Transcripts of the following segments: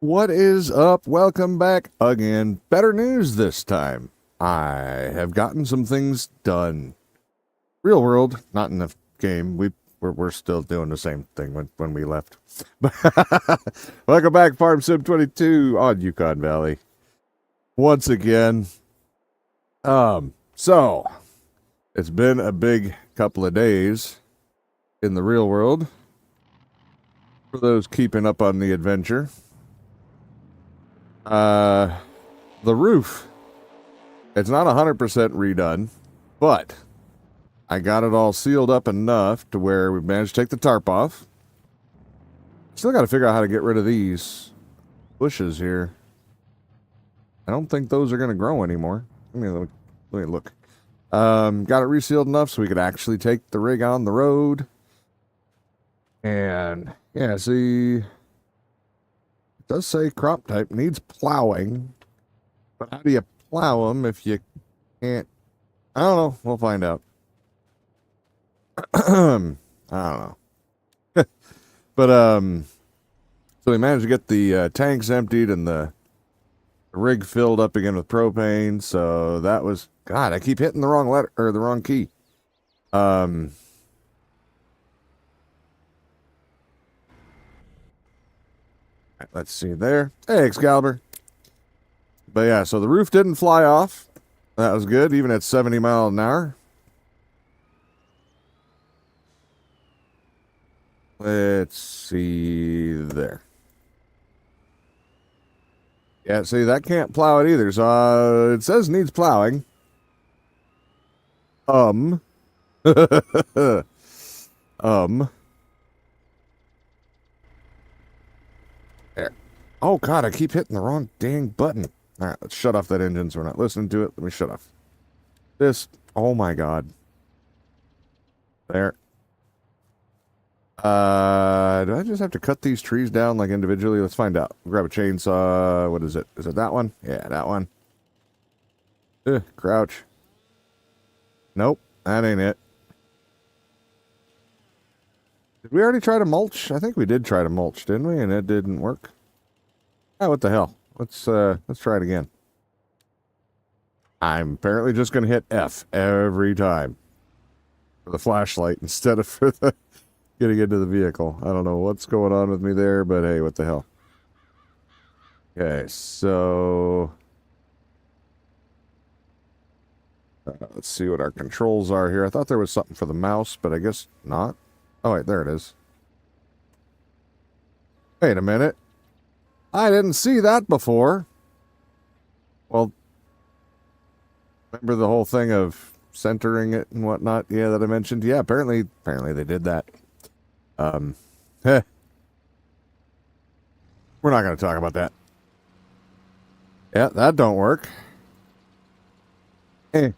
What is up? Welcome back again. Better news this time. I have gotten some things done. Real world, not in the game. We're still doing the same thing when we left. Welcome back, Farm Sim 22 on Yukon Valley. Once again. So it's been a big couple of days in the real world for those keeping up on the adventure. The roof. It's not 100% redone, but I got it all sealed up enough to where we managed to take the tarp off. Still got to figure out how to get rid of these bushes here. I don't think those are going to grow anymore. Let me look. Got it resealed enough so we could actually take the rig on the road. And yeah, see, it does say crop type needs plowing. But how do you plow them if you can't? I don't know. We'll find out. I don't know. But so we managed to get the tanks emptied and the rig filled up again with propane. So that was God. I keep hitting the wrong letter or the wrong key. Let's see there. Hey, Excalibur. But yeah, so the roof didn't fly off. That was good, even at 70 miles an hour. Let's see there. Yeah, see, that can't plow it either. So it says needs plowing. um. There. Oh, God, I keep hitting the wrong dang button. All right, let's shut off that engine so we're not listening to it. Let me shut off this. Oh, my God. There. Do I just have to cut these trees down like individually? Let's find out. Grab a chainsaw. What is it? Is it that one? Yeah, that one. Crouch. Nope, that ain't it. Did we already try to mulch? I think we did try to mulch, didn't we? And it didn't work. Oh, what the hell? Let's try it again. I'm apparently just gonna hit F every time for the flashlight instead of for the getting into the vehicle. I don't know what's going on with me there, but hey, what the hell? Okay, so let's see what our controls are here. I thought there was something for the mouse, but I guess not. Oh, wait, there it is. Wait a minute. I didn't see that before. Well, remember the whole thing of centering it and whatnot? Yeah, that I mentioned. Yeah, apparently they did that. Heh. We're not going to talk about that. Yeah, that don't work. Eh.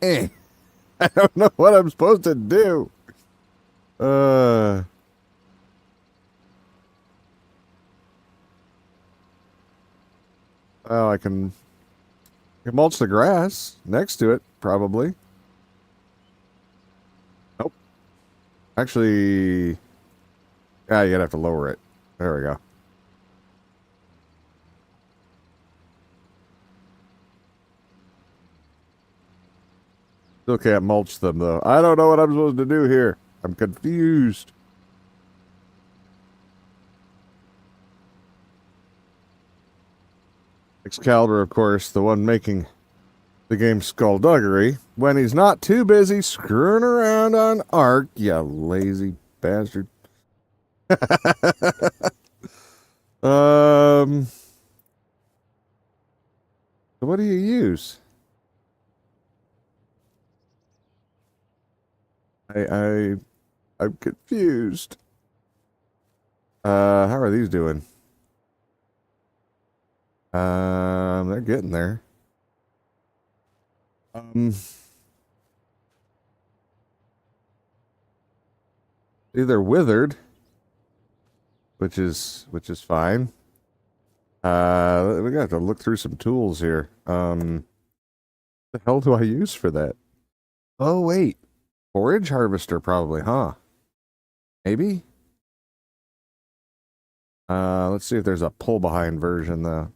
Eh. I don't know what I'm supposed to do. Uh. Oh, I can mulch the grass next to it, probably. Nope. Actually, yeah, you'd have to lower it. There we go. Still can't mulch them, though. I don't know what I'm supposed to do here. I'm confused. Excalibur, of course, the one making the game skullduggery, when he's not too busy screwing around on Ark, you lazy bastard. um, so what do you use? I I'm confused. How are these doing? They're getting there. Um, Either withered, which is fine. We got to look through some tools here. The hell do I use for that? Oh wait, forage harvester probably, huh? Maybe. Let's see if there's a pull behind version though.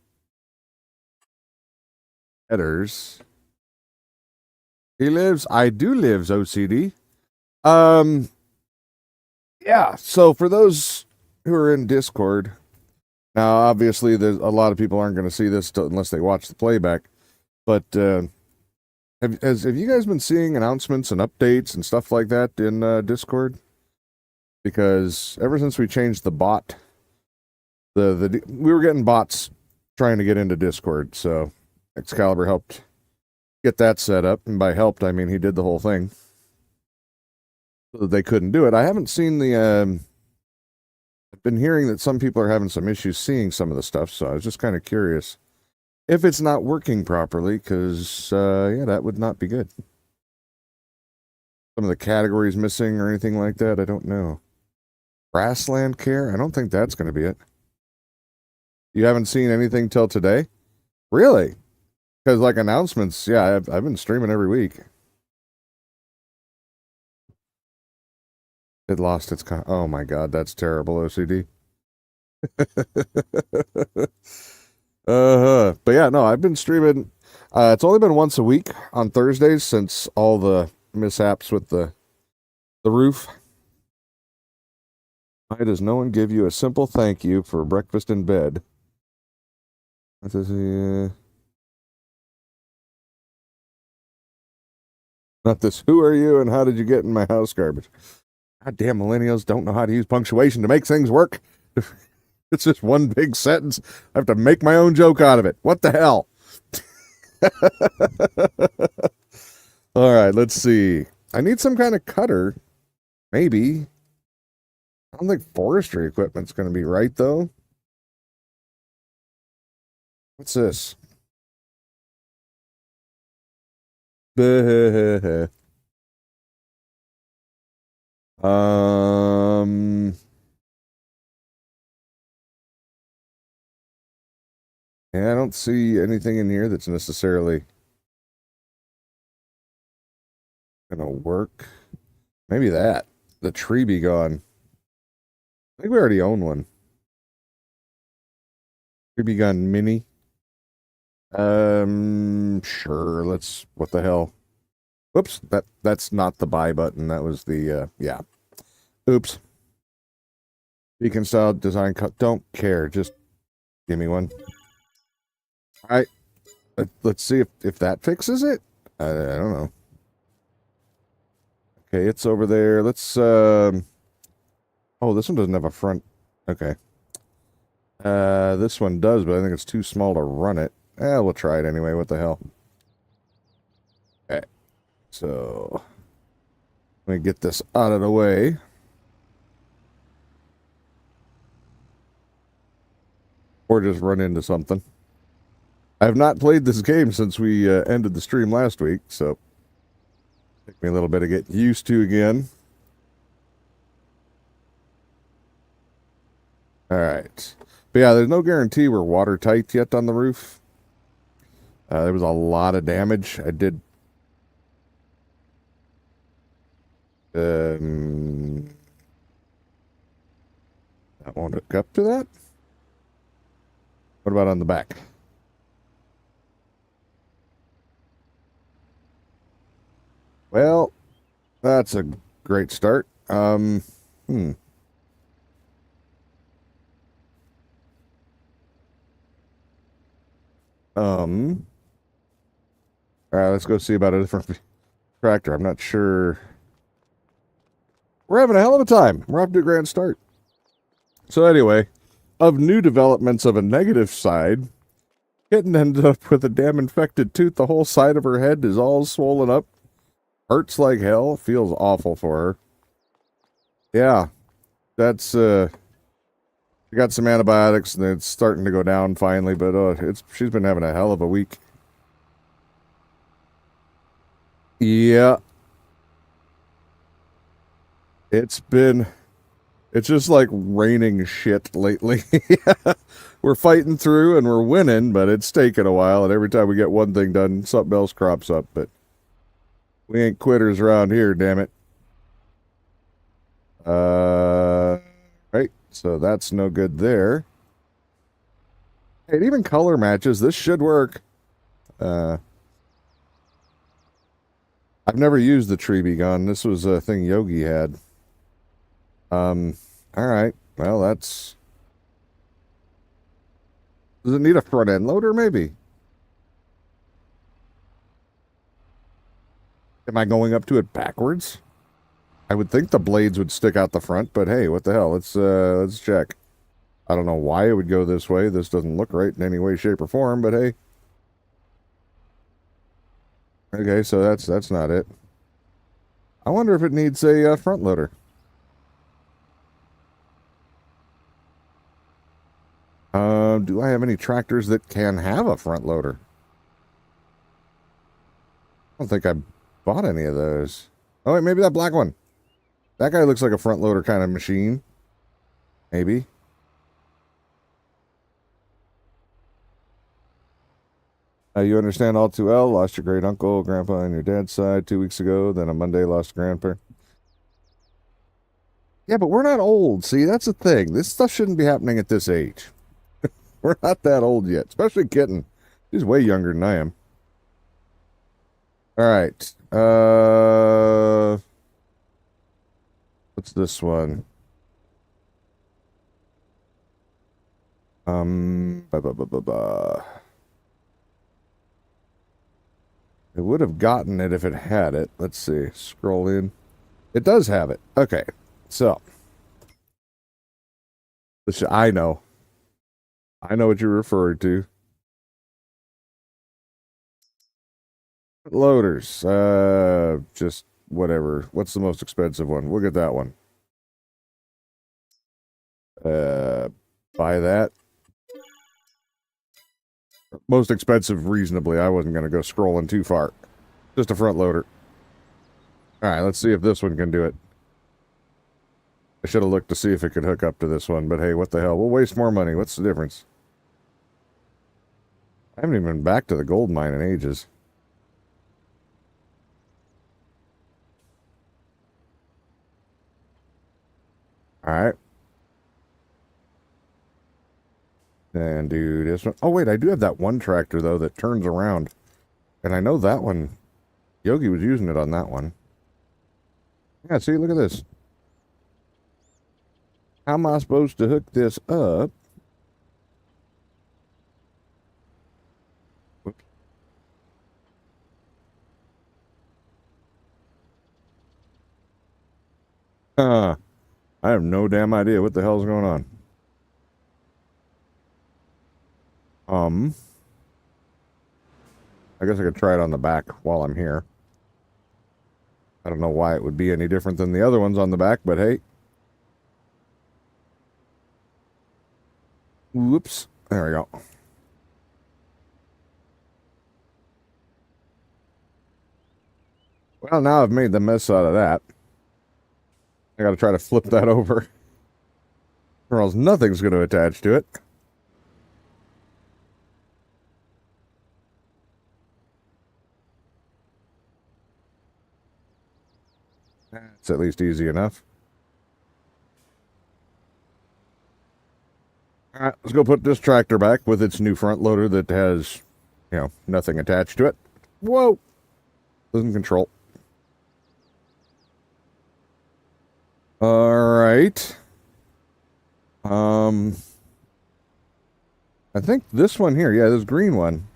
Headers. He lives. I do lives. OCD. Um. Yeah. So for those who are in Discord, now obviously there's a lot of people aren't going to see this unless they watch the playback. But have you guys been seeing announcements and updates and stuff like that in Discord? Because ever since we changed the bot, we were getting bots trying to get into Discord, so Excalibur helped get that set up, and by helped I mean he did the whole thing. So that they couldn't do it. I haven't seen the. I've been hearing that some people are having some issues seeing some of the stuff, so I was just kind of curious if it's not working properly, because yeah, that would not be good. Some of the categories missing or anything like that, I don't know. Grassland care? I don't think that's going to be it. You haven't seen anything till today? Really? Because like announcements, yeah, I've been streaming every week. It lost its oh my god, that's terrible, OCD. But yeah, no, I've been streaming. It's only been once a week on Thursdays since all the mishaps with the roof. Why does no one give you a simple thank you for breakfast in bed? What is not this. Who are you and how did you get in my house garbage? Goddamn millennials don't know how to use punctuation to make things work. It's just one big sentence. I have to make my own joke out of it. What the hell? All right, let's see. I need some kind of cutter. Maybe. I don't think forestry equipment's going to be right, though. What's this? Yeah, I don't see anything in here that's necessarily gonna work. Maybe that. The tree be gone. I think we already own one. Tree be gone mini. Sure. Let's. What the hell? Whoops. That's not the buy button. That was the yeah. Oops. Beacon style design cut. Don't care. Just give me one. All right. Let's see if that fixes it. I don't know. Okay, it's over there. Let's oh, this one doesn't have a front. Okay. This one does, but I think it's too small to run it. We'll try it anyway. What the hell? Okay. So let me get this out of the way. Or just run into something. I have not played this game since we ended the stream last week, so take me a little bit to get used to again. All right. But yeah, there's no guarantee we're watertight yet on the roof. There was a lot of damage. I did... that won't hook up to that? What about on the back? Well, that's a great start. All right, let's go see about a different tractor. I'm not sure. We're having a hell of a time. We're off to a grand start. So anyway, of new developments of a negative side, Kitten ended up with a damn infected tooth. The whole side of her head is all swollen up. Hurts like hell. Feels awful for her. Yeah, that's, she got some antibiotics and it's starting to go down finally, but she's been having a hell of a week. Yeah. It's just like raining shit lately. We're fighting through and we're winning, but it's taking a while. And every time we get one thing done, something else crops up. But we ain't quitters around here, damn it. Right. So that's no good there. It even color matches. This should work. I've never used the Treeby gun. This was a thing Yogi had. All right. Well, that's... Does it need a front end loader, maybe? Am I going up to it backwards? I would think the blades would stick out the front, but hey, what the hell? Let's check. I don't know why it would go this way. This doesn't look right in any way, shape, or form, but hey. Okay, so that's not it. I wonder if it needs a front loader. Do I have any tractors that can have a front loader? I don't think I bought any of those. Oh, wait, maybe that black one. That guy looks like a front loader kind of machine. Maybe. You understand all too well. Lost your great uncle, grandpa on your dad's side 2 weeks ago. Then on Monday, lost grandpa. Yeah, but we're not old. See, that's the thing. This stuff shouldn't be happening at this age. We're not that old yet, especially Kitten. He's way younger than I am. All right. What's this one? Ba, ba, ba, ba, ba. It would have gotten it if it had it. Let's see. Scroll in. It does have it. Okay. So. I know. I know what you're referring to. Loaders. Just whatever. What's the most expensive one? We'll get that one. Buy that. Most expensive reasonably. I wasn't going to go scrolling too far. Just a front loader. All right, let's see if this one can do it. I should have looked to see if it could hook up to this one, but hey, what the hell? We'll waste more money. What's the difference? I haven't even been back to the gold mine in ages. All right. And do this one. Oh, wait, I do have that one tractor, though, that turns around. And I know that one. Yogi was using it on that one. Yeah, see, look at this. How am I supposed to hook this up? Whoops. I have no damn idea what the hell's going on. I guess I could try it on the back while I'm here. I don't know why it would be any different than the other ones on the back, but hey. Whoops. There we go. Well, now I've made the mess out of that. I gotta try to flip that over. Or else nothing's going to attach to it. It's at least easy enough. All right, let's go put this tractor back with its new front loader that has, nothing attached to it. Whoa! Doesn't control. All right. I think this one here, yeah, this green one.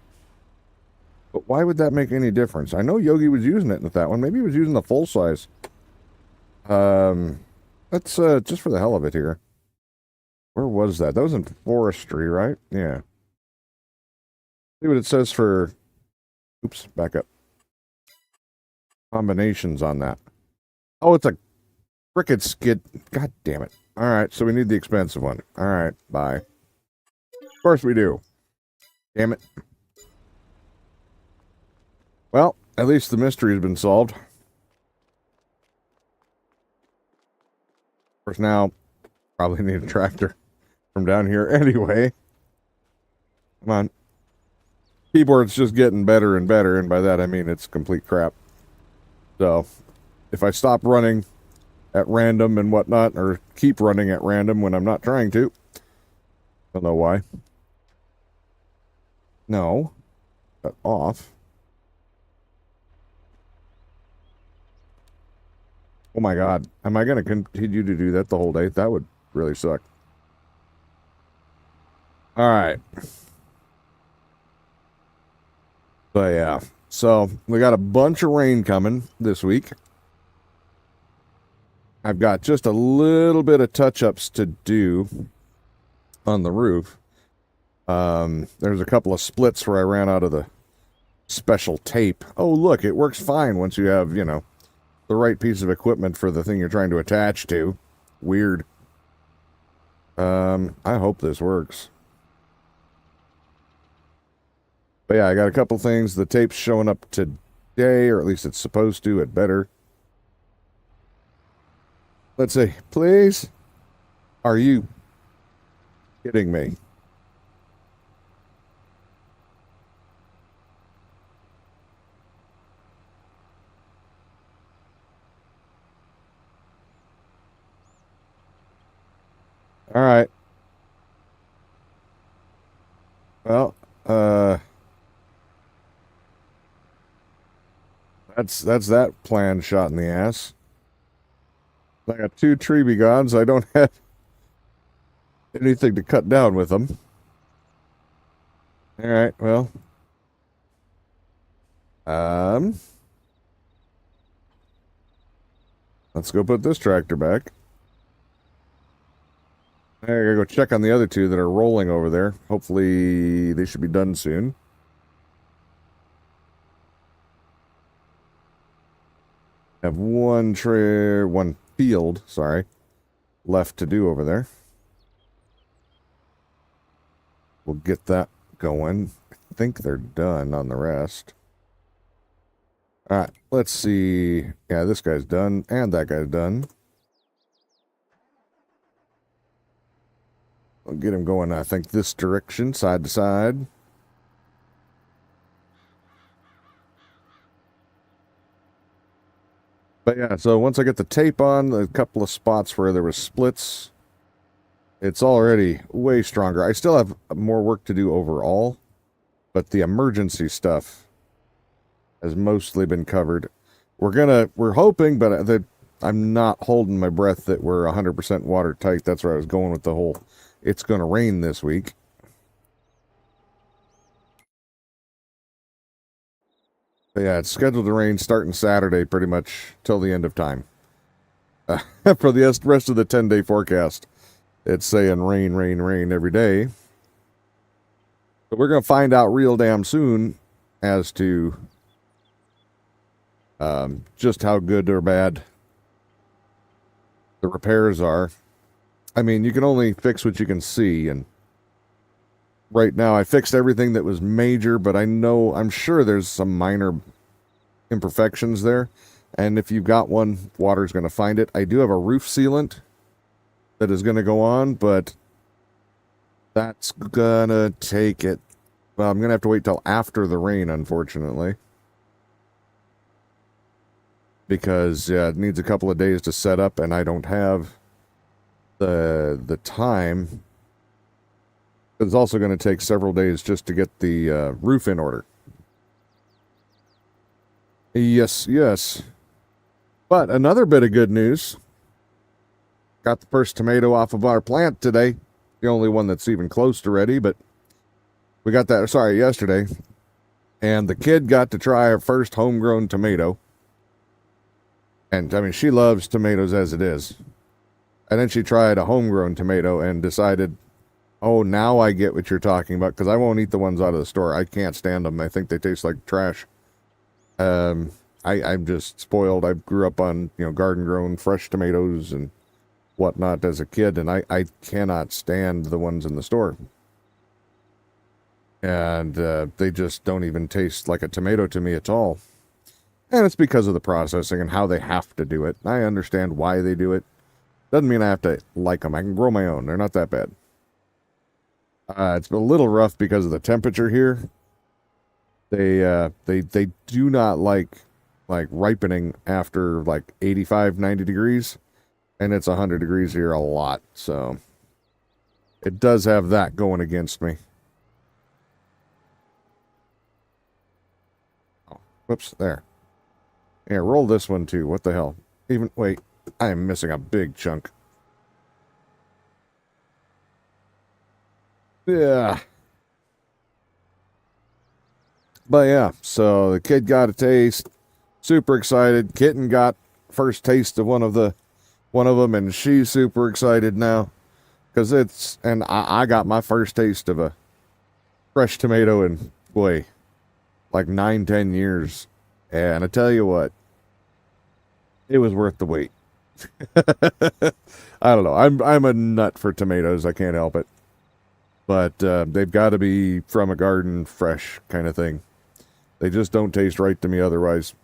But why would that make any difference? I know Yogi was using it with that one. Maybe he was using the full size. Let's just for the hell of it here. Where was that? That was in forestry, right? Yeah. See what it says for... Oops, back up. Combinations on that. Oh, it's a frickin' skid. God damn it. All right, so we need the expensive one. All right, bye. Of course we do. Damn it. Well, at least the mystery has been solved. Of course, now, probably need a tractor from down here anyway. Come on. Keyboard's just getting better and better, and by that I mean it's complete crap. So, if I stop running at random and whatnot, or keep running at random when I'm not trying to, don't know why. No. Cut off. Oh my God. Am I going to continue to do that the whole day? That would really suck. All right. But yeah. So we got a bunch of rain coming this week. I've got just a little bit of touch-ups to do on the roof. There's a couple of splits where I ran out of the special tape. Oh, look, it works fine once you have, you know, the right piece of equipment for the thing you're trying to attach to. Weird. I hope this works. But yeah, I got a couple things. The tape's showing up today, or at least it's supposed to. It better. Let's see. Please? Are you kidding me? All right. Well, that's that plan shot in the ass. I got 2 tree begons. I don't have anything to cut down with them. All right, well. Let's go put this tractor back. I gotta go check on the other 2 that are rolling over there. Hopefully they should be done soon. Have one field, sorry, left to do over there. We'll get that going. I think they're done on the rest. All right, let's see. Yeah, this guy's done, and that guy's done. We'll get him going, I think, this direction, side to side. But yeah, so once I get the tape on, a couple of spots where there was splits, it's already way stronger. I still have more work to do overall, but the emergency stuff has mostly been covered. We're hoping, but I'm not holding my breath that we're 100% watertight. That's where I was going with the whole, it's going to rain this week. But yeah, it's scheduled to rain starting Saturday pretty much till the end of time. For the rest of the 10-day forecast, it's saying rain, rain, rain every day. But we're going to find out real damn soon as to just how good or bad the repairs are. I mean, you can only fix what you can see, and right now I fixed everything that was major, but I'm sure there's some minor imperfections there, and if you've got one, water's going to find it. I do have a roof sealant that is going to go on, but that's going to take it. Well, I'm going to have to wait till after the rain, unfortunately, because it needs a couple of days to set up, and I don't have the time. It's also going to take several days just to get the roof in order. Yes, yes. But another bit of good news. Got the first tomato off of our plant today. The only one that's even close to ready, but we got that, yesterday. And the kid got to try her first homegrown tomato. And, I mean, she loves tomatoes as it is. And then she tried a homegrown tomato and decided, oh, now I get what you're talking about, because I won't eat the ones out of the store. I can't stand them. I think they taste like trash. I'm just spoiled. I grew up on, garden-grown fresh tomatoes and whatnot as a kid, and I cannot stand the ones in the store. And they just don't even taste like a tomato to me at all. And it's because of the processing and how they have to do it. I understand why they do it. Doesn't mean I have to like them. I can grow my own. They're not that bad. It's a little rough because of the temperature here. They do not like ripening after 85, 90 degrees, and it's 100 degrees here a lot. So it does have that going against me. Whoops, there. Yeah, roll this one too. What the hell? Even, wait, I am missing a big chunk. Yeah. But yeah, so the kid got a taste. Super excited. Kitten got first taste of one of them, and she's super excited now. Because I got my first taste of a fresh tomato in, boy, like 9, 10 years. And I tell you what, it was worth the wait. I don't know. I'm a nut for tomatoes. I can't help it. But they've got to be from a garden, fresh kind of thing. They just don't taste right to me otherwise.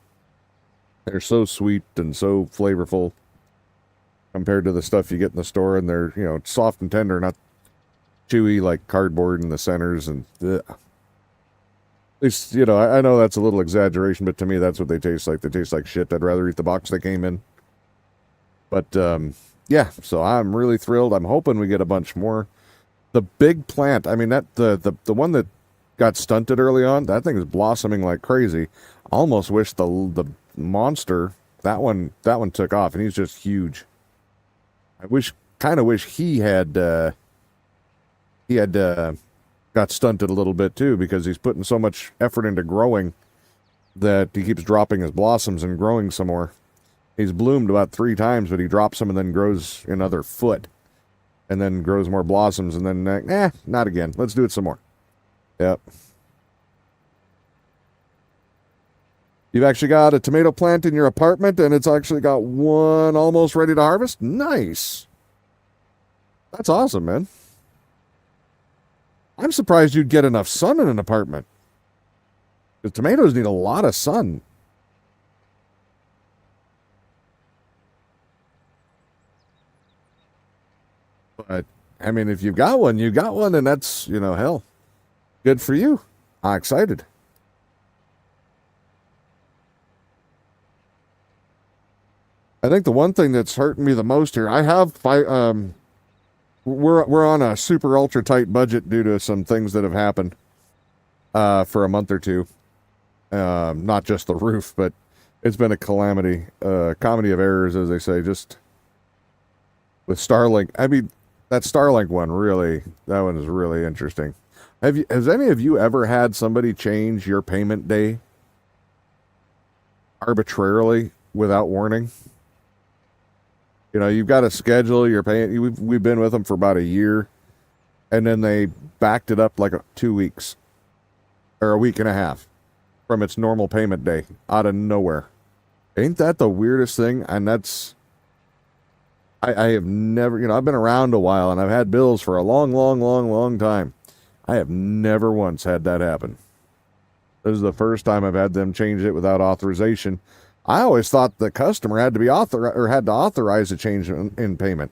They're so sweet and so flavorful compared to the stuff you get in the store, and they're, soft and tender, not chewy like cardboard in the centers. And at least, I know that's a little exaggeration, but to me, that's what they taste like. They taste like shit. I'd rather eat the box they came in. But yeah, so I'm really thrilled. I'm hoping we get a bunch more. The big plant, I mean, that the one that got stunted early on, that thing is blossoming like crazy. I almost wish the monster, that one took off, and he's just huge. I kind of wish he had got stunted a little bit too, because he's putting so much effort into growing that he keeps dropping his blossoms and growing some more. He's bloomed about 3 times, but he drops them and then grows another foot, and then grows more blossoms, and then not again. Let's do it some more. Yep. You've actually got a tomato plant in your apartment, and it's actually got one almost ready to harvest? Nice. That's awesome, man. I'm surprised you'd get enough sun in an apartment. The tomatoes need a lot of sun. But, I mean, if you've got one, and that's, hell, good for you. I'm excited. I think the one thing that's hurting me the most here, we're on a super ultra tight budget due to some things that have happened for a month or two. Not just the roof, but it's been a calamity, comedy of errors, as they say, just with Starlink. I mean, that Starlink one, that one is really interesting. Has any of you ever had somebody change your payment day arbitrarily without warning? You've got a schedule, you're paying, we've been with them for about a year, and then they backed it up like 2 weeks or a week and a half from its normal payment day out of nowhere. Ain't that the weirdest thing? And I have never, I've been around a while, and I've had bills for a long, long, long, long time. I have never once had that happen. This is the first time I've had them change it without authorization. I always thought the customer had to authorize a change in payment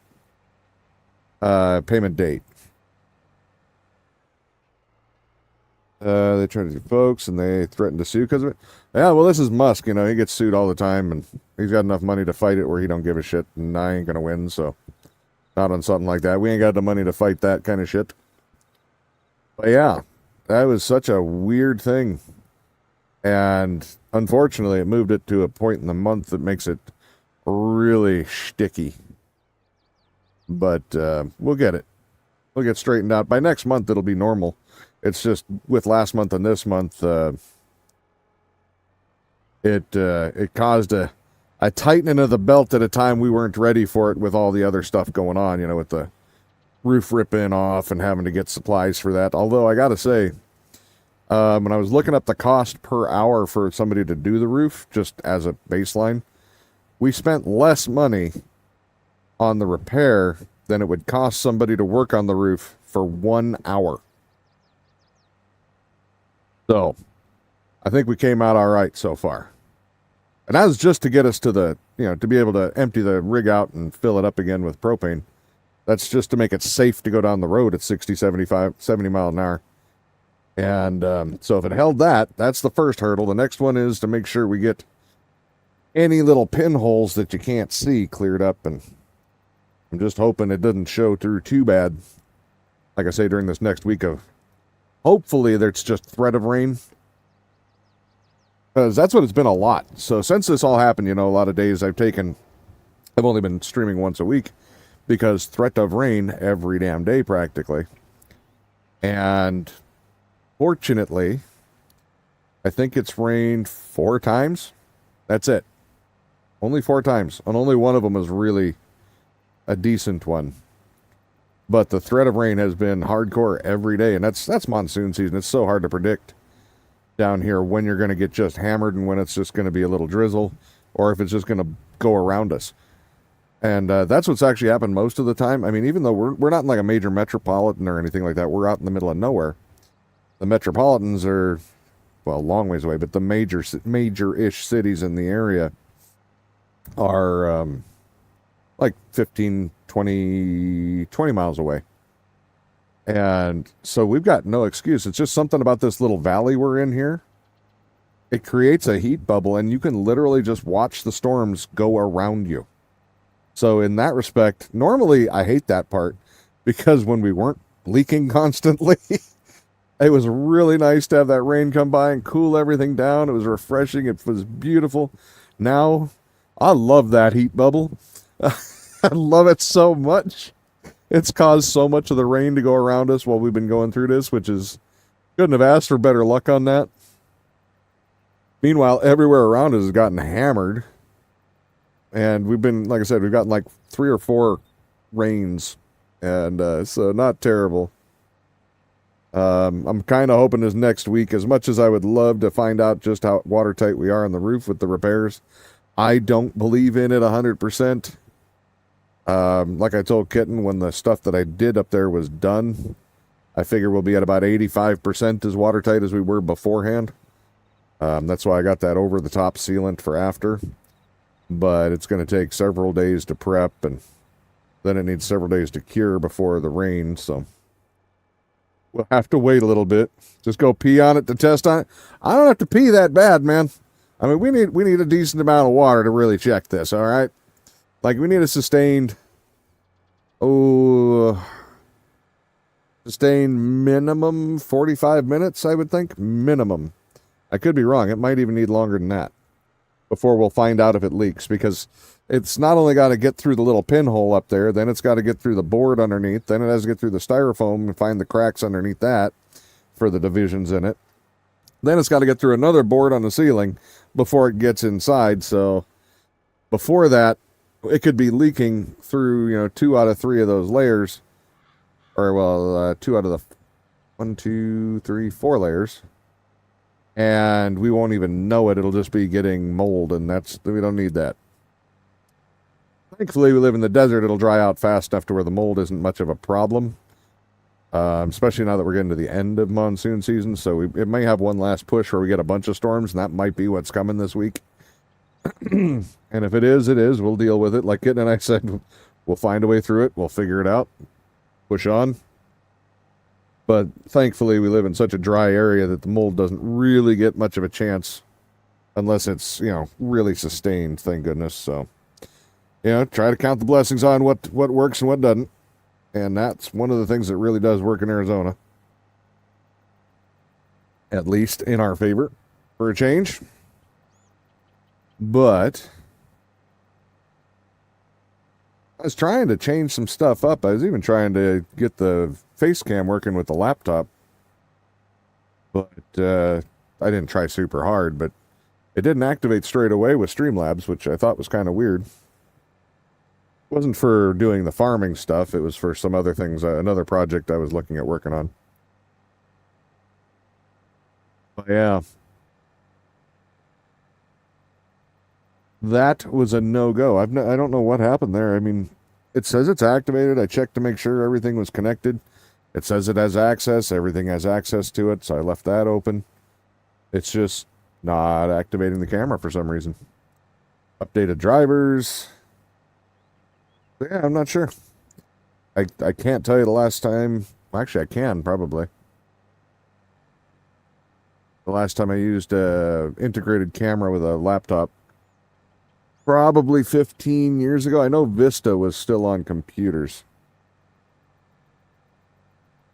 date. They tried to do folks, and they threatened to sue because of it. Yeah, well, this is Musk. He gets sued all the time, and he's got enough money to fight it where he don't give a shit, and I ain't gonna win. So, not on something like that. We ain't got the money to fight that kind of shit. But yeah, that was such a weird thing. And unfortunately, it moved it to a point in the month that makes it really shticky. But we'll get it. We'll get straightened out. By next month, it'll be normal. It's just with last month and this month, it caused a tightening of the belt at a time we weren't ready for it with all the other stuff going on, with the roof ripping off and having to get supplies for that. Although I got to say, when I was looking up the cost per hour for somebody to do the roof, just as a baseline, we spent less money on the repair than it would cost somebody to work on the roof for 1 hour. So, I think we came out all right so far. And that was just to get us to to be able to empty the rig out and fill it up again with propane. That's just to make it safe to go down the road at 60, 75, 70 mile an hour. And so if it held that's the first hurdle. The next one is to make sure we get any little pinholes that you can't see cleared up. And I'm just hoping it doesn't show through too bad. Like I say, during this next week of, hopefully there's just threat of rain. Because that's what it's been a lot. So since this all happened, a lot of days I've only been streaming once a week because threat of rain every damn day practically. And fortunately, I think it's rained 4 times. That's it. Only 4 times. And only one of them is really a decent one. But the threat of rain has been hardcore every day. And that's monsoon season. It's so hard to predict down here when you're going to get just hammered and when it's just going to be a little drizzle or if it's just going to go around us. And that's what's actually happened most of the time. I mean, even though we're not in like a major metropolitan or anything like that, we're out in the middle of nowhere. The metropolitans are, well, a long ways away, but the major-ish cities in the area are like 15, 20 miles away. And so we've got no excuse. It's just something about this little valley we're in here. It creates a heat bubble, and you can literally just watch the storms go around you. So in that respect, normally I hate that part because when we weren't leaking constantly, it was really nice to have that rain come by and cool everything down. It was refreshing. It was beautiful. Now, I love that heat bubble. I love it so much. It's caused so much of the rain to go around us while we've been going through this, which is, couldn't have asked for better luck on that. Meanwhile, everywhere around us has gotten hammered. And we've been, like I said, we've gotten like 3 or 4 rains. And so not terrible. I'm kind of hoping this next week, as much as I would love to find out just how watertight we are on the roof with the repairs, I don't believe in it 100%. Like I told Kitten, when the stuff that I did up there was done, I figure we'll be at about 85% as watertight as we were beforehand. That's why I got that over-the-top sealant for after. But it's going to take several days to prep, and then it needs several days to cure before the rain, so we'll have to wait a little bit. Just go pee on it to test on it. I don't have to pee that bad, man. I mean, we need a decent amount of water to really check this, all right? Like, we need a sustained minimum 45 minutes, I would think. Minimum. I could be wrong. It might even need longer than that before we'll find out if it leaks, because it's not only got to get through the little pinhole up there, then it's got to get through the board underneath, then it has to get through the styrofoam and find the cracks underneath that for the divisions in it. Then it's got to get through another board on the ceiling before it gets inside. So before that, it could be leaking through, 2 out of 3 of those layers. Or, well, 2 out of the 1, 2, 3, 4 layers. And we won't even know it. It'll just be getting mold, and we don't need that. Thankfully, we live in the desert. It'll dry out fast enough to where the mold isn't much of a problem. Especially now that we're getting to the end of monsoon season. So it may have one last push where we get a bunch of storms, and that might be what's coming this week. And if it is, it is. We'll deal with it. Like Kitten and I said, we'll find a way through it. We'll figure it out. Push on. But thankfully, we live in such a dry area that the mold doesn't really get much of a chance unless it's, really sustained, thank goodness. So, try to count the blessings on what works and what doesn't. And that's one of the things that really does work in Arizona. At least in our favor, for a change. But I was trying to change some stuff up. I was even trying to get the face cam working with the laptop. But I didn't try super hard, but it didn't activate straight away with Streamlabs, which I thought was kind of weird. It wasn't for doing the farming stuff. It was for some other things, another project I was looking at working on. But yeah. That was a no-go. I don't know what happened there. I mean, it says it's activated. I checked to make sure everything was connected. It says it has access. Everything has access to it, so I left that open. It's just not activating the camera for some reason. Updated drivers. Yeah, I'm not sure. I can't tell you the last time. Actually, I can, probably. The last time I used an integrated camera with a laptop. Probably 15 years ago. I know Vista was still on computers.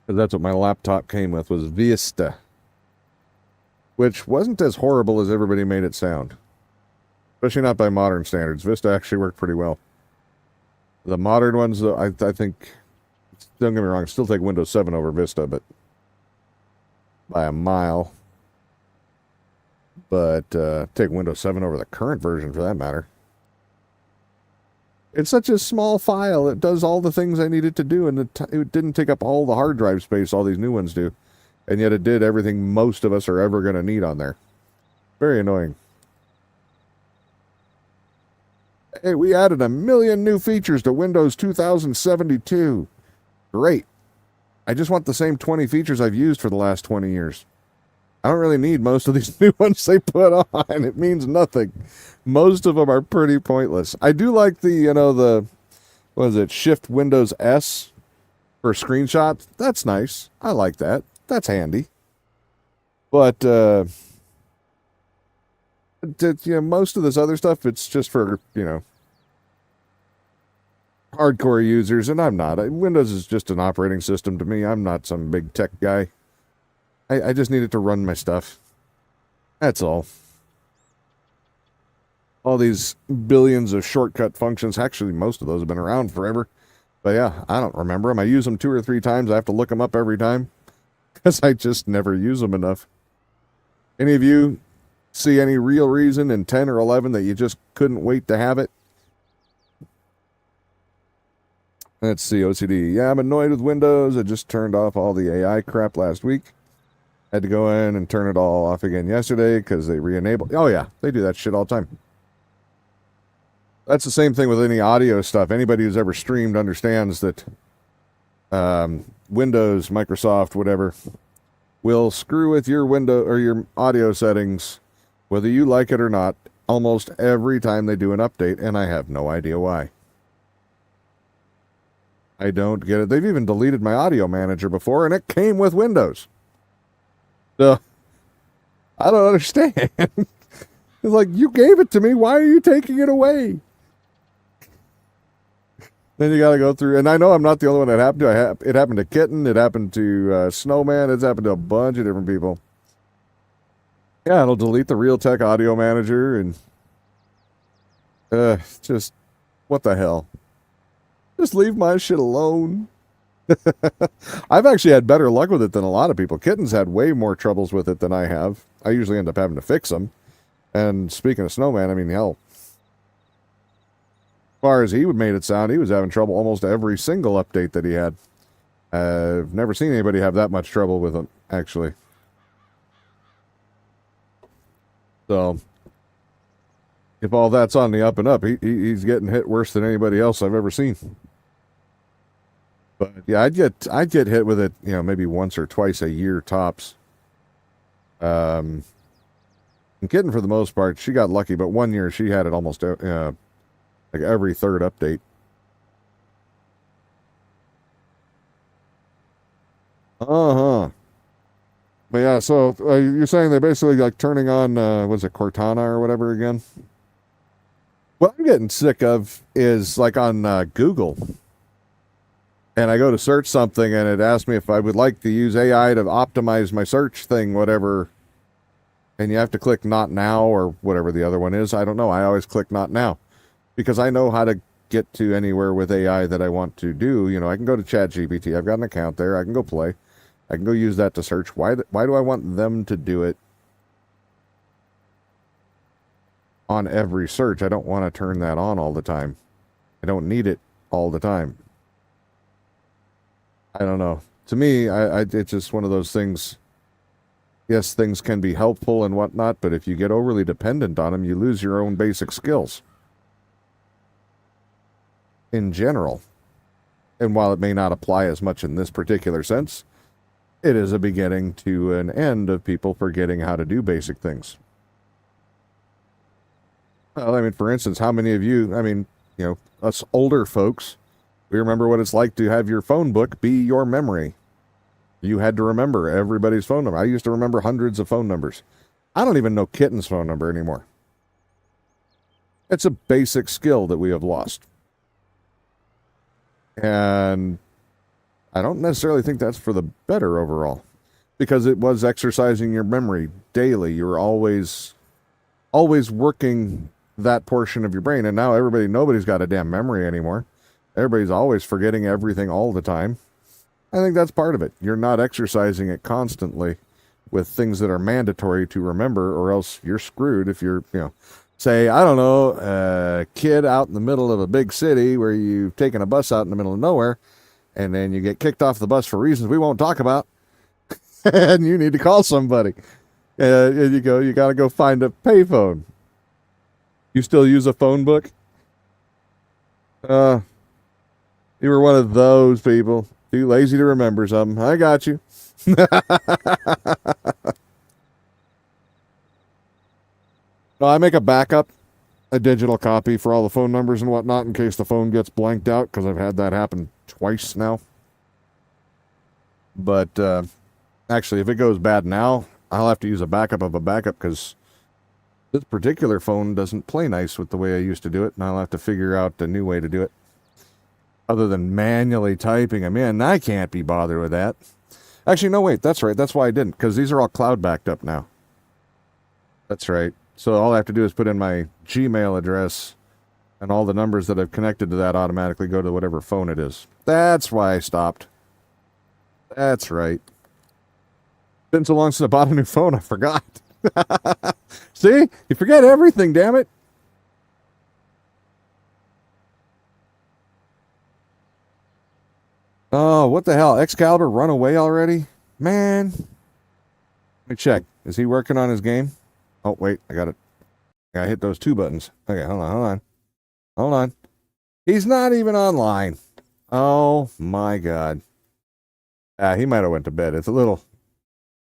Because that's what my laptop came with, was Vista. which wasn't as horrible as everybody made it sound. Especially not by modern standards. Vista actually worked pretty well. The modern ones, though, I think, don't get me wrong, still take Windows 7 over Vista, but by a mile. But take Windows 7 over the current version for that matter. It's such a small file. It does all the things I needed to do, and it didn't take up all the hard drive space all these new ones do. And yet it did everything most of us are ever going to need on there. Very annoying. Hey, we added 1 million new features to Windows 2072. Great. I just want the same 20 features I've used for the last 20 years. I don't really need most of these new ones they put on. It means nothing. Most of them are pretty pointless. I do like the what is it, Shift Windows S for screenshots. That's nice. I like that. That's handy. But, most of this other stuff, it's just for, hardcore users, and I'm not. Windows is just an operating system to me. I'm not some big tech guy. I just need it to run my stuff. That's all. All these billions of shortcut functions, actually most of those have been around forever. But yeah, I don't remember them. I use them 2 or 3 times. I have to look them up every time because I just never use them enough. Any of you see any real reason in 10 or 11 that you just couldn't wait to have it? Let's see, OCD. Yeah, I'm annoyed with Windows. I just turned off all the AI crap last week. Had to go in and turn it all off again yesterday because they re-enabled. Oh, yeah, they do that shit all the time. That's the same thing with any audio stuff. Anybody who's ever streamed understands that Windows, Microsoft, whatever, will screw with your window or your audio settings, whether you like it or not, almost every time they do an update, and I have no idea why. I don't get it. They've even deleted my audio manager before, and it came with Windows. So, I don't understand. It's like, you gave it to me. Why are you taking it away? Then you got to go through, and I know I'm not the only one that happened to. It happened to Kitten. It happened to Snowman. It's happened to a bunch of different people. Yeah, it'll delete the Realtek audio manager, and just, what the hell? Just leave my shit alone. I've actually had better luck with it than a lot of people. Kitten's had way more troubles with it than I have. I usually end up having to fix them. And speaking of Snowman, I mean, hell, as far as he made it sound, he was having trouble almost every single update that he had. I've never seen anybody have that much trouble with him, actually. So, if all that's on the up and up, he's getting hit worse than anybody else I've ever seen. But yeah, I'd get hit with it, maybe once or twice a year tops. And Kitten, for the most part, she got lucky, but one year she had it almost like every third update. Uh-huh. But yeah, so you're saying they're basically like turning on, was it Cortana or whatever again? What I'm getting sick of is like on Google. And I go to search something and it asks me if I would like to use AI to optimize my search thing, whatever. And you have to click not now or whatever the other one is. I don't know. I always click not now because I know how to get to anywhere with AI that I want to do. I can go to ChatGPT. I've got an account there. I can go play. I can go use that to search. Why do I want them to do it on every search? I don't want to turn that on all the time. I don't need it all the time. I don't know. To me, it's just one of those things. Yes, things can be helpful and whatnot, but if you get overly dependent on them, you lose your own basic skills. In general. And while it may not apply as much in this particular sense, it is a beginning to an end of people forgetting how to do basic things. Well, I mean, for instance, how many of you, us older folks, we remember what it's like to have your phone book be your memory. You had to remember everybody's phone number. I used to remember hundreds of phone numbers. I don't even know Kitten's phone number anymore. It's a basic skill that we have lost. And I don't necessarily think that's for the better overall. because it was exercising your memory daily. You were always working that portion of your brain. And now nobody's got a damn memory anymore. Everybody's always forgetting everything all the time. I think that's part of it. You're not exercising it constantly with things that are mandatory to remember, or else you're screwed if you're, say, I don't know, a kid out in the middle of a big city where you've taken a bus out in the middle of nowhere, and then you get kicked off the bus for reasons we won't talk about, and you need to call somebody. And you got to go find a payphone. You still use a phone book? You were one of those people. Too lazy to remember something. I got you. No, I make a backup, a digital copy for all the phone numbers and whatnot in case the phone gets blanked out, because I've had that happen twice now. But actually, if it goes bad now, I'll have to use a backup of a backup, because this particular phone doesn't play nice with the way I used to do it, and I'll have to figure out a new way to do it. Other than manually typing them in, I can't be bothered with that. Actually, no, wait, that's right. That's why I didn't, because these are all cloud backed up now. That's right. So all I have to do is put in my Gmail address, and all the numbers that I've connected to that automatically go to whatever phone it is. That's why I stopped. That's right. Been so long since I bought a new phone, I forgot. See? You forget everything, damn it. Oh, what the hell? Excalibur run away already? Man. Let me check. Is he working on his game? Oh, wait. I got it. I hit those two buttons. Okay, hold on. He's not even online. Oh, my God. He might have went to bed. It's a little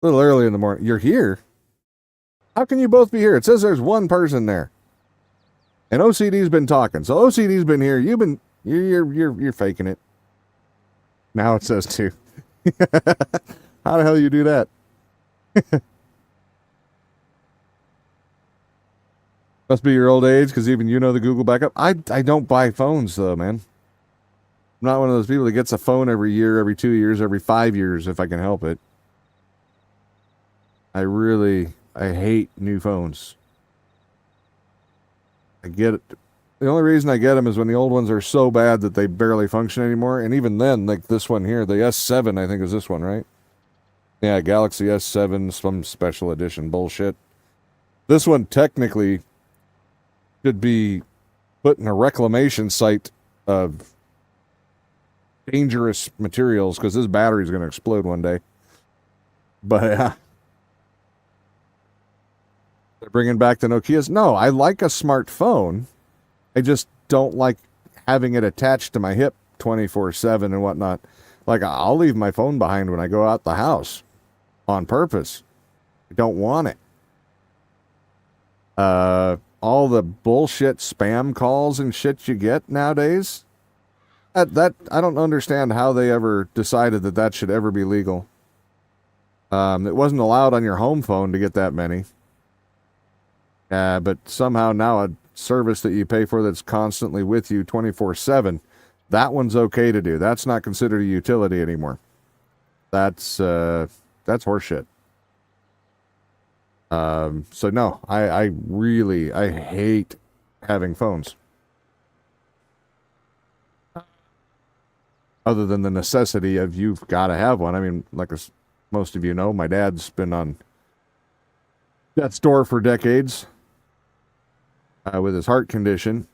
early in the morning. You're here? How can you both be here? It says there's one person there. And OCD's been talking. So OCD's been here. You're faking it. Now it says two. How the hell you do that? Must be your old age, because even you know the Google backup. I don't buy phones, though, man. I'm not one of those people that gets a phone every year, every 2 years, every 5 years, if I can help it. I hate new phones. I get it. The only reason I get them is when the old ones are so bad that they barely function anymore. And even then, like this one here, the S7, I think is this one, right? Yeah, Galaxy S7, some special edition bullshit. This one technically should be put in a reclamation site of dangerous materials, because this battery is going to explode one day. But they're bringing back the Nokias. No, I like a smartphone. I just don't like having it attached to my hip 24/7 and whatnot. Like, I'll leave my phone behind when I go out the house on purpose. I don't want it. All the bullshit spam calls and shit you get nowadays, that I don't understand how they ever decided that should ever be legal. It wasn't allowed on your home phone to get that many. But somehow now a service that you pay for that's constantly with you 24/7, that one's okay to do. That's not considered a utility anymore. That's horseshit. So no, I hate having phones. Other than the necessity of you've got to have one. I mean, like most of you know, my dad's been on death's door for decades with his heart condition.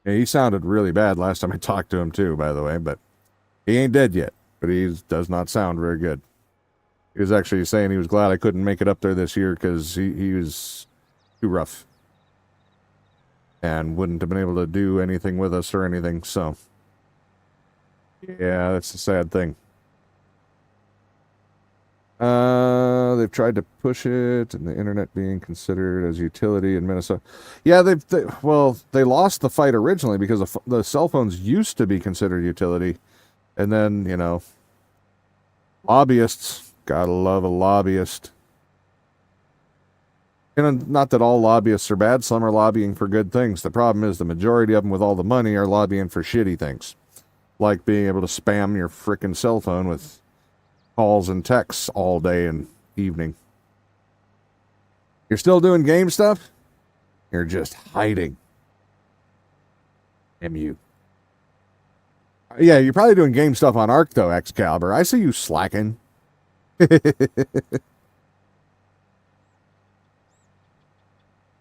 Yeah, he sounded really bad last time I talked to him too, by the way, but he ain't dead yet, but he does not sound very good. He was actually saying he was glad I couldn't make it up there this year because he was too rough and wouldn't have been able to do anything with us or anything, so yeah, that's a sad thing. They've tried to push it, and the internet being considered as utility in Minnesota. Yeah, they lost the fight originally because the cell phones used to be considered utility, and then lobbyists, gotta love a lobbyist. And not that all lobbyists are bad; some are lobbying for good things. The problem is the majority of them with all the money are lobbying for shitty things, like being able to spam your frickin' cell phone with calls and texts all day and evening. You're still doing game stuff? You're just hiding. Damn you. Yeah, you're probably doing game stuff on Arc, though, Excalibur. I see you slacking.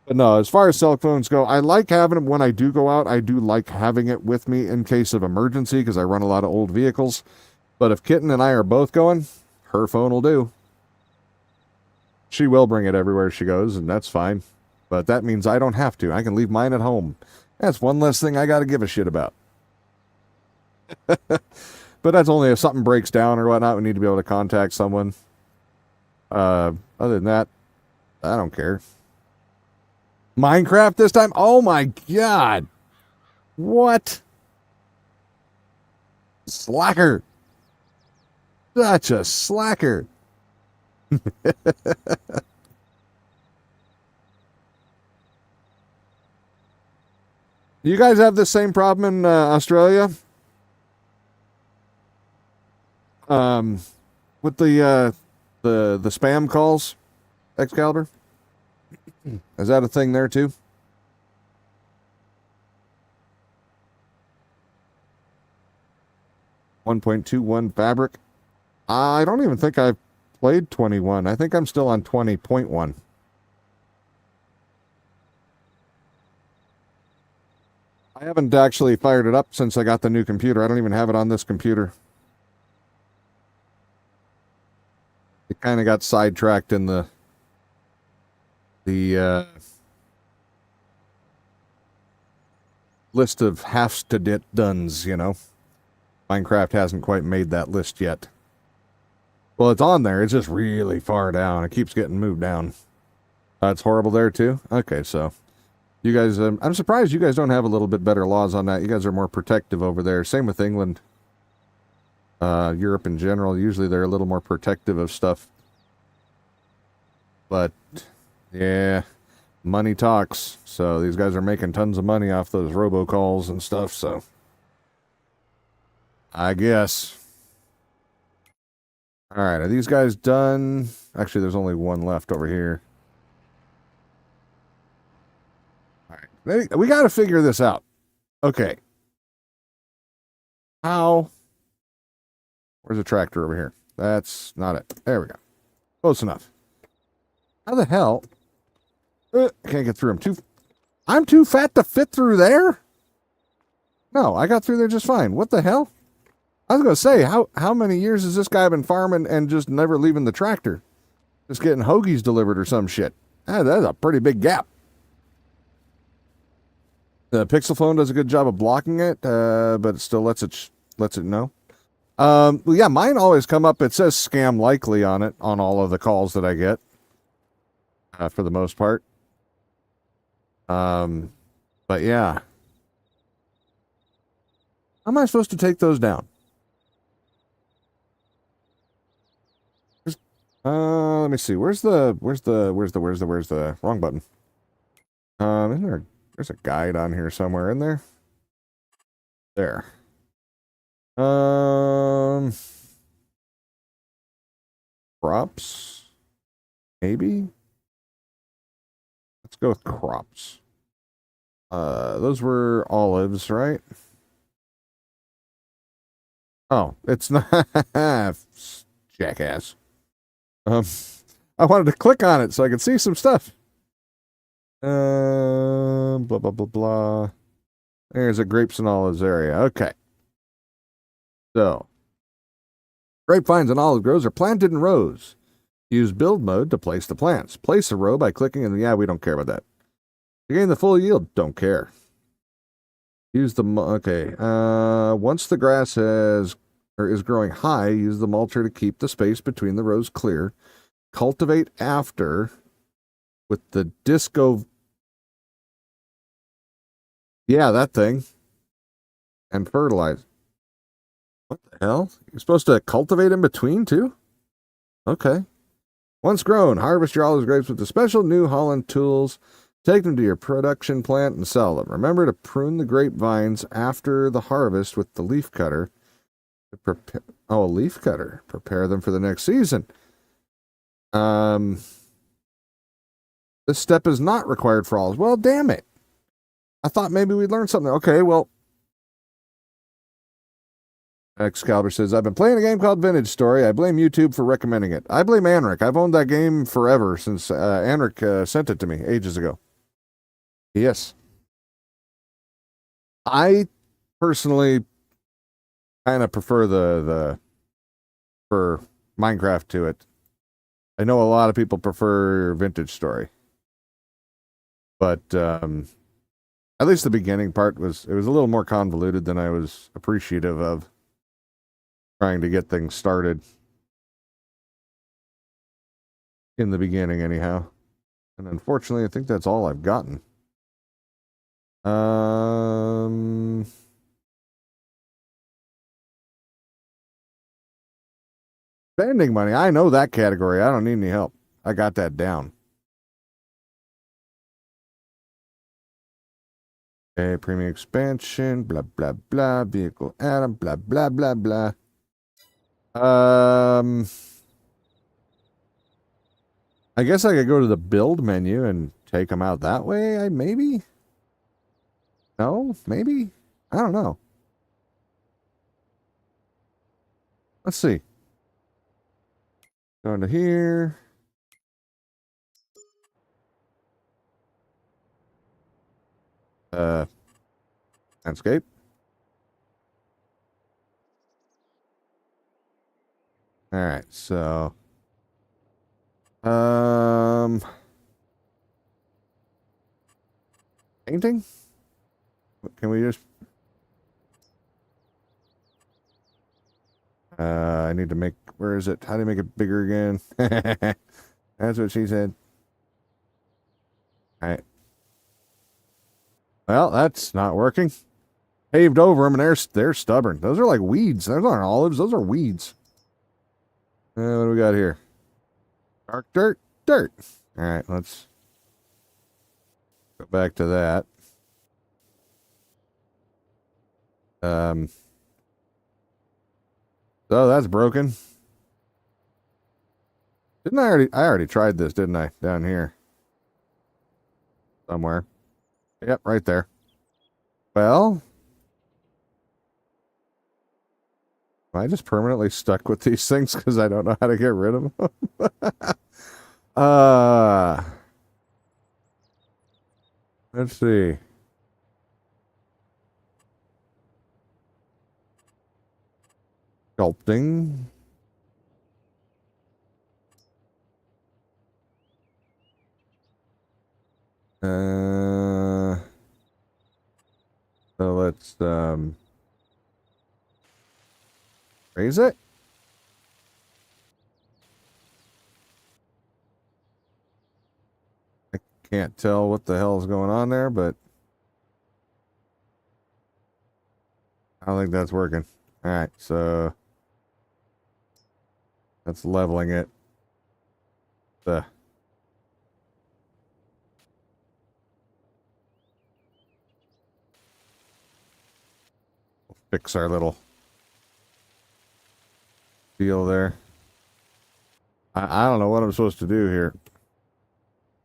But no, as far as cell phones go, I like having them when I do go out. I do like having it with me in case of emergency because I run a lot of old vehicles. But if Kitten and I are both going, her phone will do. She will bring it everywhere she goes, and that's fine. But that means I don't have to. I can leave mine at home. That's one less thing I got to give a shit about. But that's only if something breaks down or whatnot. We need to be able to contact someone. Other than that, I don't care. Minecraft this time? Oh my god. What? Slacker. Such a slacker. You guys have the same problem in Australia? With the spam calls, Excalibur? Is that a thing there too? .21 fabric. I don't even think I've played 21. I think I'm still on 20.1. I haven't actually fired it up since I got the new computer. I don't even have it on this computer. It kind of got sidetracked in the list of half-to-dit-dones, you know. Minecraft hasn't quite made that list yet. Well, it's on there. It's just really far down. It keeps getting moved down. It's horrible there, too? Okay, so you guys, I'm surprised you guys don't have a little bit better laws on that. You guys are more protective over there. Same with England. Europe in general. Usually they're a little more protective of stuff. But, yeah, money talks. So these guys are making tons of money off those robocalls and stuff, so I guess. All right, are these guys done? Actually, there's only one left over here. All right, we got to figure this out. Okay. How? Where's the tractor over here? That's not it. There we go. Close enough. How the hell? I can't get through them. I'm too fat to fit through there? No, I got through there just fine. What the hell? I was going to say, how many years has this guy been farming and just never leaving the tractor? Just getting hoagies delivered or some shit. That's a pretty big gap. The Pixel phone does a good job of blocking it, but it still lets it know. Well, yeah, mine always come up. It says scam likely on it, on all of the calls that I get. For the most part. But yeah. How am I supposed to take those down? Let me see. Where's the wrong button? There's a guide on here somewhere in there. There. Crops? Maybe? Let's go with crops. Those were olives, right? Oh, it's not. Jackass. I wanted to click on it so I could see some stuff. Blah, blah, blah, blah. There's a grapes and olives area. Okay. So, grapevines and olive groves are planted in rows. Use build mode to place the plants. Place a row by clicking and yeah, we don't care about that. To gain the full yield, don't care. Use the, okay. Once the grass is growing high, use the mulcher to keep the space between the rows clear. Cultivate after with the disco. Yeah, that thing. And fertilize. What the hell? You're supposed to cultivate in between too? Okay. Once grown, harvest your olive grapes with the special New Holland tools. Take them to your production plant and sell them. Remember to prune the grapevines after the harvest with the leaf cutter Oh, a leaf cutter. Prepare them for the next season. Um, this step is not required for all. Well, damn it. I thought maybe we'd learn something. Okay, well. Excalibur says, I've been playing a game called Vintage Story. I blame YouTube for recommending it. I blame Anric. I've owned that game forever since Anric sent it to me ages ago. Yes. I personally kind of prefer for Minecraft to it. I know a lot of people prefer Vintage Story. But at least the beginning part was a little more convoluted than I was appreciative of trying to get things started in the beginning anyhow. And unfortunately, I think that's all I've gotten. Spending money. I know that category. I don't need any help. I got that down. Okay, premium expansion, blah, blah, blah, vehicle add-on, blah, blah, blah, blah. I guess I could go to the build menu and take them out that way, maybe? No? Maybe? I don't know. Let's see. Going to here. Landscape. All right, so painting? Can we just I need to make, where is it? How do you make it bigger again? That's what she said. All right. Well, that's not working. Paved over them, and they're stubborn. Those are like weeds. Those aren't olives. Those are weeds. What do we got here? Dark dirt, dirt. All right, let's go back to that. So that's broken. Didn't I already tried this, didn't I? Down here. Somewhere. Yep, right there. Well, am I just permanently stuck with these things because I don't know how to get rid of them? Let's see. Sculpting. So let's raise it. I can't tell what the hell is going on there, but I don't think that's working. All right, so that's leveling it. The fix our little deal there. I don't know what I'm supposed to do here.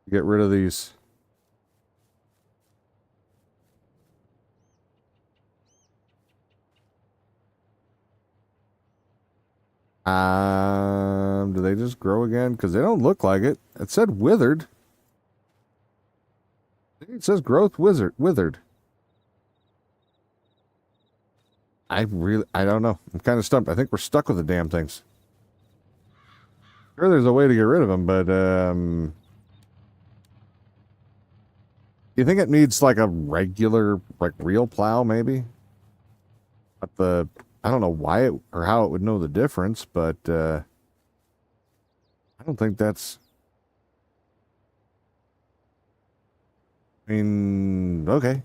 Get rid of these. Do they just grow again? Because they don't look like it. It said withered. It says growth withered. I don't know. I'm kind of stumped. I think we're stuck with the damn things. Sure, there's a way to get rid of them, but you think it needs like a regular, like real plow, maybe? But I don't know why it or how it would know the difference, but I don't think that's. I mean, okay.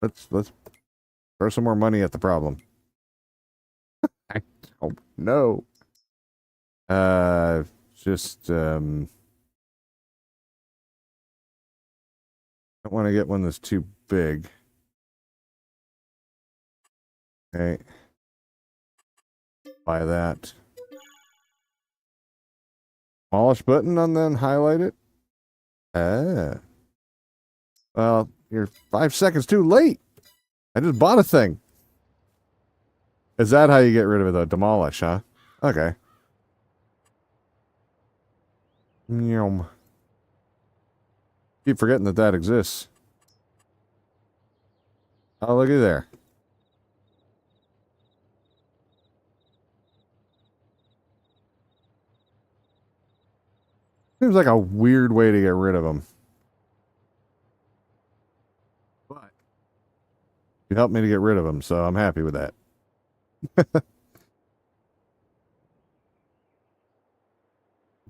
Let's throw some more money at the problem. I don't know. Just don't want to get one that's too big. Okay. Buy that. Demolish button and then highlight it. Ah. Well, you're 5 seconds too late. I just bought a thing. Is that how you get rid of it, though? Demolish, huh? Okay. Yum. Keep forgetting that exists. Oh, looky there. Seems like a weird way to get rid of them. But you helped me to get rid of them, so I'm happy with that.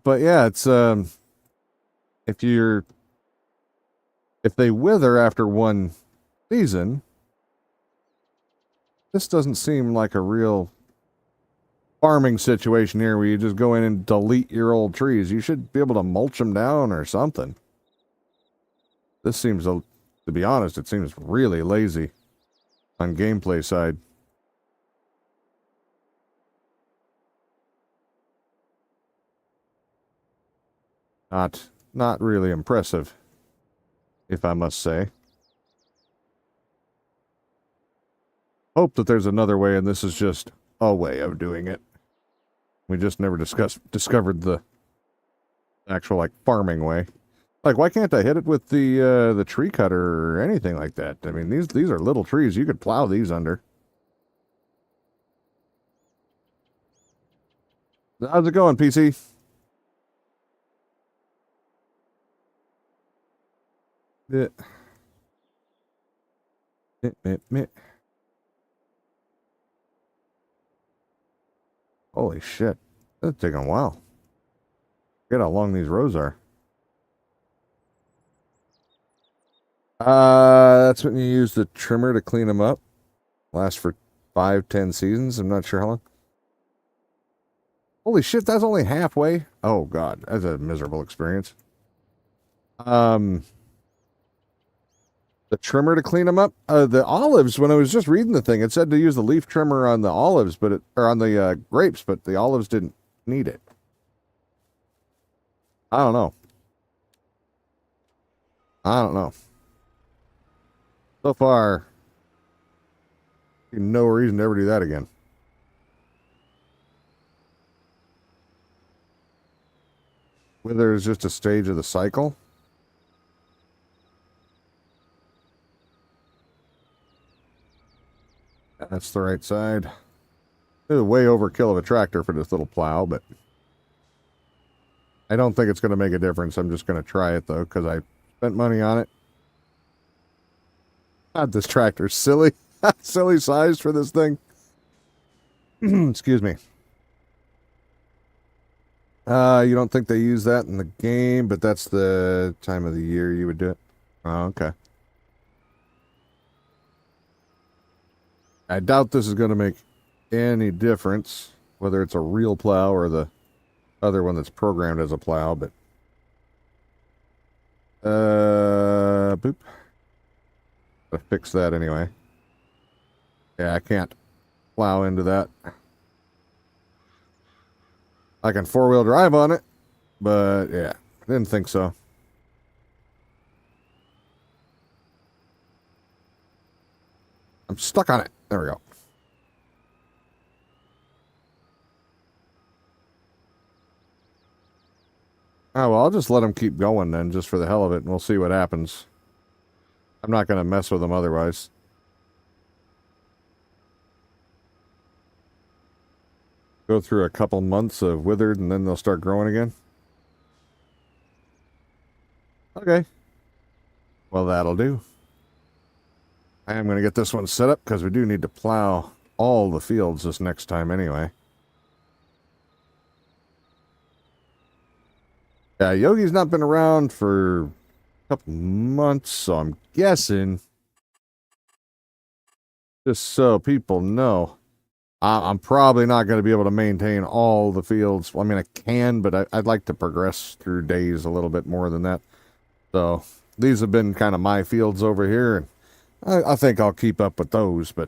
But yeah, it's if they wither after one season, this doesn't seem like a real farming situation here where you just go in and delete your old trees. You should be able to mulch them down or something. This seems, to be honest, it seems really lazy on gameplay side. Not really impressive, if I must say. Hope that there's another way, and this is just a way of doing it. We just never discovered the actual, like, farming way. Like, why can't I hit it with the tree cutter or anything like that? I mean, these are little trees. You could plow these under. How's it going, PC? Yeah. Holy shit. That's taking a while. Look at how long these rows are. That's when you use the trimmer to clean them up. Lasts for 5-10 seasons. I'm not sure how long. Holy shit, that's only halfway. Oh god, that's a miserable experience. The trimmer to clean them up. The olives, when I was just reading the thing, it said to use the leaf trimmer on the olives, or on the grapes, but the olives didn't need it. I don't know. So far, no reason to ever do that again. Whether it's just a stage of the cycle. That's the right side. It's way overkill of a tractor for this little plow, but I don't think it's going to make a difference. I'm just going to try it, though, because I spent money on it. God, this tractor's silly. Silly size for this thing. Excuse me. You don't think they use that in the game, but that's the time of the year you would do it? Oh, okay. I doubt this is going to make any difference, whether it's a real plow or the other one that's programmed as a plow, but boop. Gotta fix that anyway. Yeah, I can't plow into that. I can four-wheel drive on it, but yeah, didn't think so. I'm stuck on it. There we go. Oh, well, I'll just let them keep going then, just for the hell of it, and we'll see what happens. I'm not going to mess with them otherwise. Go through a couple months of withered, and then they'll start growing again. Okay. Well, that'll do. I am going to get this one set up, because we do need to plow all the fields this next time anyway. Yeah, Yogi's not been around for a couple months, so I'm guessing, just so people know, I'm probably not going to be able to maintain all the fields. Well, I mean, I can, but I'd like to progress through days a little bit more than that. So these have been kind of my fields over here, and I think I'll keep up with those, but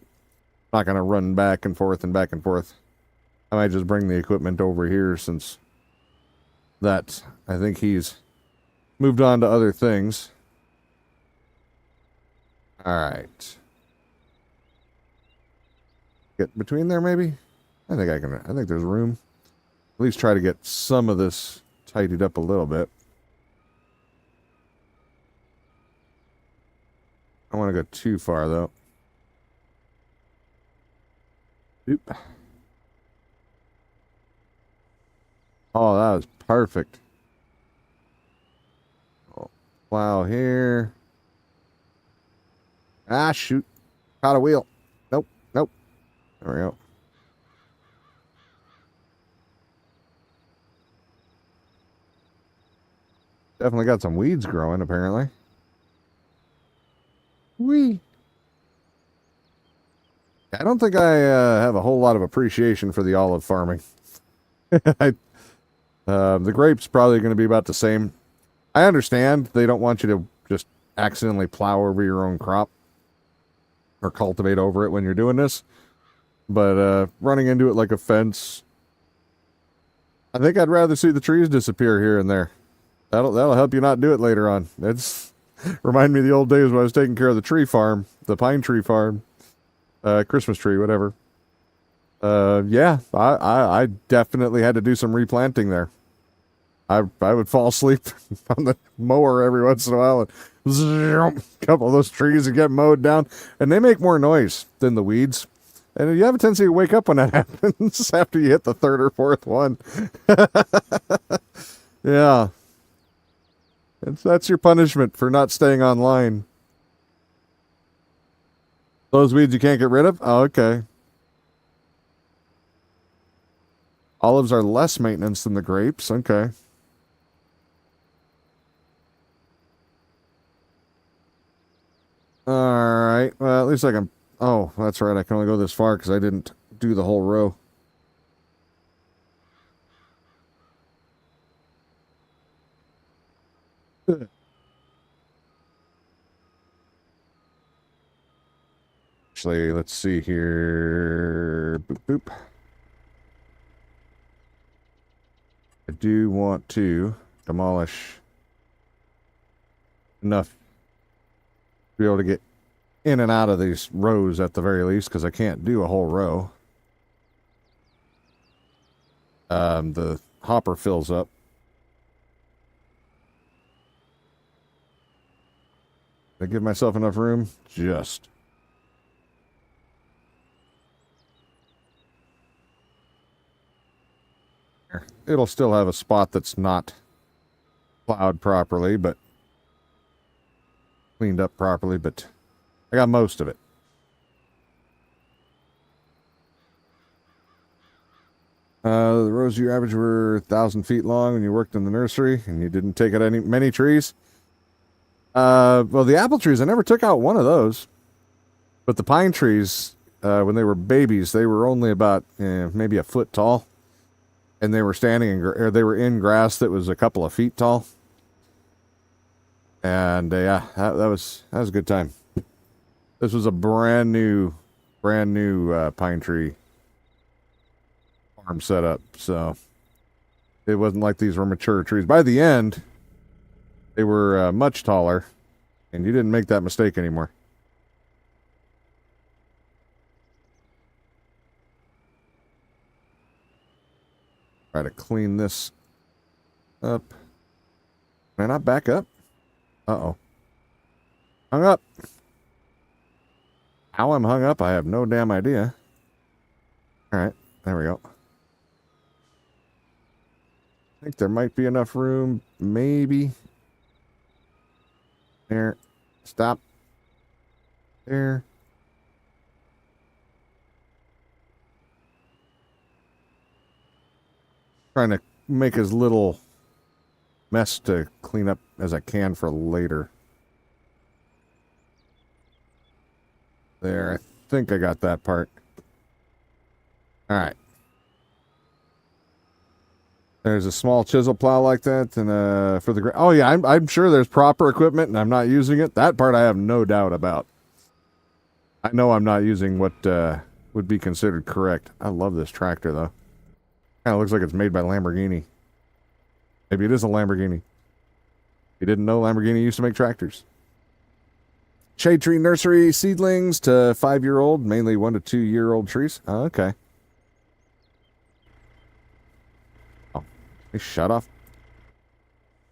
I'm not going to run back and forth and back and forth. I might just bring the equipment over here since that I think he's moved on to other things. All right. Get between there, maybe? I think there's room. At least try to get some of this tidied up a little bit. I don't want to go too far, though. Oop. Oh, that was perfect. Oh, plow here. Ah, shoot. Caught a wheel. Nope, nope. There we go. Definitely got some weeds growing, apparently. Whee! I don't think I have a whole lot of appreciation for the olive farming. The grapes probably going to be about the same. I understand they don't want you to just accidentally plow over your own crop or cultivate over it when you're doing this. But running into it like a fence, I think I'd rather see the trees disappear here and there. That'll help you not do it later on. It's remind me of the old days when I was taking care of the tree farm, the pine tree farm, Christmas tree, whatever. Yeah, I definitely had to do some replanting there. I would fall asleep on the mower every once in a while, and a couple of those trees would get mowed down, and they make more noise than the weeds. And you have a tendency to wake up when that happens after you hit the third or fourth one. Yeah. That's your punishment for not staying online. Those weeds you can't get rid of? Oh, okay. Olives are less maintenance than the grapes. Okay. Alright. Well, at least I can... Oh, that's right. I can only go this far because I didn't do the whole row. Actually, let's see here. Boop, boop. I do want to demolish enough to be able to get in and out of these rows at the very least, because I can't do a whole row. The hopper fills up. Did I give myself enough room? Just. It'll still have a spot that's not plowed properly, but cleaned up properly, but I got most of it. The rows you average were 1,000 feet long when you worked in the nursery, and you didn't take out many trees. Well, the apple trees, I never took out one of those. But the pine trees, when they were babies, they were only about maybe a foot tall. And they were they were in grass that was a couple of feet tall. And yeah, that was a good time. This was a brand new pine tree farm setup, so it wasn't like these were mature trees. By the end, they were much taller, and you didn't make that mistake anymore. Try to clean this up. Can I not back up? Uh-oh. Hung up. How I'm hung up, I have no damn idea. Alright, there we go. I think there might be enough room. Maybe. There. Stop. There. Trying to make as little mess to clean up as I can for later. There, I think I got that part. Alright. There's a small chisel plow like that, and for the... Oh yeah, I'm sure there's proper equipment, and I'm not using it. That part I have no doubt about. I know I'm not using what would be considered correct. I love this tractor, though. Kind of looks like it's made by Lamborghini. Maybe it is a Lamborghini. You didn't know Lamborghini used to make tractors. Shade tree nursery seedlings to 5-year-old, mainly 1 to 2-year-old trees. Oh, okay. Oh, they shut off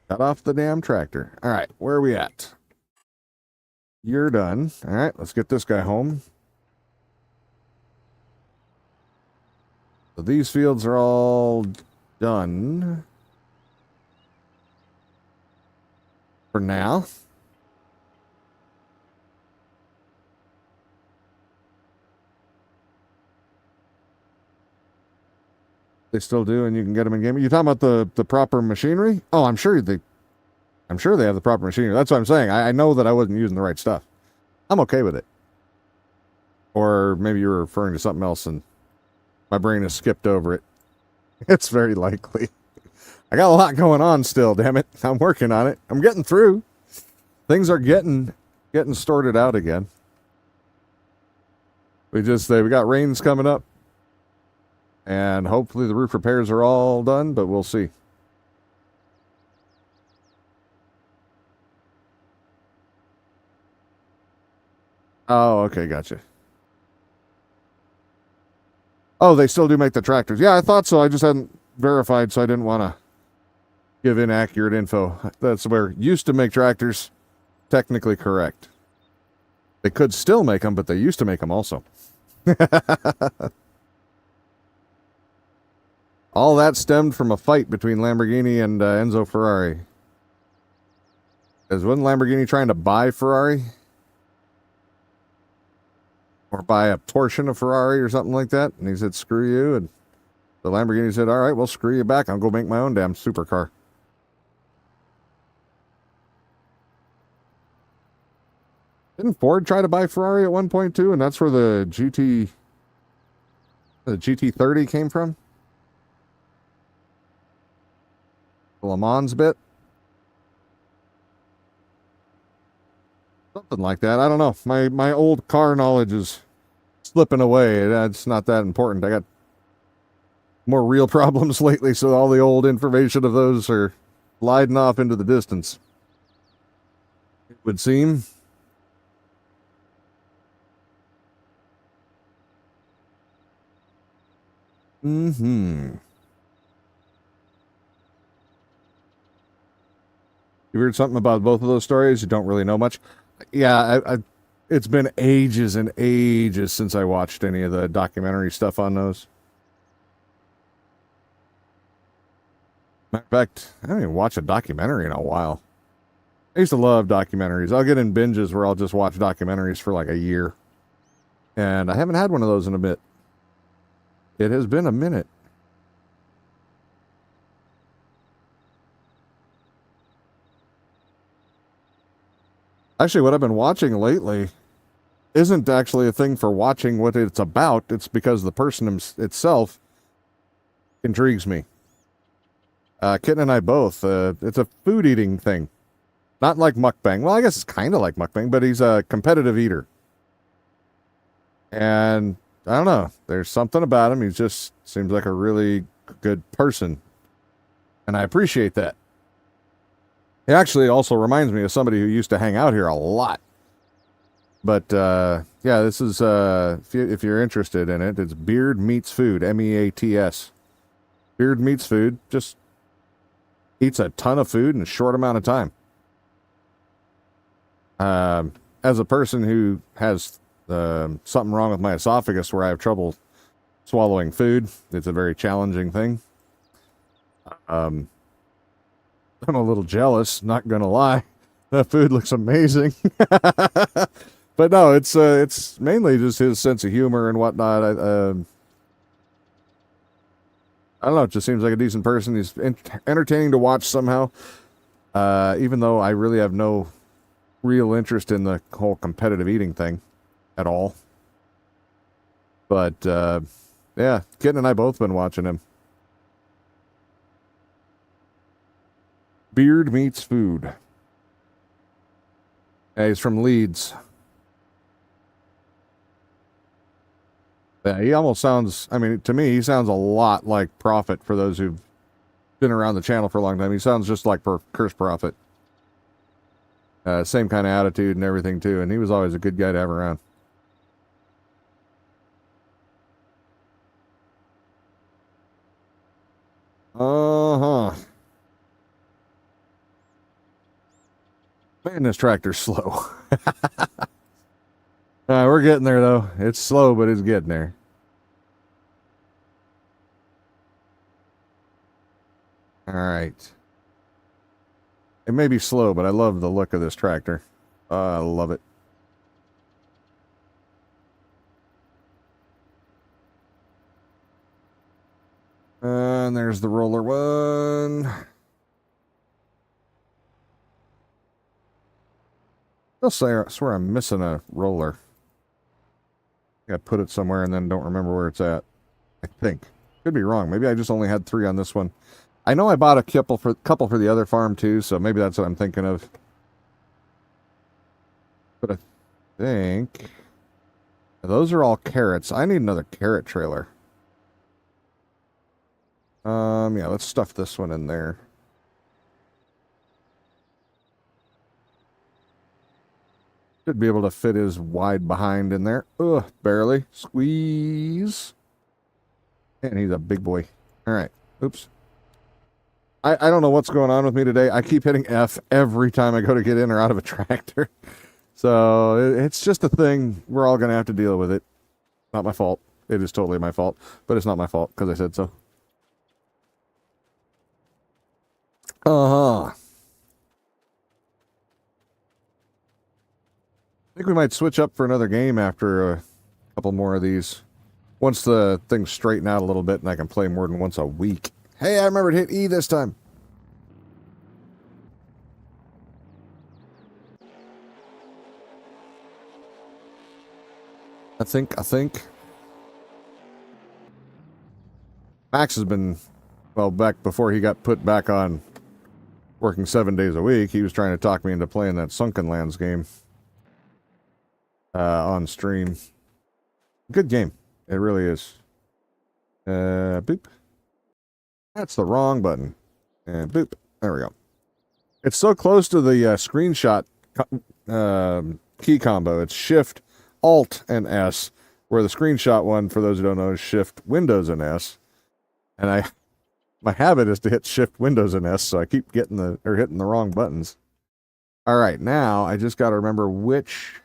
the damn tractor. All right, where are we at? You're done. All right, let's get this guy home. So these fields are all done for now. They still do, and you can get them in game. You talking about the proper machinery? Oh, I'm sure they have the proper machinery. That's what I'm saying. I know that I wasn't using the right stuff. I'm okay with it. Or maybe you're referring to something else and my brain has skipped over it. It's very likely. I got a lot going on still, damn it. I'm working on it. I'm getting through. Things are getting sorted out again. We got rains coming up. And hopefully the roof repairs are all done, but we'll see. Oh, okay, gotcha. Oh, they still do make the tractors. Yeah, I thought so. I just hadn't verified, so I didn't want to give inaccurate info. That's where used to make tractors, technically correct. They could still make them, but they used to make them also. All that stemmed from a fight between Lamborghini and Enzo Ferrari. Because wasn't Lamborghini trying to buy Ferrari? Or buy a portion of Ferrari or something like that? And he said, screw you. And the Lamborghini said, all right, well, screw you back. I'll go make my own damn supercar. Didn't Ford try to buy Ferrari at one point too? And that's where the GT30 came from? The Le Mans bit? Something like that. I don't know. My old car knowledge is slipping away. It's not that important. I got more real problems lately, so all the old information of those are gliding off into the distance. It would seem. Mm-hmm. You heard something about both of those stories? You don't really know much? Yeah, it's been ages and ages since I watched any of the documentary stuff on those. Matter of fact, I haven't even watched a documentary in a while. I used to love documentaries. I'll get in binges where I'll just watch documentaries for like a year. And I haven't had one of those in a bit. It has been a minute. Actually, what I've been watching lately isn't actually a thing for watching what it's about. It's because the person itself intrigues me. Kitten and I both. It's a food eating thing. Not like mukbang. Well, I guess it's kind of like mukbang, but he's a competitive eater. And I don't know. There's something about him. He just seems like a really good person. And I appreciate that. He actually also reminds me of somebody who used to hang out here a lot. But, yeah, this is, if you're interested in it, it's Beard Meats Food, MEATS. Beard Meats Food just eats a ton of food in a short amount of time. As a person who has something wrong with my esophagus where I have trouble swallowing food, it's a very challenging thing. I'm a little jealous, not gonna lie. That food looks amazing. But no, it's mainly just his sense of humor and whatnot. I don't know. It just seems like a decent person. He's entertaining to watch somehow. Even though I really have no real interest in the whole competitive eating thing at all. But yeah, Kitten and I both been watching him. Beard Meats Food. Yeah, he's from Leeds. Yeah, he almost sounds, I mean, to me, he sounds a lot like Prophet for those who've been around the channel for a long time. He sounds just like Curse Prophet. Same kind of attitude and everything, too. And he was always a good guy to have around. Uh-huh. Man, this tractor's slow. We're getting there, though. It's slow, but it's getting there. All right. It may be slow, but I love the look of this tractor. I love it. And there's the roller one. I swear I'm missing a roller. I put it somewhere and then don't remember where it's at. I think. Could be wrong. Maybe I just only had 3 on this one. I know I bought a couple for the other farm too, so maybe that's what I'm thinking of. But I think those are all carrots. I need another carrot trailer. Yeah, let's stuff this one in there. Should be able to fit his wide behind in there. Ugh, barely. Squeeze. And he's a big boy. All right. Oops. I don't know what's going on with me today. I keep hitting F every time I go to get in or out of a tractor. So it's just a thing. We're all going to have to deal with it. Not my fault. It is totally my fault. But it's not my fault because I said so. Uh-huh. I think we might switch up for another game after a couple more of these. Once the things straighten out a little bit and I can play more than once a week. Hey, I remember to hit E this time. I think. Max has been, well, back before he got put back on working 7 days a week, he was trying to talk me into playing that Sunken Lands game on stream. Good game. It really is. Boop. That's the wrong button. And boop. There we go. It's so close to the screenshot key combo. It's Shift, Alt, and S, where the screenshot one, for those who don't know, is Shift, Windows, and S. And my habit is to hit Shift, Windows, and S, so I keep hitting the wrong buttons. All right, now I just got to remember which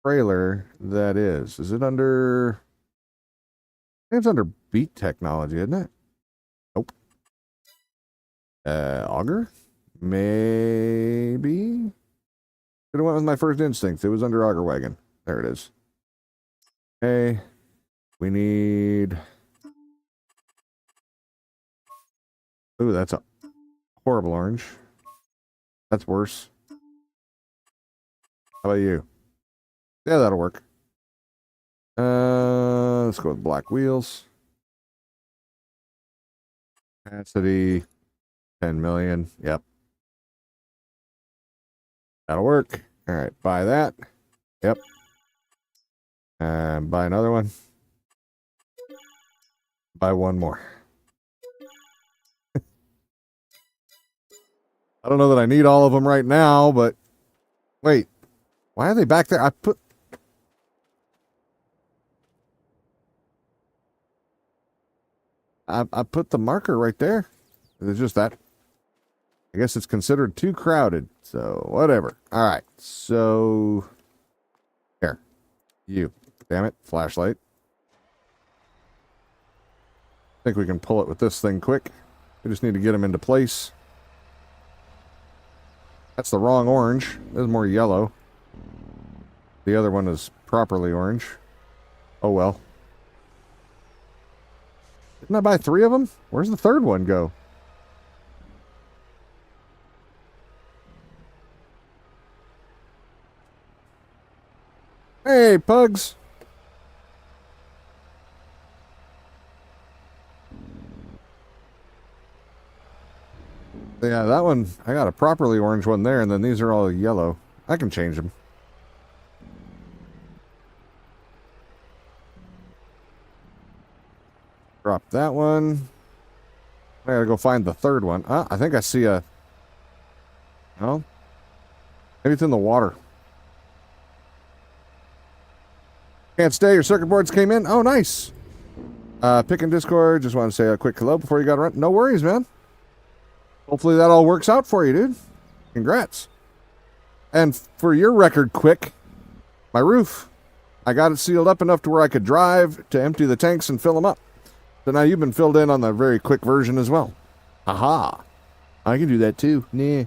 trailer that is. Is it under? I think it's under Beat Technology, isn't it? Nope. Auger? Maybe? Should have went with my first instinct. It was under Auger Wagon. There it is. Okay. We need... Ooh, that's a horrible orange. That's worse. How about you? Yeah, that'll work. Let's go with black wheels. Capacity 10 million. Yep. That'll work. All right, buy that. Yep. And buy another one. Buy one more. I don't know that I need all of them right now, but wait. Why are they back there? I put the marker right there. It's just that. I guess it's considered too crowded. So, whatever. All right. So, here. You. Damn it. Flashlight. I think we can pull it with this thing quick. We just need to get them into place. That's the wrong orange. This is more yellow. The other one is properly orange. Oh, well. Didn't I buy 3 of them? Where's the third one go? Hey, pugs. Yeah, that one, I got a properly orange one there, and then these are all yellow. I can change them. Drop that one. I gotta go find the third one. I think I see a... No? Maybe it's in the water. Can't stay. Your circuit boards came in. Oh, nice. Pick in Discord. Just want to say a quick hello before you got to run. No worries, man. Hopefully that all works out for you, dude. Congrats. And for your record, quick, my roof, I got it sealed up enough to where I could drive to empty the tanks and fill them up. So now you've been filled in on the very quick version as well. Aha. I can do that too. Nah.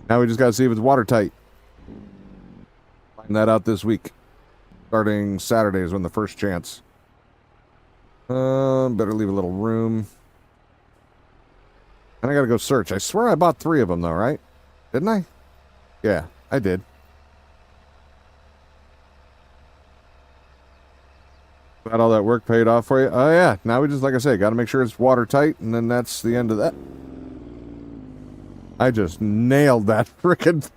Now we just got to see if it's watertight. Find that out this week. Starting Saturday is when the first chance. Better leave a little room. And I gotta go search. I swear I bought 3 of them though, right? Didn't I? Yeah, I did. Glad all that work paid off for you. Oh yeah, now we just, like I say, gotta make sure it's watertight, and then that's the end of that. I just nailed that frickin'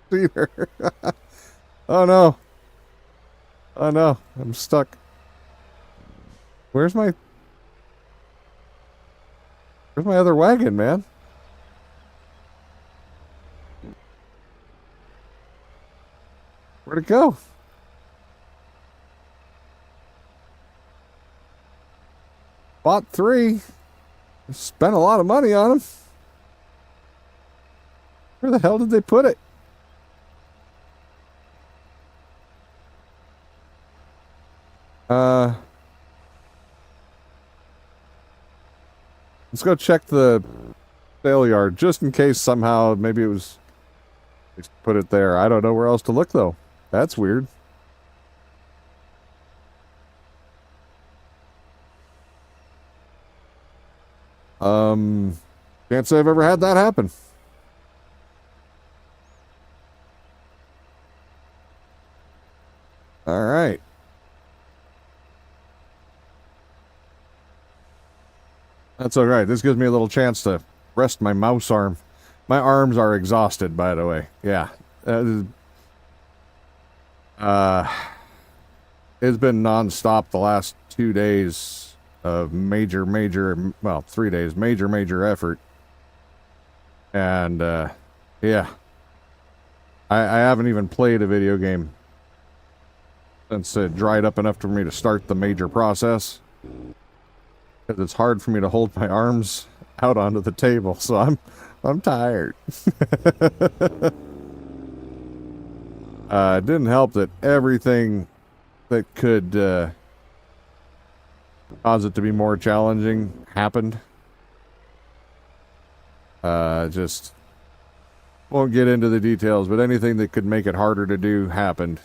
cedar. Oh no. Oh no, I'm stuck. Where's my other wagon, man? Where'd it go? Bought 3. Spent a lot of money on them. Where the hell did they put it? Let's go check the sale yard just in case somehow maybe it was just put it there. I don't know where else to look though. That's weird. Can't say I've ever had that happen. All right. That's all right. This gives me a little chance to rest my mouse arm. My arms are exhausted, by the way. Yeah. It's been nonstop the last 2 days of major, well, 3 days, major effort. And, yeah. I haven't even played a video game since it dried up enough for me to start the major process. Because it's hard for me to hold my arms out onto the table, so I'm tired. It didn't help that everything that could cause it to be more challenging happened. Just won't get into the details, but anything that could make it harder to do happened.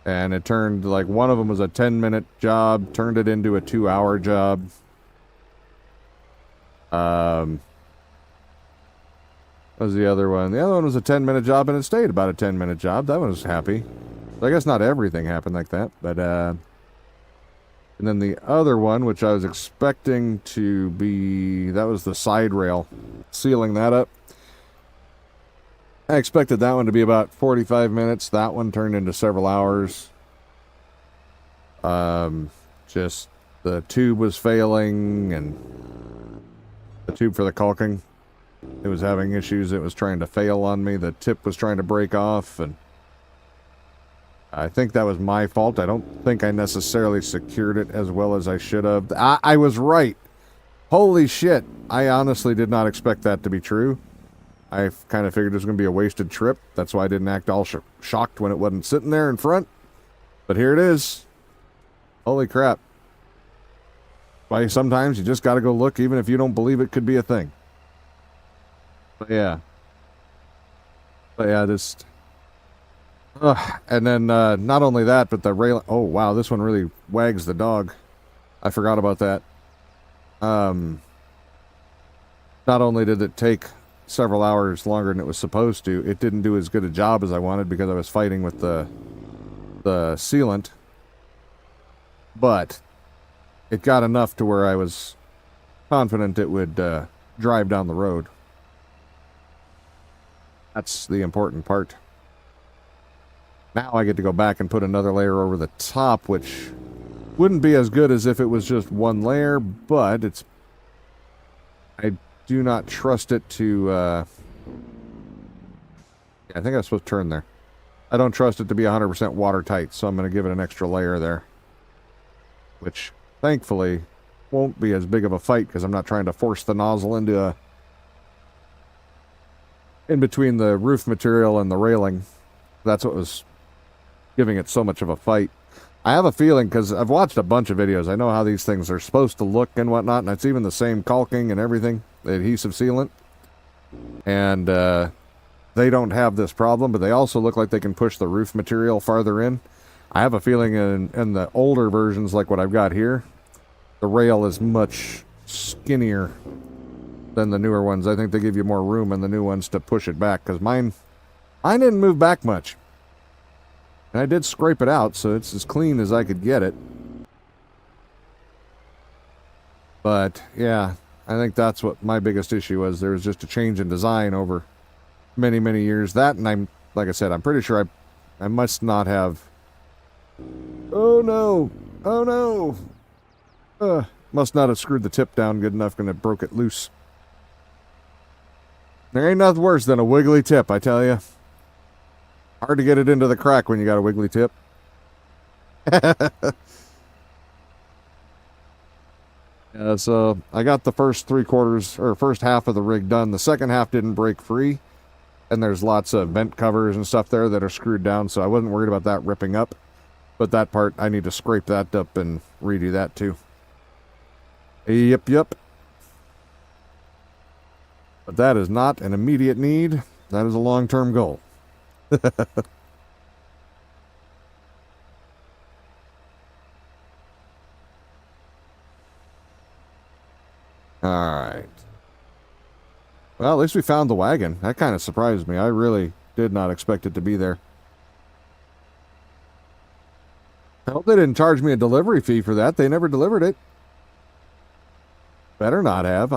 And it turned, like, one of them was a 10-minute job, turned it into a 2-hour job. What was the other one? The other one was a 10-minute job, and it stayed about a 10-minute job. That one was happy. So I guess not everything happened like that, but, and then the other one, which I was expecting to be, that was the side rail, sealing that up. I expected that one to be about 45 minutes. That one turned into several hours. Just the tube was failing, and the tube for the caulking, it was having issues. It was trying to fail on me. The tip was trying to break off, and I think that was my fault. I don't think I necessarily secured it as well as I should have. I was right. Holy shit. I honestly did not expect that to be true. I kind of figured it was going to be a wasted trip. That's why I didn't act all shocked when it wasn't sitting there in front. But here it is. Holy crap. Why sometimes you just got to go look even if you don't believe it could be a thing. But yeah. Just... and then not only that, but the rail... Oh, wow, this one really wags the dog. I forgot about that. Not only did it take several hours longer than it was supposed to, it didn't do as good a job as I wanted because I was fighting with the sealant. But it got enough to where I was confident it would drive down the road. That's the important part. Now I get to go back and put another layer over the top, which wouldn't be as good as if it was just one layer, but it's... I do not trust it to... yeah, I think I was supposed to turn there. I don't trust it to be 100% watertight, so I'm going to give it an extra layer there. Which, thankfully, won't be as big of a fight because I'm not trying to force the nozzle into in between the roof material and the railing. That's what was giving it so much of a fight. I have a feeling, because I've watched a bunch of videos, I know how these things are supposed to look and whatnot, and it's even the same caulking and everything, the adhesive sealant. And they don't have this problem, but they also look like they can push the roof material farther in. I have a feeling in the older versions, like what I've got here, the rail is much skinnier than the newer ones. I think they give you more room in the new ones to push it back, because mine didn't move back much. And I did scrape it out, so it's as clean as I could get it. But, yeah, I think that's what my biggest issue was. There was just a change in design over many, many years. That, and like I said, I'm pretty sure I must not have... Oh, no! Oh, no! Must not have screwed the tip down good enough and it broke it loose. There ain't nothing worse than a wiggly tip, I tell you. Hard to get it into the crack when you got a wiggly tip. Yeah, so I got the first first half of the rig done. The second half didn't break free. And there's lots of vent covers and stuff there that are screwed down, so I wasn't worried about that ripping up. But that part, I need to scrape that up and redo that too. Yep. But that is not an immediate need. That is a long-term goal. Alright. Well, at least we found the wagon. That kind of surprised me. I really did not expect it to be there. I hope they didn't charge me a delivery fee for that. They never delivered it. Better not have.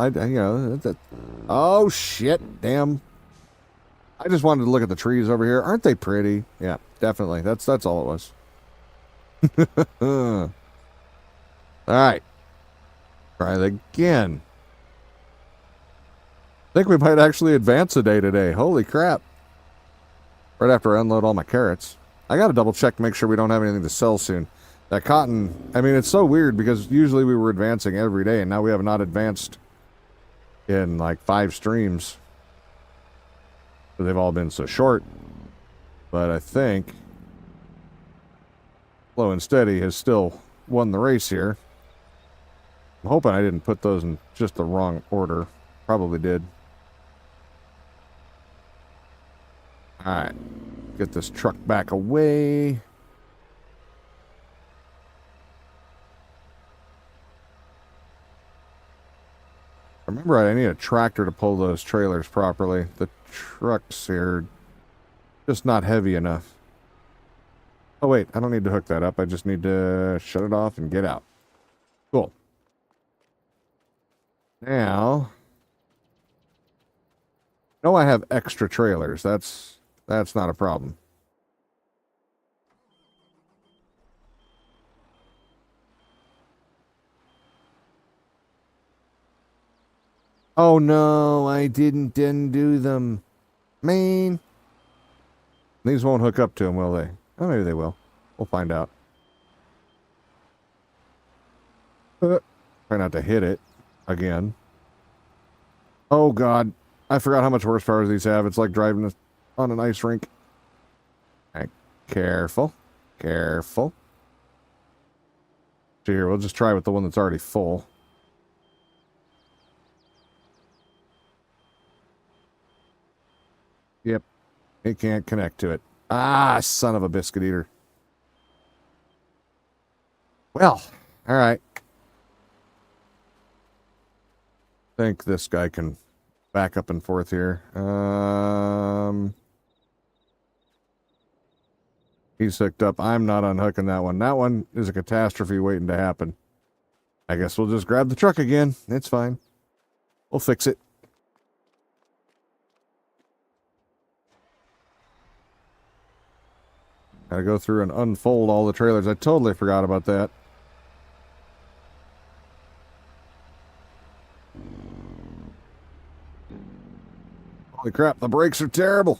Oh, shit. Damn. I just wanted to look at the trees over here. Aren't they pretty? Yeah, definitely. That's all it was. All right. Try it again. I think we might actually advance a day today. Holy crap. Right after I unload all my carrots. I got to double check to make sure we don't have anything to sell soon. That cotton, I mean, it's so weird because usually we were advancing every day and now we have not advanced in like 5 streams. They've all been so short. But I think Slow and Steady has still won the race here. I'm hoping I didn't put those in just the wrong order. Probably did. Alright. Get this truck back away. Remember, I need a tractor to pull those trailers properly. The trucks here just not heavy enough. Oh, wait. I don't need to hook that up. I just need to shut it off and get out. Cool. Now... No, I have extra trailers. That's not a problem. Oh no, I didn't do them. Man. These won't hook up to them, will they? Oh, maybe they will. We'll find out. Try not to hit it again. Oh god. I forgot how much horsepower these have. It's like driving on an ice rink. Right. Careful. Careful. So here, we'll just try with the one that's already full. Yep. It can't connect to it. Ah, son of a biscuit eater. Well, all right. I think this guy can back up and forth here. He's hooked up. I'm not unhooking that one. That one is a catastrophe waiting to happen. I guess we'll just grab the truck again. It's fine. We'll fix it. Gotta go through and unfold all the trailers. I totally forgot about that. Holy crap, the brakes are terrible.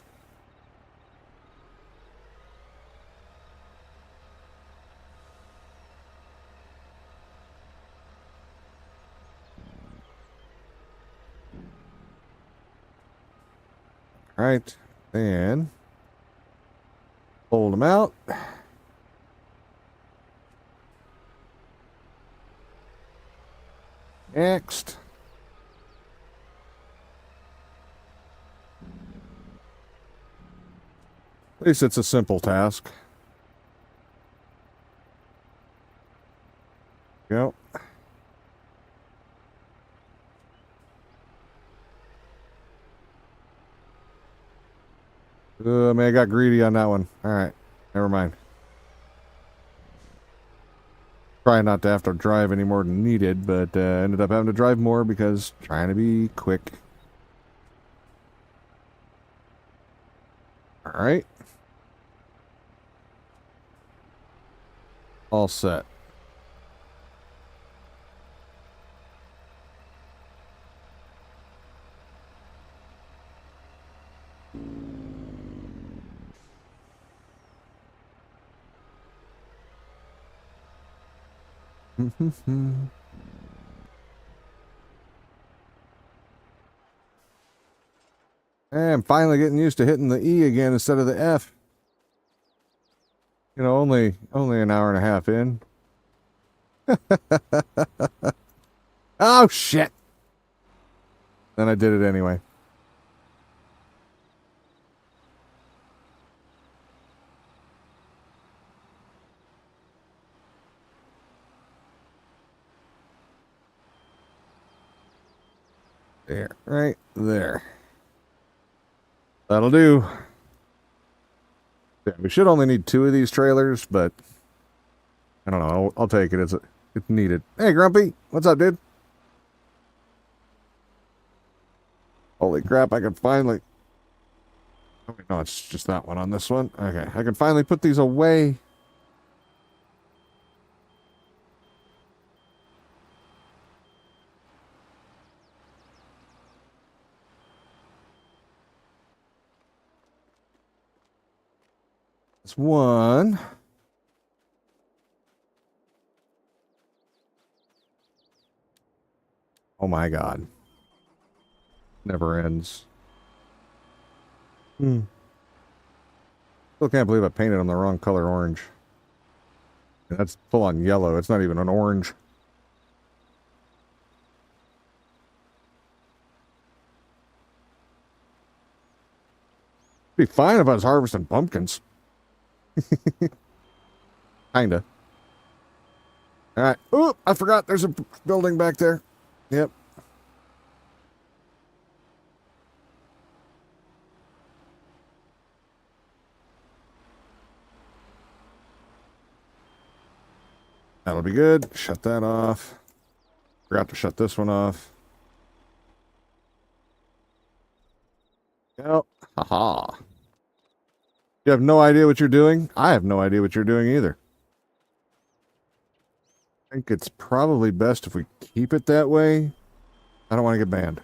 All right, and fold them out. Next. At least it's a simple task. Go. Man, I got greedy on that one. All right, never mind. Try not to have to drive any more than needed, but ended up having to drive more because trying to be quick. All right. All set. I'm finally getting used to hitting the E again instead of the F. You know, only an hour and a half in. Oh shit. Then I did it anyway. There, right there. That'll do. Yeah, we should only need 2 of these trailers, but I don't know. I'll take it. It's needed. Hey, Grumpy, what's up, dude? Holy crap! I can finally. Oh, no, it's just that one on this one. Okay, I can finally put these away. That's one. Oh my god. Never ends. Still can't believe I painted them the wrong color orange. That's full on yellow. It's not even an orange. Be fine if I was harvesting pumpkins. Kinda. Alright. Oh, I forgot there's a building back there. Yep. That'll be good. Shut that off. Forgot to shut this one off. Yep. Haha. You have no idea what you're doing? I have no idea what you're doing either. I think it's probably best if we keep it that way. I don't want to get banned.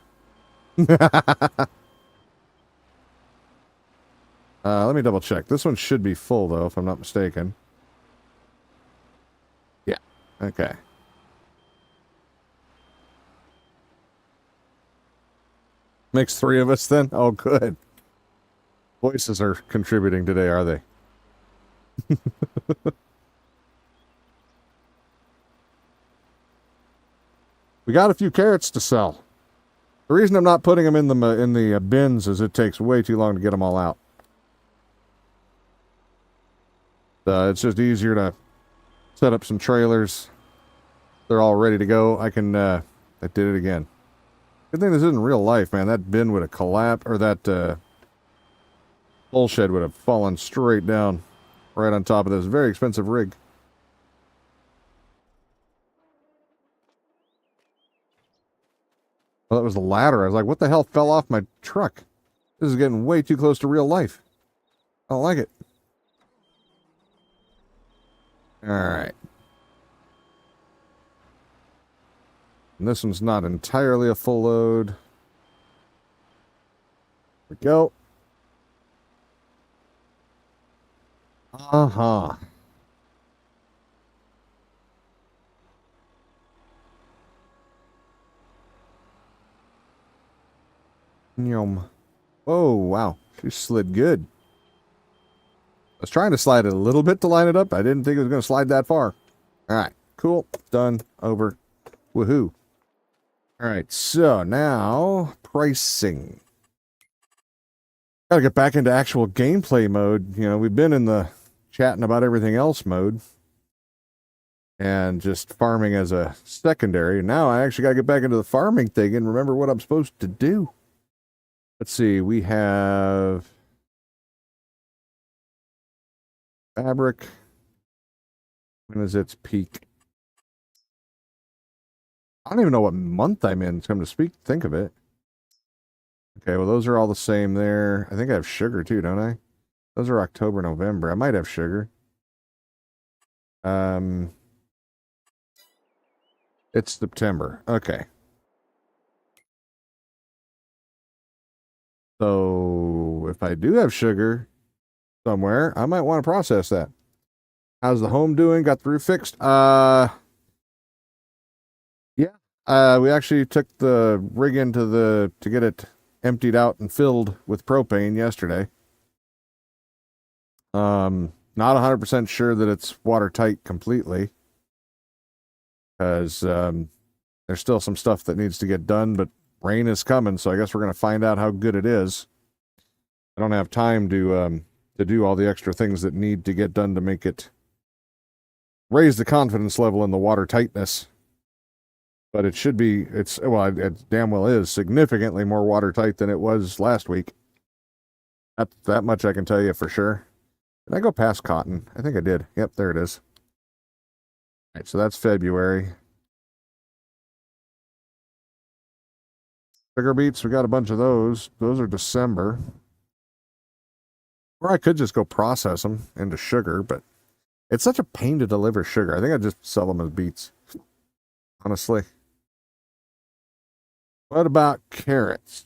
Let me double check. This one should be full, though, if I'm not mistaken. Yeah. Okay. Makes 3 of us, then? Oh, good. Voices are contributing today, are they? We got a few carrots to sell. The reason I'm not putting them in the bins is it takes way too long to get them all out. It's just easier to set up some trailers. They're all ready to go. I did it again. Good thing this isn't real life, man. That bin would have collapsed, or that coal shed would have fallen straight down right on top of this very expensive rig. Well, that was the ladder. I was like, what the hell fell off my truck? This is getting way too close to real life. I don't like it. All right. And this one's not entirely a full load. There we go. Uh-huh. Yum. Oh, wow. She slid good. I was trying to slide it a little bit to line it up. I didn't think it was going to slide that far. All right. Cool. Done. Over. Woohoo. All right. So now pricing. Gotta get back into actual gameplay mode. You know, we've been in the chatting about everything else mode and just farming as a secondary. Now I actually gotta get back into the farming thing and remember what I'm supposed to do. Let's see. We have fabric. When is its peak? I don't even know what month I'm in, come to think of it. Okay, well, those are all the same there. I think I have sugar too, don't I? Those are October, November. I might have sugar. It's September. Okay. So if I do have sugar somewhere, I might want to process that. How's the home doing? Got the roof fixed? Yeah. We actually took the rig into to get it emptied out and filled with propane yesterday. Not 100% sure that it's watertight completely because there's still some stuff that needs to get done, but rain is coming, so I guess we're going to find out how good it is. I don't have time to do all the extra things that need to get done to make it raise the confidence level in the water tightness. But it should be, it damn well is significantly more watertight than it was last week. That much I can tell you for sure. Did I go past cotton? I think I did. Yep, there it is. All right, so that's February. Sugar beets, we got a bunch of those. Those are December. Or I could just go process them into sugar, but it's such a pain to deliver sugar. I think I'd just sell them as beets, honestly. What about carrots?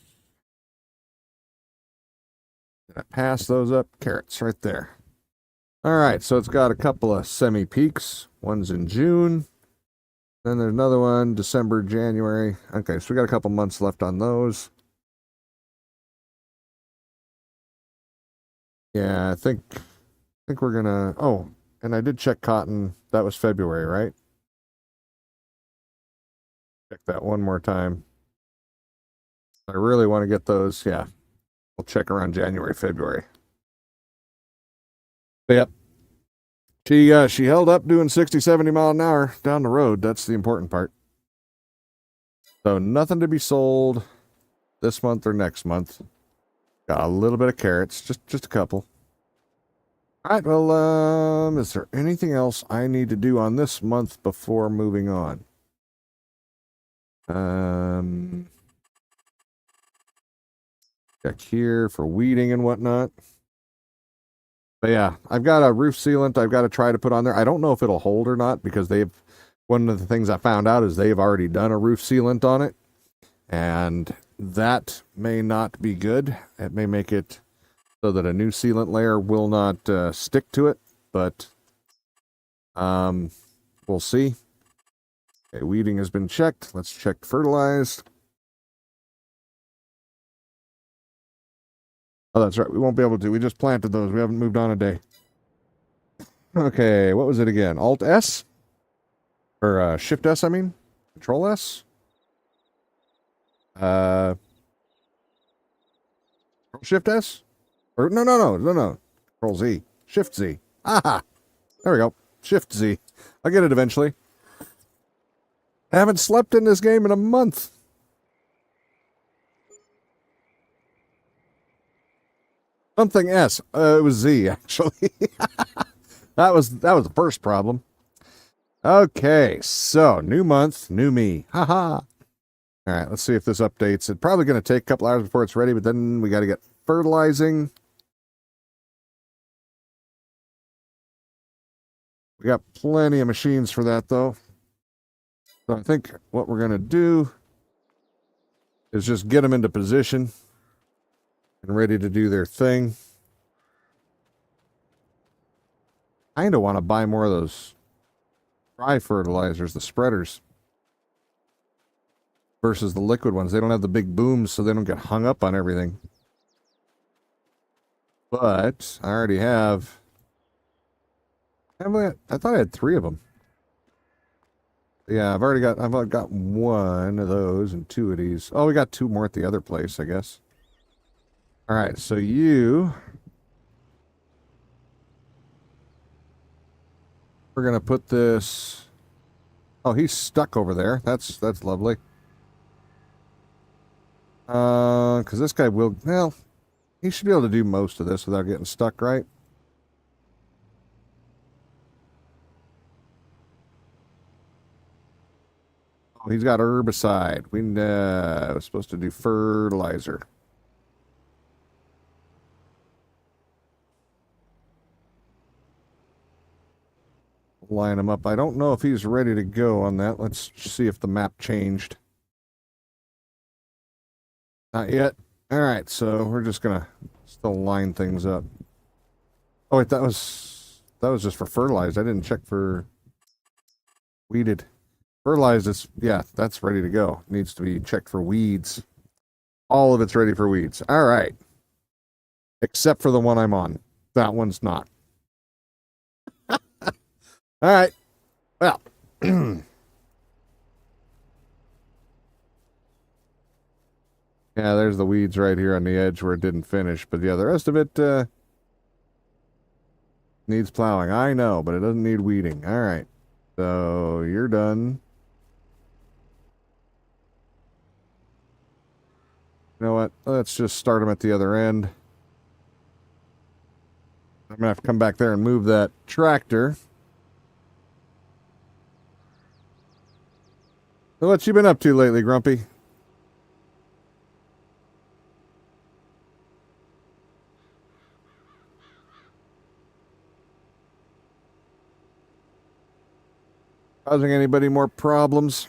Did I pass those up? Carrots right there. All right, so it's got a couple of semi-peaks. One's in June. Then there's another one, December, January. Okay, so we got a couple months left on those. Yeah, I think we're gonna. Oh, and I did check cotton. That was February, right? Check that one more time. I really want to get those. Yeah, we'll check around January, February. But yep. She held up doing 60, 70 mile an hour down the road. That's the important part. So nothing to be sold this month or next month. Got a little bit of carrots, just a couple. All right, well, is there anything else I need to do on this month before moving on? Check here for weeding and whatnot. But yeah, I've got a roof sealant I've got to try to put on there. I don't know if it'll hold or not because one of the things I found out is they've already done a roof sealant on it. And that may not be good. It may make it so that a new sealant layer will not stick to it, but we'll see. Okay, weeding has been checked. Let's check fertilized. Oh, that's right. We won't be able to. We just planted those. We haven't moved on a day. Okay, what was it again? Alt S? Or Shift S, I mean? Control S? Shift S? Or no. Control Z. Shift Z. Aha! There we go. Shift Z. I'll get it eventually. I haven't slept in this game in a month. Something S. It was Z, actually. That was the first problem. Okay, so new month, new me. Haha. All right, let's see if this updates. It's probably going to take a couple hours before it's ready, but then we got to get fertilizing. We got plenty of machines for that, though. So I think what we're going to do is just get them into position and ready to do their thing. I kind of want to buy more of those dry fertilizers, the spreaders, versus the liquid ones. They don't have the big booms, so they don't get hung up on everything. But I already have... I thought I had 3 of them. Yeah, I've got 1 of those and 2 of these. Oh, we got 2 more at the other place, I guess. All right, so we're gonna put this. Oh, he's stuck over there. That's lovely. Because this guy will. Well, he should be able to do most of this without getting stuck, right? Oh, he's got herbicide. We we're supposed to do fertilizer. Line him up. I don't know if he's ready to go on that. Let's see if the map changed. Not yet. All right, so we're just gonna still line things up. Oh wait, that was just for fertilized. I didn't check for weeded. Fertilized is, yeah, that's ready to go. Needs to be checked for weeds. All of it's ready for weeds. All right. Except for the one I'm on. That one's not. All right. Well. Yeah, there's the weeds right here on the edge where it didn't finish. But yeah, the rest of it needs plowing. I know, but it doesn't need weeding. All right. So you're done. You know what? Let's just start them at the other end. I'm going to have to come back there and move that tractor. So what you been up to lately, Grumpy? Causing anybody more problems?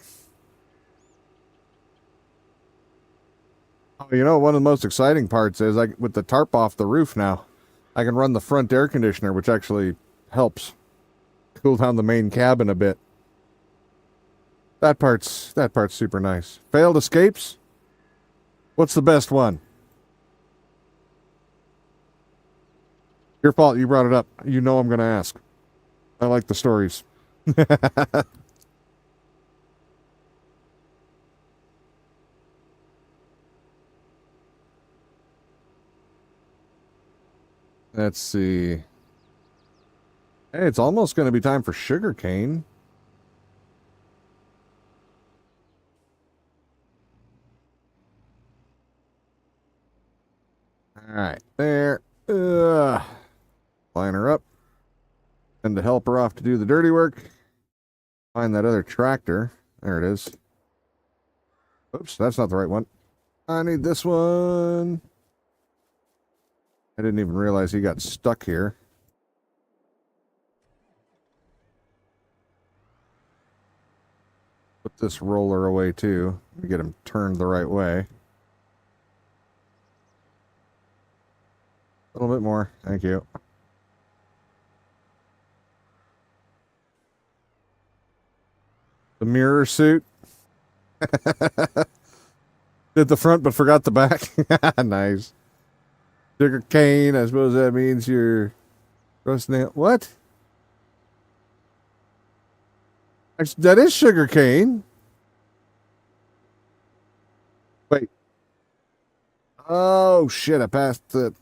Oh, you know, one of the most exciting parts is with the tarp off the roof now, I can run the front air conditioner, which actually helps cool down the main cabin a bit. That part's super nice. Failed escapes? What's the best one? Your fault, you brought it up. You know I'm going to ask. I like the stories. Let's see. Hey, it's almost going to be time for sugarcane. All right, there. Line her up. And to help her off to do the dirty work, find that other tractor. There it is. Oops, that's not the right one. I need this one. I didn't even realize he got stuck here. Put this roller away too. Let me get him turned the right way. A little bit more. Thank you. The mirror suit. Did the front but forgot the back. Nice. Sugar cane. I suppose that means you're roasting it. What? That is sugar cane. Wait. Oh shit! I passed the.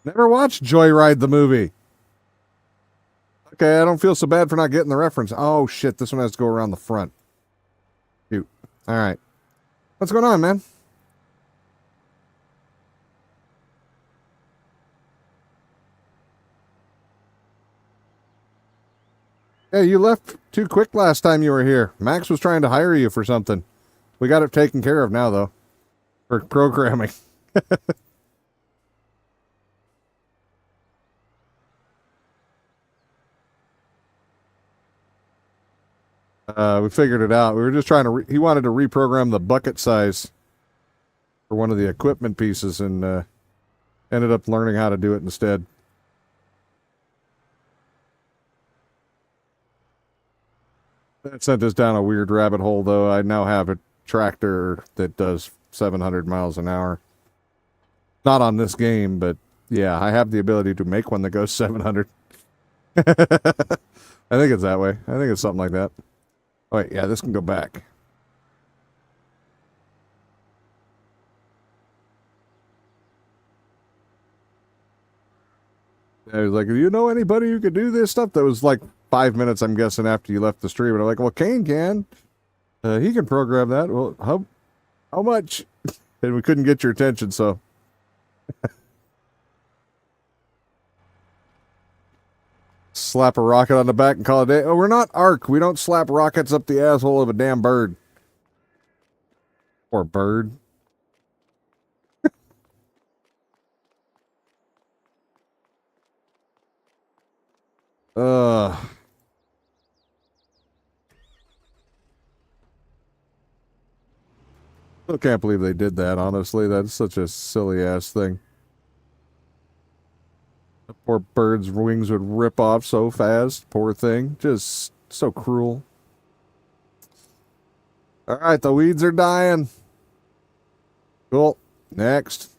Never watched Joyride the movie. Okay, I don't feel so bad for not getting the reference. Oh shit! This one has to go around the front. Shoot. All right. What's going on, man? Hey, you left too quick last time you were here. Max was trying to hire you for something. We got it taken care of now, though. For programming. We figured it out. We were just trying to. He wanted to reprogram the bucket size for one of the equipment pieces, and ended up learning how to do it instead. That sent us down a weird rabbit hole, though. I now have a tractor that does 700 miles an hour. Not on this game, but yeah, I have the ability to make one that goes 700. I think it's that way. I think it's something like that. Oh, wait, yeah, this can go back. I was like, do you know anybody who could do this stuff? That was like 5 minutes, I'm guessing, after you left the stream. And I'm like, well, Kane can. He can program that. Well, how much? And we couldn't get your attention, so. Slap a rocket on the back and call it a day. Oh, we're not Ark. We don't slap rockets up the asshole of a damn bird. Or bird. uh. Still can't believe they did that, honestly. That's such a silly ass thing. The poor bird's wings would rip off so fast. Poor thing. Just so cruel. Alright, the weeds are dying. Cool. Next.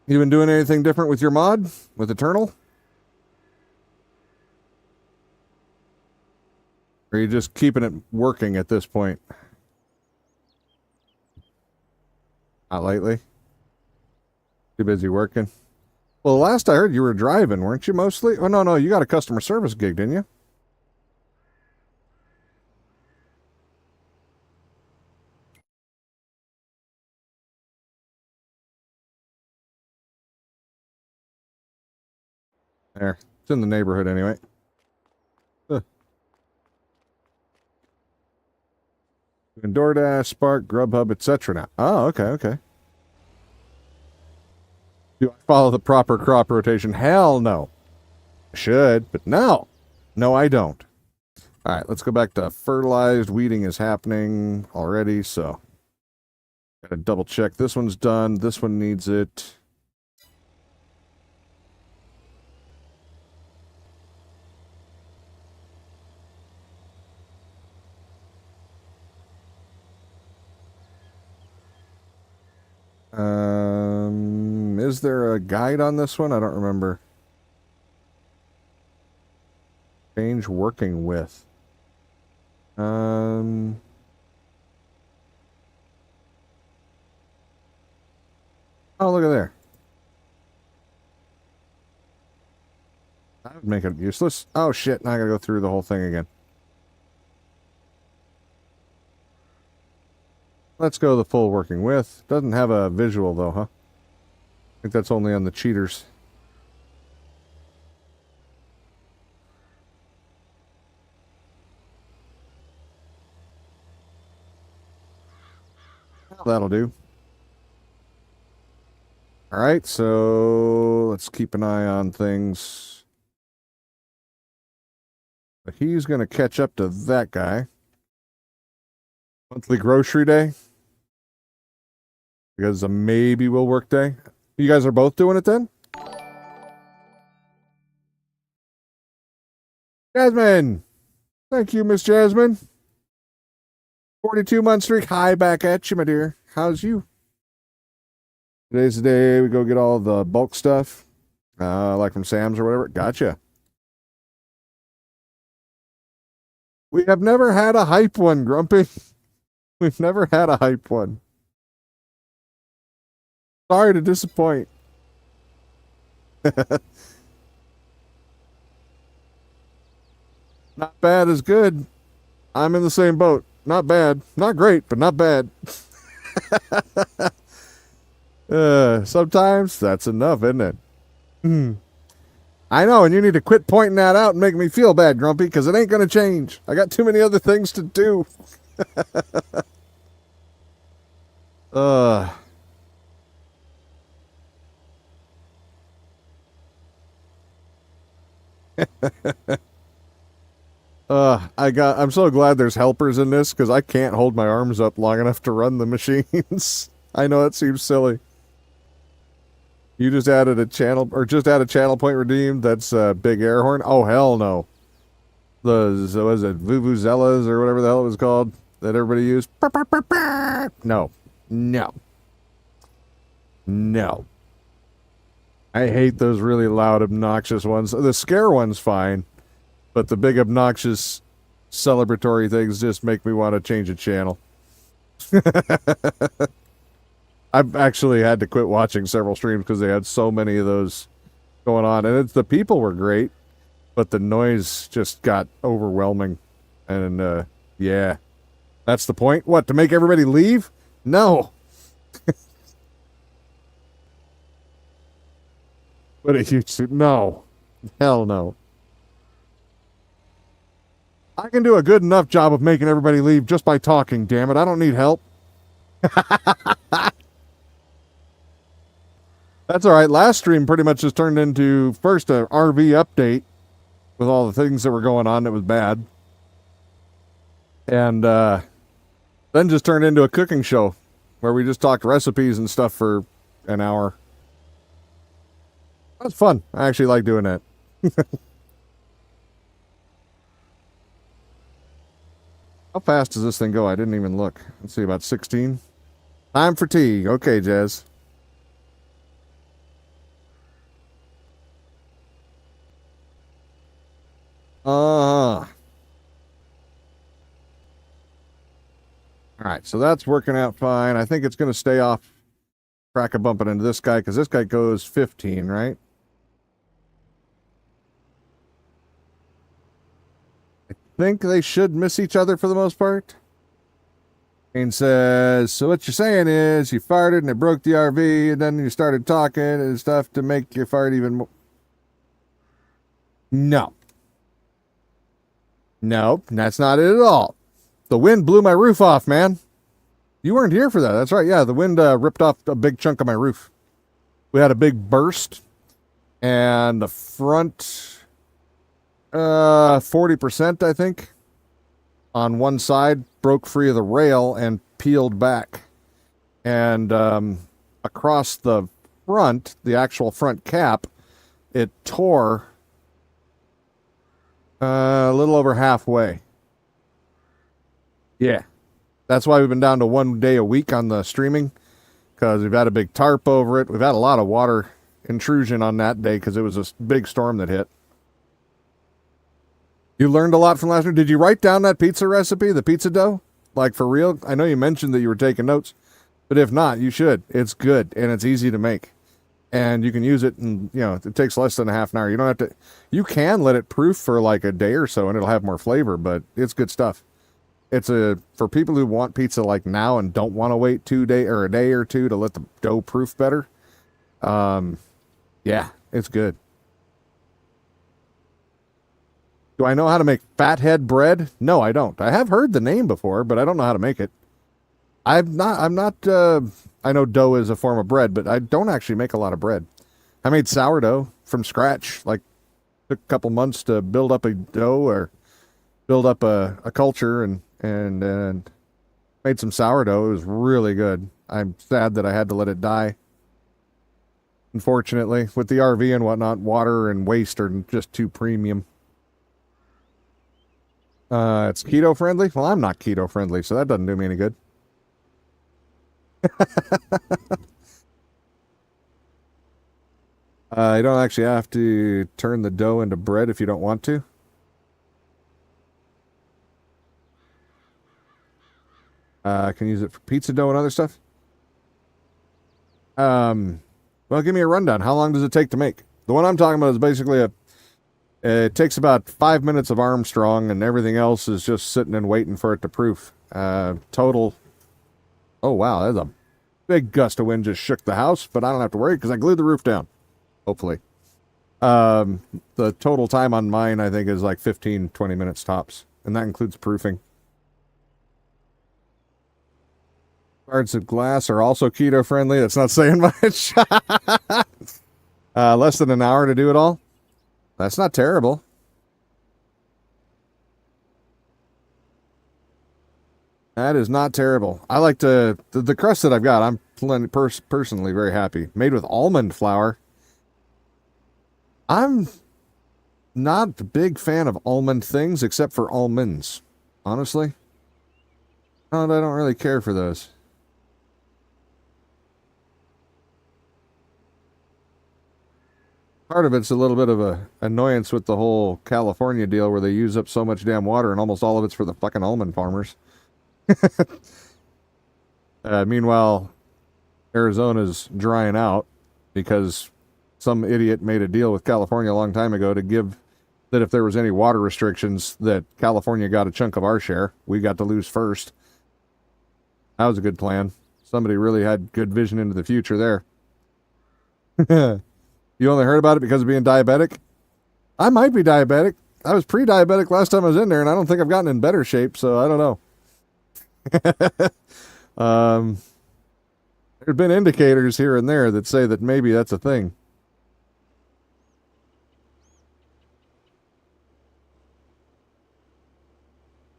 You been doing anything different with your mod? With Eternal? Or are you just keeping it working at this point? Not lately? Too busy working? Well, last I heard you were driving, weren't you mostly? Oh, no, you got a customer service gig, didn't you? There. It's in the neighborhood anyway. Doing DoorDash, Spark, Grubhub, etc. now. Oh, okay. Do I follow the proper crop rotation? Hell no. Should, but no. No, I don't. All right, let's go back to fertilized. Weeding is happening already, so gotta double check. This one's done. This one needs it. Is there a guide on this one? I don't remember. Change working with. Oh, look at there. That would make it useless. Oh, shit. Now I gotta go through the whole thing again. Let's go the full working with. Doesn't have a visual, though, huh? I think that's only on the cheaters. That'll do. All right, so let's keep an eye on things. But he's going to catch up to that guy. Monthly grocery day. Because a maybe will work day. You guys are both doing it then? Jasmine! Thank you, Miss Jasmine. 42-month streak. Hi, back at you, my dear. How's you? Today's the day we go get all the bulk stuff. Like from Sam's or whatever. Gotcha. We have never had a hype one, Grumpy. We've never had a hype one. Sorry to disappoint. Not bad is good. I'm in the same boat. Not bad. Not great, but not bad. Sometimes that's enough, isn't it? I know, and you need to quit pointing that out and making me feel bad, Grumpy, because it ain't going to change. I got too many other things to do. Uh, I'm so glad there's helpers in this because I can't hold my arms up long enough to run the machines. I know it seems silly. You just added a channel, or just add a channel point redeemed. That's a big air horn. Oh, hell no. Was it Vuvuzelas or whatever the hell it was called that everybody used? No. No. No. I hate those really loud, obnoxious ones. The scare one's fine, but the big, obnoxious, celebratory things just make me want to change a channel. I've actually had to quit watching several streams because they had so many of those going on. And the people were great, but the noise just got overwhelming. And, yeah. That's the point? What, to make everybody leave? No. But a huge... No. Hell no. I can do a good enough job of making everybody leave just by talking, damn it. I don't need help. That's all right. Last stream pretty much just turned into first an RV update with all the things that were going on that was bad. And then just turned into a cooking show where we just talked recipes and stuff for an hour. That's fun. I actually like doing that. How fast does this thing go? I didn't even look. Let's see, about 16. Time for tea. Okay, Jazz. All right, so that's working out fine. I think it's going to stay off track of bumping into this guy because this guy goes 15, right? I think they should miss each other for the most part. And says, so what you're saying is you farted and it broke the RV and then you started talking and stuff to make your fart even more. No. Nope, that's not it at all. The wind blew my roof off, man. You weren't here for that. That's right. Yeah, the wind ripped off a big chunk of my roof. We had a big burst, and the front 40%, I think, on one side broke free of the rail and peeled back. And across the front, the actual front cap, it tore a little over halfway. Yeah. That's why we've been down to 1 day a week on the streaming, because we've had a big tarp over it. We've had a lot of water intrusion on that day because it was a big storm that hit. You learned a lot from last week. Did you write down that pizza recipe, the pizza dough? Like, for real? I know you mentioned that you were taking notes, but if not, you should. It's good, and it's easy to make. And you can use it, and, it takes less than a half an hour. You don't have to... You can let it proof for, like, a day or so, and it'll have more flavor, but it's good stuff. It's for people who want pizza like now and don't want to wait a day or two to let the dough proof better. Yeah, it's good. Do I know how to make fathead bread? No, I don't. I have heard the name before, but I don't know how to make it. I know dough is a form of bread, but I don't actually make a lot of bread. I made sourdough from scratch. Like, took a couple months to build up a dough or build up a culture and made some sourdough. It was really good. I'm sad that I had to let it die. Unfortunately, with the RV and whatnot, water and waste are just too premium. It's keto friendly? Well, I'm not keto friendly, so that doesn't do me any good. You don't actually have to turn the dough into bread if you don't want to. Can use it for pizza dough and other stuff. Well, give me a rundown. How long does it take to make? The one I'm talking about is basically it takes about 5 minutes of Armstrong, and everything else is just sitting and waiting for it to proof. Total. Oh, wow. That's a big gust of wind just shook the house, but I don't have to worry because I glued the roof down. Hopefully. The total time on mine, I think, is like 15, 20 minutes tops, and that includes proofing. Shards of glass are also keto friendly. That's not saying much. Less than an hour to do it all. That's not terrible. That is not terrible. I like the crust that I've got. I'm personally very happy. Made with almond flour. I'm not a big fan of almond things except for almonds. Honestly. I don't really care for those. Part of it's a little bit of a annoyance with the whole California deal where they use up so much damn water and almost all of it's for the fucking almond farmers. Meanwhile, Arizona's drying out because some idiot made a deal with California a long time ago to give that if there was any water restrictions that California got a chunk of our share. We got to lose first. That was a good plan. Somebody really had good vision into the future there. You only heard about it because of being diabetic? I might be diabetic. I was pre-diabetic last time I was in there, and I don't think I've gotten in better shape, so I don't know. There's been indicators here and there that say that maybe that's a thing.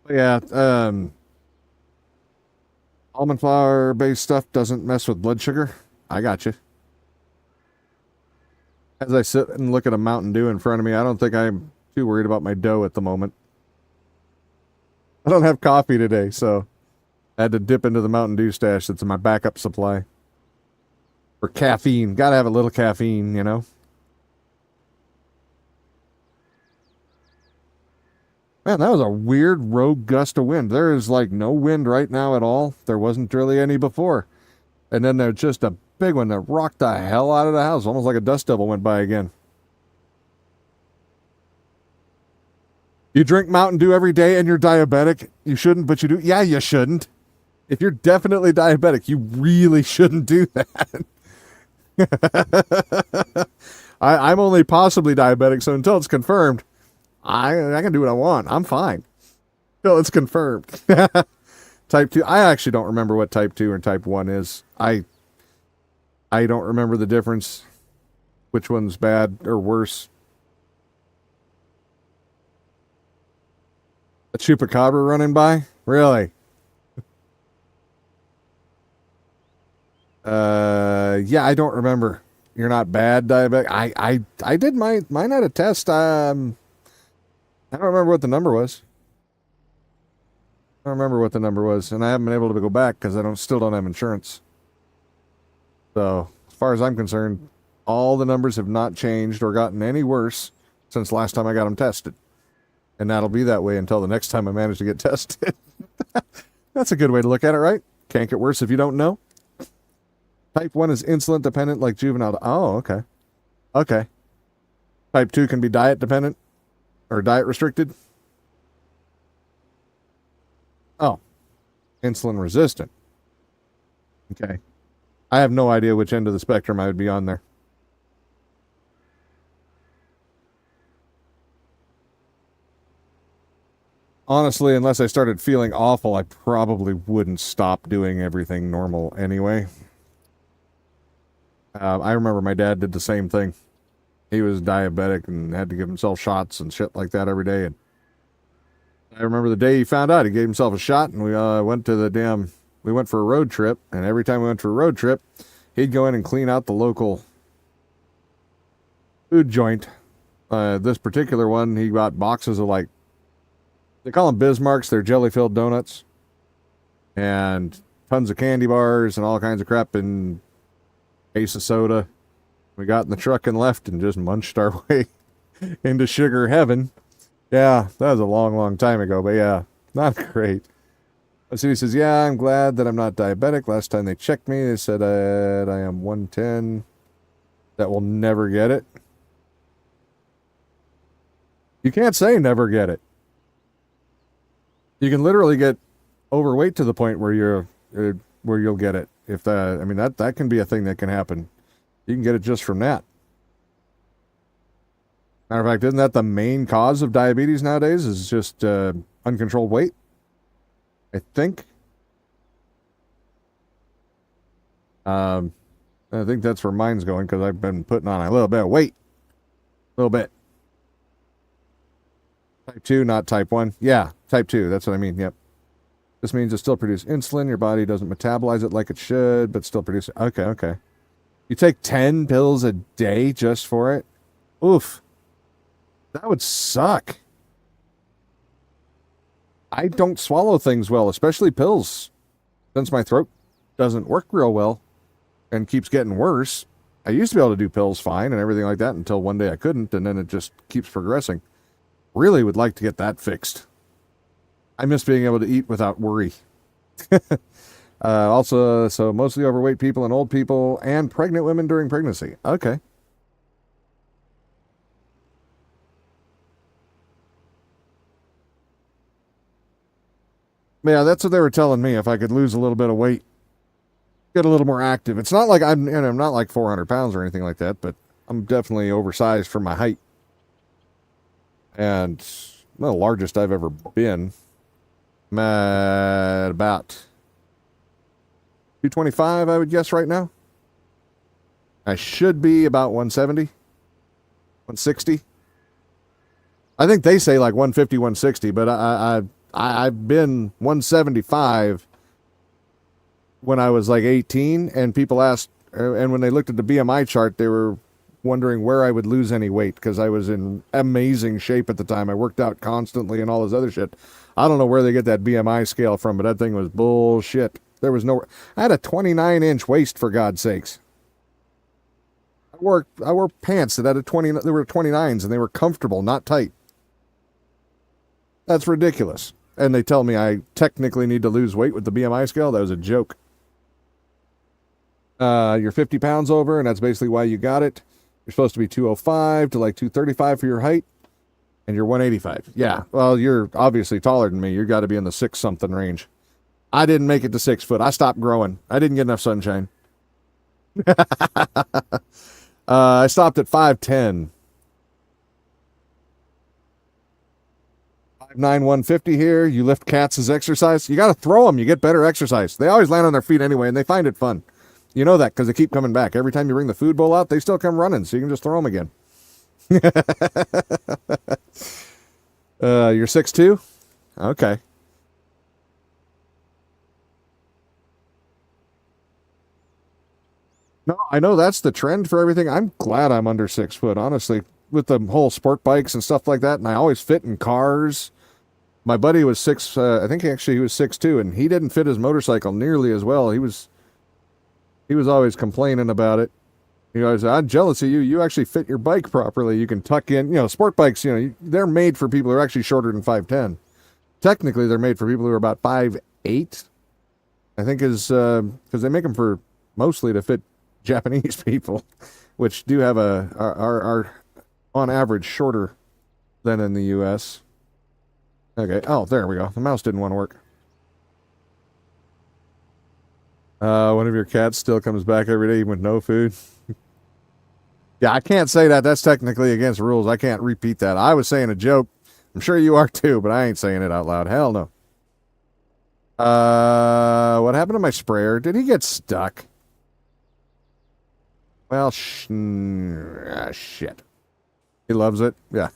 But yeah, almond flour based stuff doesn't mess with blood sugar. I got you. As I sit and look at a Mountain Dew in front of me, I don't think I'm too worried about my dough at the moment. I don't have coffee today, so I had to dip into the Mountain Dew stash. That's my backup supply. For caffeine. Gotta have a little caffeine, you know? Man, that was a weird rogue gust of wind. There is like no wind right now at all. There wasn't really any before. And then there's just a big one that rocked the hell out of the house. Almost like a dust devil went by again. You drink Mountain Dew every day and you're diabetic? You shouldn't, but you do. Yeah, you shouldn't. If you're definitely diabetic, you really shouldn't do that. I'm only possibly diabetic, so until it's confirmed, I can do what I want. I'm fine. Until it's confirmed. Type 2. I actually don't remember what type 2 or type 1 is. I don't remember the difference. Which one's bad or worse. A chupacabra running by? Really? Yeah, I don't remember. You're not bad diabetic. I did mine had a test. I don't remember what the number was. I don't remember what the number was, and I haven't been able to go back because I still don't have insurance. So, as far as I'm concerned, all the numbers have not changed or gotten any worse since last time I got them tested. And that'll be that way until the next time I manage to get tested. That's a good way to look at it, right? Can't get worse if you don't know. Type 1 is insulin dependent like juvenile. Oh, okay. Okay. Type 2 can be diet dependent or diet restricted. Oh, insulin resistant. Okay. I have no idea which end of the spectrum I would be on there. Honestly, unless I started feeling awful, I probably wouldn't stop doing everything normal anyway. I remember my dad did the same thing. He was diabetic and had to give himself shots and shit like that every day. And I remember the day he found out, he gave himself a shot, and we went for a road trip. And every time we went for a road trip, he'd go in and clean out the local food joint. This particular one, he got boxes of they call them Bismarcks. They're jelly-filled donuts. And tons of candy bars and all kinds of crap and case of soda. We got in the truck and left and just munched our way into sugar heaven. Yeah, that was a long, long time ago, but yeah, not great. So he says, yeah, I'm glad that I'm not diabetic. Last time they checked me, they said I am 110. That will never get it. You can't say never get it. You can literally get overweight to the point where you'll get it. If that can be a thing that can happen. You can get it just from that. Matter of fact, isn't that the main cause of diabetes nowadays? Is just uncontrolled weight? I think. Um, I think that's where mine's going because I've been putting on a little bit of weight. A little bit. Type 2, not type 1. Yeah, type 2. That's what I mean. Yep. This means it still produces insulin. Your body doesn't metabolize it like it should, but still produce it. Okay, okay. You take 10 pills a day just for it? Oof. That would suck. I don't swallow things well, especially pills. Since my throat doesn't work real well and keeps getting worse. I used to be able to do pills fine and everything like that until one day I couldn't, and then it just keeps progressing. Really would like to get that fixed. I miss being able to eat without worry. Also, so mostly overweight people and old people and pregnant women during pregnancy. Okay. Yeah, that's what they were telling me. If I could lose a little bit of weight, get a little more active. It's not like I'm not like 400 pounds or anything like that, but I'm definitely oversized for my height. And the largest I've ever been. I'm at about 225, I would guess right now. I should be about 170, 160. I think they say like 150, 160, but I've been 175 when I was like 18, and people asked, and when they looked at the BMI chart, they were wondering where I would lose any weight because I was in amazing shape at the time. I worked out constantly and all this other shit. I don't know where they get that BMI scale from, but that thing was bullshit. There was no. I had a 29-inch waist, for God's sakes. I wore pants that had a 20. They were 29s and they were comfortable, not tight. That's ridiculous. And they tell me I technically need to lose weight with the BMI scale. That was a joke. You're 50 pounds over, and that's basically why you got it. You're supposed to be 205 to like 235 for your height, and you're 185. Yeah, well, you're obviously taller than me. You got to be in the 6-something range. I didn't make it to 6 foot. I stopped growing. I didn't get enough sunshine. I stopped at 5'10". 5'9", 150 here. You lift cats as exercise. You got to throw them. You get better exercise. They always land on their feet anyway, and they find it fun. You know that because they keep coming back. Every time you bring the food bowl out, they still come running, so you can just throw them again. You're 6'2"? Okay. No, I know that's the trend for everything. I'm glad I'm under 6 foot, honestly, with the whole sport bikes and stuff like that. And I always fit in cars. My buddy was I think actually he was 6'2", and he didn't fit his motorcycle nearly as well. He was always complaining about it. You know, I'm jealous of you. You actually fit your bike properly. You can tuck in. You know, sport bikes, they're made for people who are actually shorter than 5'10". Technically, they're made for people who are about 5'8". I think is because they make them for mostly to fit Japanese people, which do have are on average shorter than in the U.S. Okay. Oh, there we go. The mouse didn't want to work. One of your cats still comes back every day with no food. Yeah, I can't say that. That's technically against rules. I can't repeat that. I was saying a joke. I'm sure you are too, but I ain't saying it out loud. Hell no. What happened to my sprayer? Did he get stuck? Well, shit. He loves it. Yeah.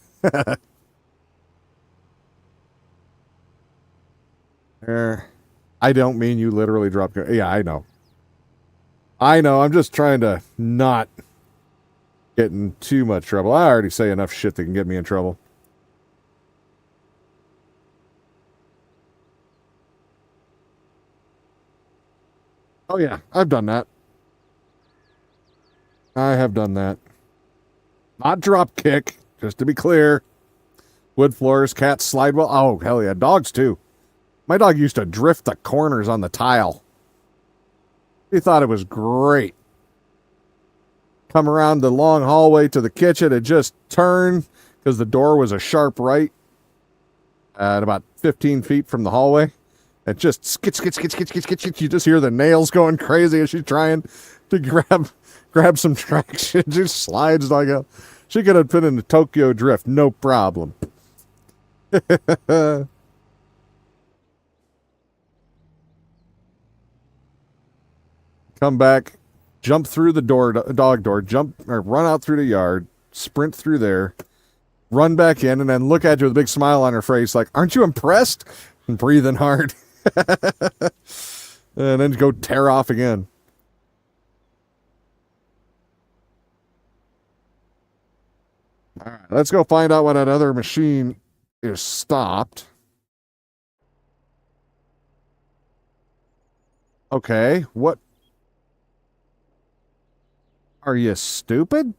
I don't mean you literally dropped. Yeah, I know. I know. I'm just trying to not get in too much trouble. I already say enough shit that can get me in trouble. Oh, yeah. I've done that. I have done that. Not drop kick, just to be clear. Wood floors, cats slide well. Oh, hell yeah. Dogs, too. My dog used to drift the corners on the tile. He thought it was great. Come around the long hallway to the kitchen and just turn because the door was a sharp right at about 15 feet from the hallway. And just skit, skit, skit, skit, skit, skit, skit. You just hear the nails going crazy as she's trying to grab some traction. She slides like a... She could have been in the Tokyo Drift, no problem. come back, jump through the dog door, jump or run out through the yard, sprint through there, run back in, and then look at you with a big smile on her face, like, "Aren't you impressed?" And breathing hard, and then go tear off again. All right, let's go find out what that other machine is stopped. Okay, what? Are you stupid?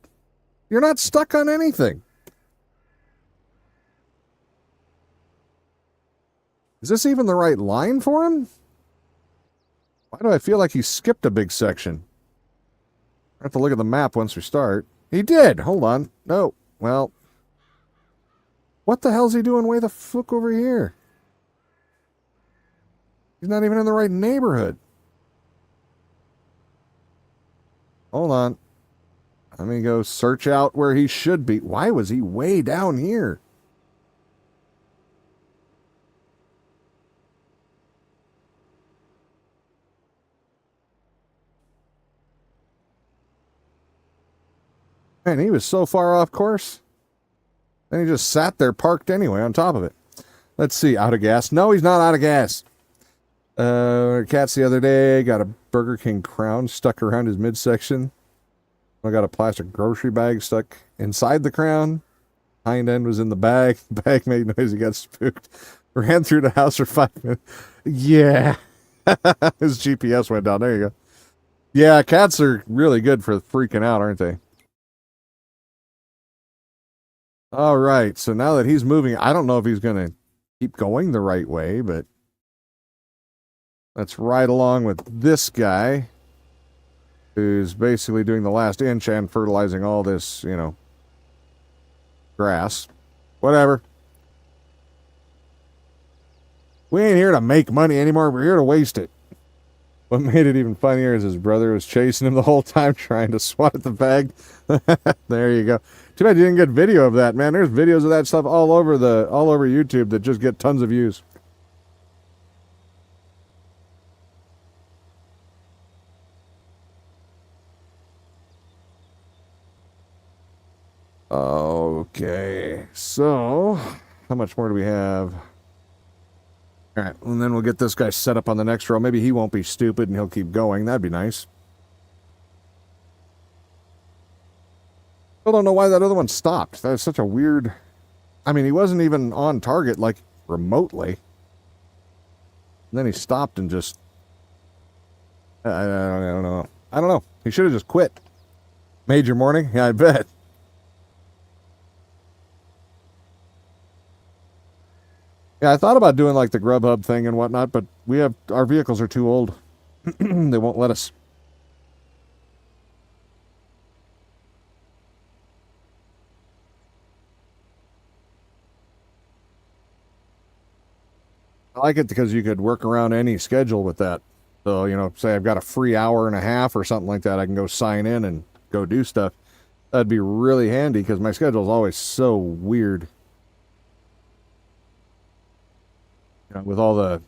You're not stuck on anything. Is this even the right line for him? Why do I feel like he skipped a big section? I have to look at the map once we start. He did. Hold on. No. Well, what the hell's he doing way the fuck over here? He's not even in the right neighborhood. Hold on. Let me go search out where he should be. Why was he way down here? Man, he was so far off course. Then he just sat there parked anyway on top of it. Let's see. Out of gas? No, he's not out of gas. Cats the other day got a Burger King crown stuck around his midsection. I got a plastic grocery bag stuck inside the crown. Hind end was in the bag. Bag made noise. He got spooked. Ran through the house for 5 minutes. Yeah. His GPS went down. There you go. Yeah, cats are really good for freaking out, aren't they? All right. So now that he's moving, I don't know if he's going to keep going the right way, but let's ride along with this guy who's basically doing the last inch and fertilizing all this, grass. Whatever. We ain't here to make money anymore. We're here to waste it. What made it even funnier is his brother was chasing him the whole time trying to swat at the bag. There you go. Too bad you didn't get video of that, man. There's videos of that stuff all over YouTube that just get tons of views. Okay, so how much more do we have? All right, and then we'll get this guy set up on the next row. Maybe he won't be stupid and he'll keep going. That'd be nice. Still don't know why that other one stopped. That was such a weird... I mean, he wasn't even on target, like, remotely. And then he stopped and just... I don't know. I don't know. He should have just quit. Made your morning? Yeah, I bet. Yeah, I thought about doing like the Grubhub thing and whatnot, but our vehicles are too old. They won't let us. I like it because you could work around any schedule with that. So, say I've got a free hour and a half or something like that, I can go sign in and go do stuff. That'd be really handy because my schedule is always so weird. With all the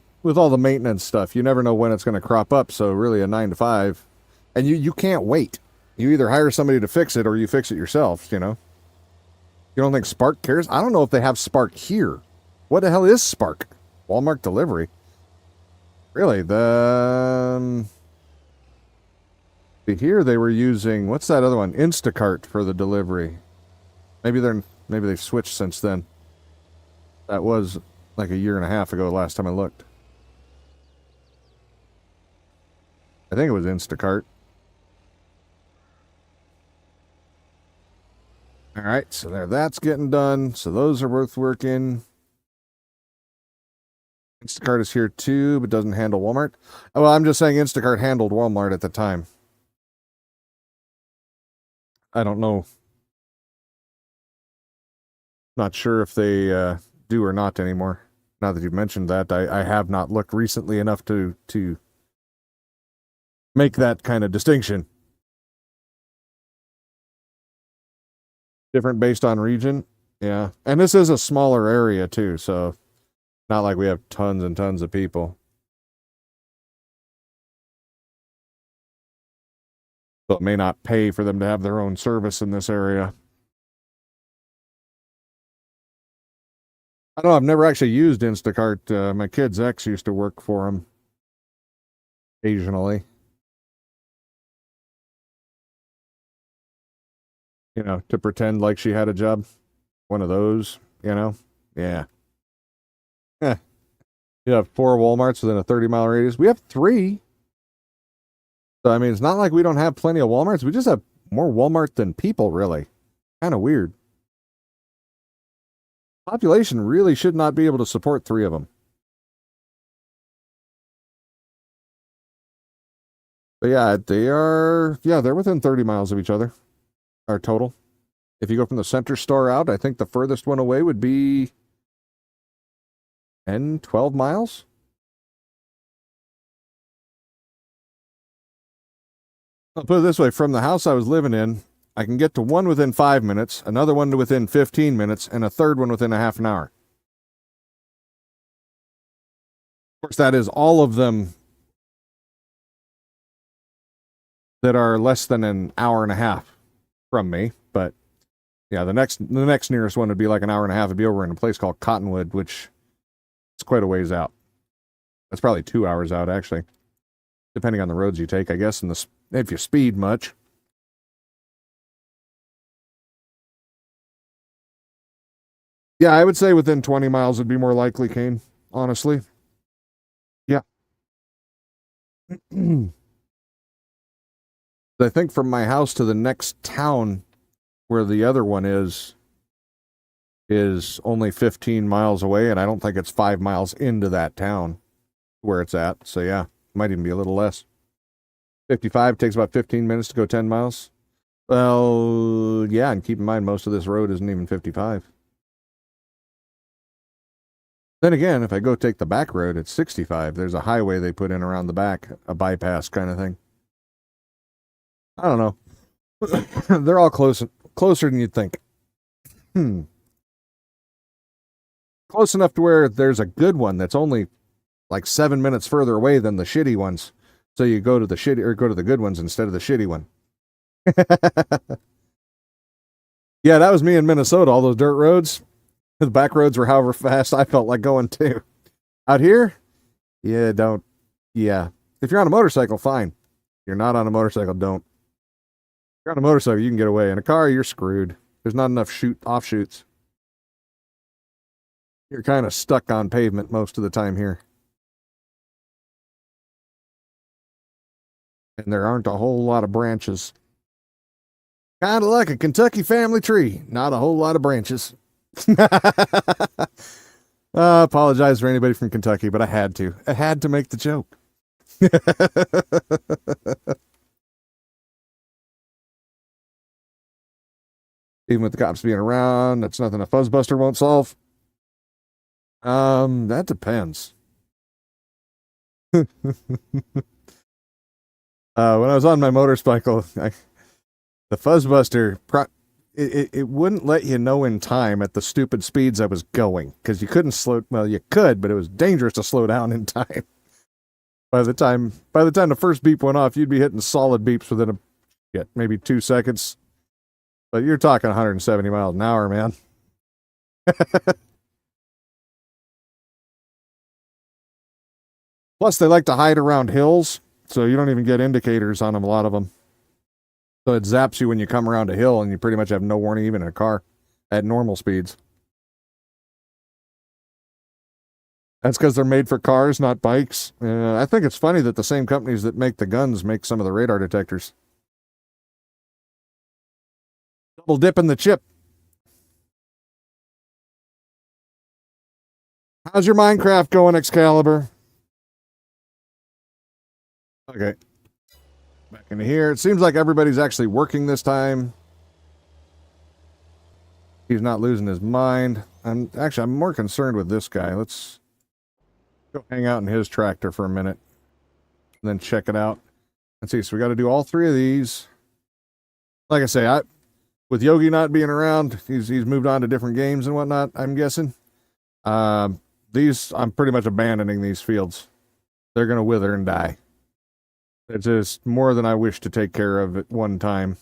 maintenance stuff, you never know when it's going to crop up. So really, a 9 to 5, and you can't wait. You either hire somebody to fix it or you fix it yourself. You don't think Spark cares? I don't know if they have Spark here. What the hell is Spark? Walmart delivery. Really? Here they were using, what's that other one? Instacart for the delivery. Maybe they've switched since then. That was like a year and a half ago last time I looked. I think it was Instacart. All right, so that's getting done. So those are both working. Instacart is here too, but doesn't handle Walmart. Oh, well, I'm just saying Instacart handled Walmart at the time. I don't know. Not sure if they do or not anymore. Now that you've mentioned that, I have not looked recently enough to make that kind of distinction. Different based on region. Yeah. And this is a smaller area too, so not like we have tons and tons of people. So it may not pay for them to have their own service in this area. I don't know. I've never actually used Instacart. My kid's ex used to work for him occasionally. You know, to pretend like she had a job. One of those, you know? Yeah. Eh. You have 4 Walmarts within a 30-mile radius. We have 3. So, I mean, it's not like we don't have plenty of Walmarts. We just have more Walmart than people, really. Kind of weird. Population really should not be able to support 3 of them. But yeah, they're within 30 miles of each other. Our total. If you go from the center store out, I think the furthest one away would be 10, 12 miles. I'll put it this way, from the house I was living in, I can get to one within 5 minutes, another one within 15 minutes, and a third one within a half an hour. Of course, that is all of them that are less than an hour and a half from me. But yeah, the next nearest one would be like an hour and a half. It'd be over in a place called Cottonwood, which is quite a ways out. That's probably 2 hours out, actually, depending on the roads you take, I guess, and if you speed much. Yeah, I would say within 20 miles would be more likely, Kane, honestly. Yeah. I think from my house to the next town where the other one is only 15 miles away, and I don't think it's 5 miles into that town where it's at. So yeah, might even be a little less. 55 takes about 15 minutes to go 10 miles. Well, yeah, and keep in mind most of this road isn't even 55. Then again, if I go take the back road, it's 65. There's a highway they put in around the back, a bypass kind of thing. I don't know. They're all closer than you'd think. Close enough to where there's a good one that's only like 7 minutes further away than the shitty ones. So you go to the good ones instead of the shitty one. Yeah, that was me in Minnesota. All those dirt roads, the back roads were however fast I felt like going too. Out here, yeah, don't. Yeah, if you're on a motorcycle, fine. If you're not on a motorcycle, don't. If you're on a motorcycle, you can get away. In a car, you're screwed. There's not enough offshoots. You're kind of stuck on pavement most of the time here. And there aren't a whole lot of branches. Kind of like a Kentucky family tree. Not a whole lot of branches. I apologize for anybody from Kentucky, but I had to. I had to make the joke. Even with the cops being around, that's nothing a fuzzbuster won't solve. That depends. When I was on my motorcycle, the fuzzbuster, it wouldn't let you know in time at the stupid speeds I was going because you couldn't slow. Well, you could, but it was dangerous to slow down in time. By the time the first beep went off, you'd be hitting solid beeps within maybe 2 seconds. But you're talking 170 miles an hour, man. Plus, they like to hide around hills, so you don't even get indicators on them, a lot of them. So it zaps you when you come around a hill, and you pretty much have no warning even in a car at normal speeds. That's because they're made for cars, not bikes. I think it's funny that the same companies that make the guns make some of the radar detectors. Double dipping the chip. How's your Minecraft going, Excalibur? Okay. Back into here. It seems like everybody's actually working this time. He's not losing his mind. I'm more concerned with this guy. Let's go hang out in his tractor for a minute and then check it out. Let's see. So we got to do all 3 of these. Like I say, with Yogi not being around, he's moved on to different games and whatnot, I'm guessing. I'm pretty much abandoning these fields. They're going to wither and die. It's just more than I wish to take care of at one time.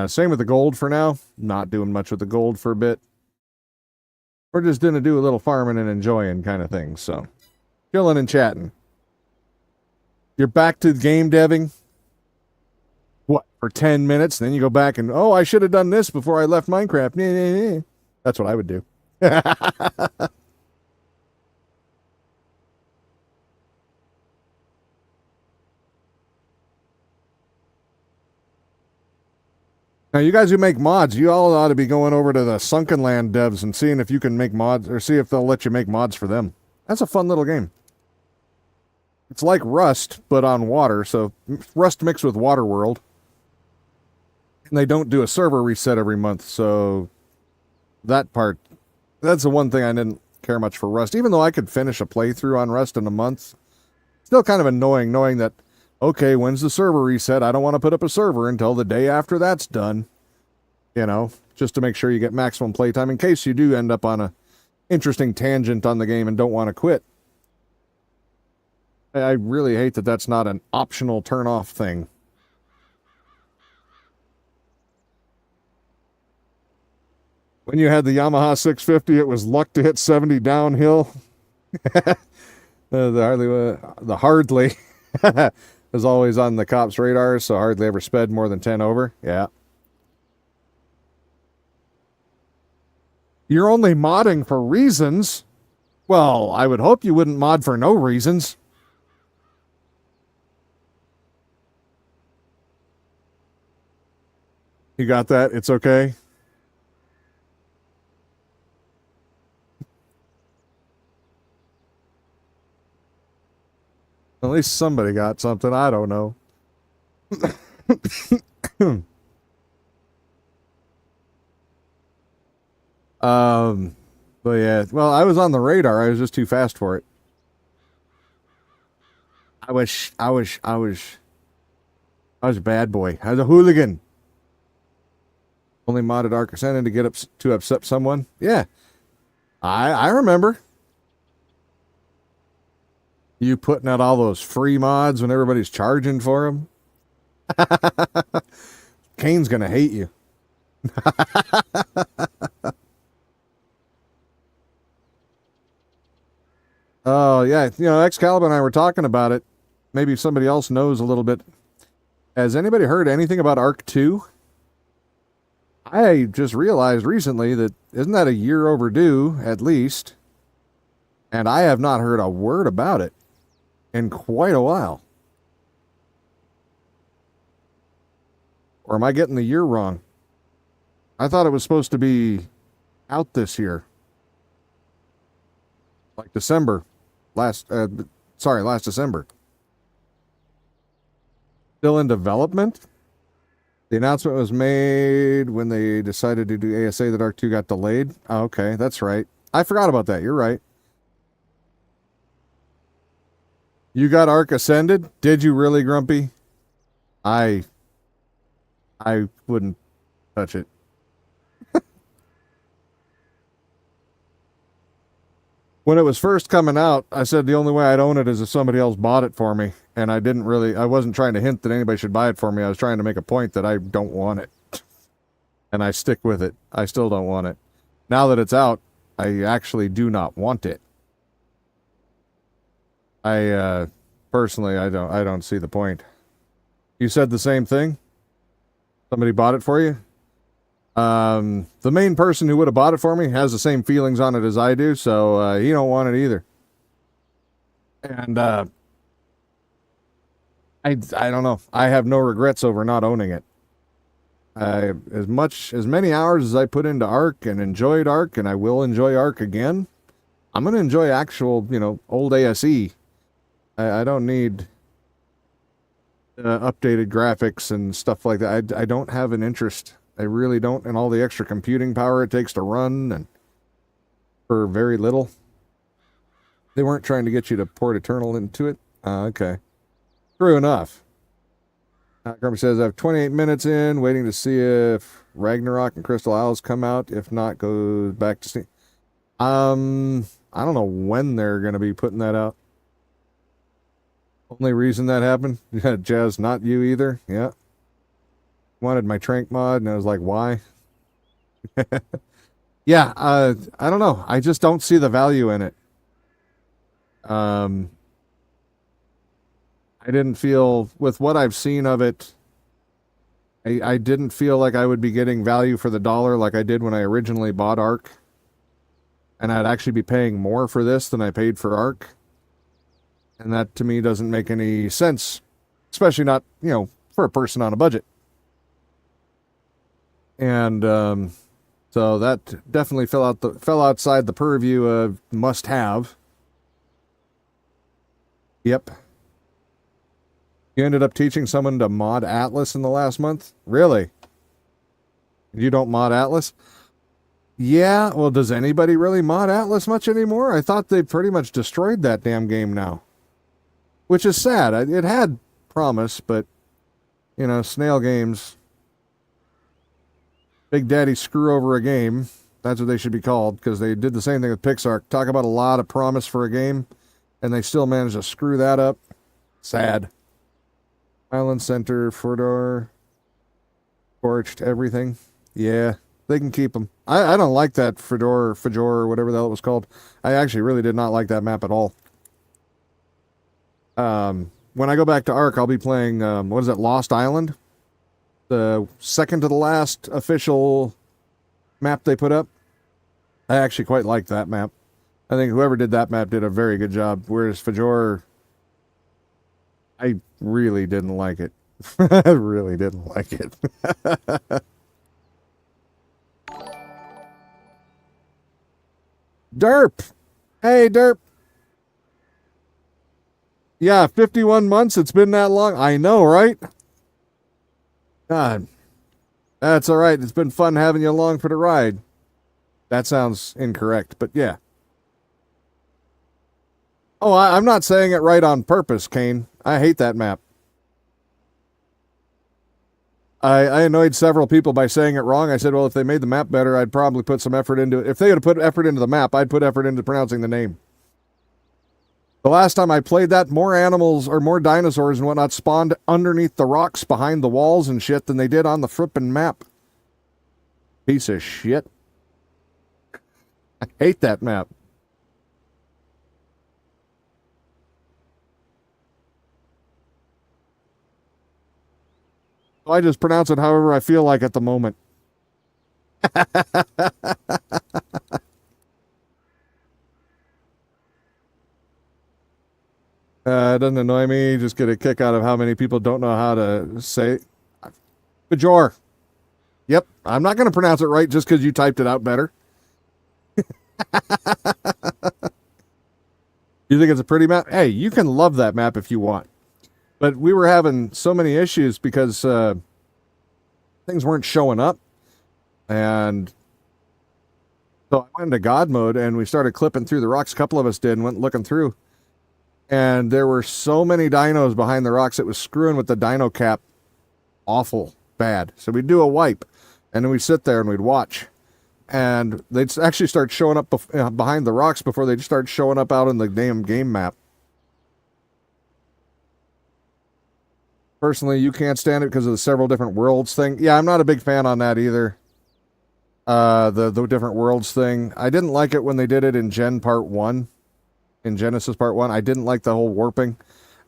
Same with the gold for now. Not doing much with the gold for a bit. We're just going to do a little farming and enjoying kind of thing. So, chilling and chatting. You're back to game deving. What, for 10 minutes? Then you go back and, oh, I should have done this before I left Minecraft. That's what I would do. Now, you guys who make mods, you all ought to be going over to the Sunken Land devs and seeing if you can make mods, or see if they'll let you make mods for them. That's a fun little game. It's like Rust, but on water, so Rust mixed with Waterworld. And they don't do a server reset every month, so that part, that's the one thing I didn't care much for Rust. Even though I could finish a playthrough on Rust in a month, still kind of annoying knowing that, okay, when's the server reset? I don't want to put up a server until the day after that's done. You know, just to make sure you get maximum playtime in case you do end up on a interesting tangent on the game and don't want to quit. I really hate that that's not an optional turn-off thing. When you had the Yamaha 650, it was luck to hit 70 downhill. The Hardly was always on the cops' radar, so hardly ever sped more than 10 over. Yeah. You're only modding for reasons. Well, I would hope you wouldn't mod for no reasons. You got that? It's okay. At least somebody got something. I don't know. But yeah, well, I was on the radar. I was just too fast for it. I was a bad boy. I was a hooligan. Only modded Ark Ascended to get up to upset someone. Yeah, I remember. You putting out all those free mods when everybody's charging for them. Kane's gonna hate you. Oh yeah, you know, Excalibur and I were talking about it. Maybe somebody else knows a little bit. Has anybody heard anything about Ark 2? I just realized recently that isn't that a year overdue at least? And I have not heard a word about it in quite a while. Or am I getting the year wrong? I thought it was supposed to be out this year. Like December. Last December. Still in development? The announcement was made when they decided to do ASA that Ark 2 got delayed. Oh, okay, that's right. I forgot about that. You're right. You got Ark Ascended? Did you really, Grumpy? I wouldn't touch it. When it was first coming out, I said the only way I'd own it is if somebody else bought it for me. And I wasn't trying to hint that anybody should buy it for me. I was trying to make a point that I don't want it. And I stick with it. I still don't want it. Now that it's out, I actually do not want it. Personally, I don't see the point. You said the same thing? Somebody bought it for you? The main person who would have bought it for me has the same feelings on it as I do, so he don't want it either. And I don't know. I have no regrets over not owning it. As many hours as I put into Ark and enjoyed Ark, and I will enjoy Ark again, I'm going to enjoy actual, old ASE. I don't need updated graphics and stuff like that. I don't have an interest. I really don't, and all the extra computing power it takes to run, and for very little. They weren't trying to get you to port Eternal into it? Okay. True enough. Grumpy says, I have 28 minutes in, waiting to see if Ragnarok and Crystal Isles come out. If not, go back to Steam. I don't know when they're going to be putting that out. Only reason that happened? Yeah, Jazz, not you either. Yeah. Wanted my Trank mod, and I was like, why? Yeah, I don't know. I just don't see the value in it. Um, I didn't feel, with what I've seen of it, I didn't feel like I would be getting value for the dollar like I did when I originally bought Ark. And I'd actually be paying more for this than I paid for Ark. And that to me doesn't make any sense, especially not, for a person on a budget. And so that definitely fell outside the purview of must have. Yep. You ended up teaching someone to mod Atlas in the last month? Really? You don't mod Atlas? Yeah, well, does anybody really mod Atlas much anymore? I thought they pretty much destroyed that damn game now. Which is sad. It had promise, but, snail games. Big Daddy screw over a game. That's what they should be called, because they did the same thing with Pixar. Talk about a lot of promise for a game, and they still managed to screw that up. Sad. Island Center, Fordor, Torched, everything. Yeah, they can keep them. I don't like that Fedor, or whatever the hell it was called. I actually really did not like that map at all. When I go back to Ark, I'll be playing, what is it, Lost Island? The second to the last official map they put up. I actually quite like that map. I think whoever did that map did a very good job, whereas Fedor, I really didn't like it. I really didn't like it. Derp! Hey, Derp! Yeah, 51 months, it's been that long. I know, right? God. That's all right. It's been fun having you along for the ride. That sounds incorrect, but yeah. Oh, I'm not saying it right on purpose, Kane. I hate that map. I annoyed several people by saying it wrong. I said, well, if they made the map better, I'd probably put some effort into it. If they had put effort into the map, I'd put effort into pronouncing the name. The last time I played that, more animals or more dinosaurs and whatnot spawned underneath the rocks behind the walls and shit than they did on the frippin' map. Piece of shit. I hate that map. I just pronounce it however I feel like at the moment. It doesn't annoy me. Just get a kick out of how many people don't know how to say Bajor. Yep. I'm not going to pronounce it right just because you typed it out better. You think it's a pretty map? Hey, you can love that map if you want. But we were having so many issues because things weren't showing up. And so I went into God mode and we started clipping through the rocks. A couple of us did and went looking through. And there were so many dinos behind the rocks, it was screwing with the dino cap awful bad. So we'd do a wipe, and then we'd sit there and we'd watch. And they'd actually start showing up behind the rocks before they'd start showing up out in the damn game map. Personally, you can't stand it because of the several different worlds thing. Yeah, I'm not a big fan on that either. The different worlds thing. I didn't like it when they did it in Gen Part 1. In Genesis Part 1. I didn't like the whole warping.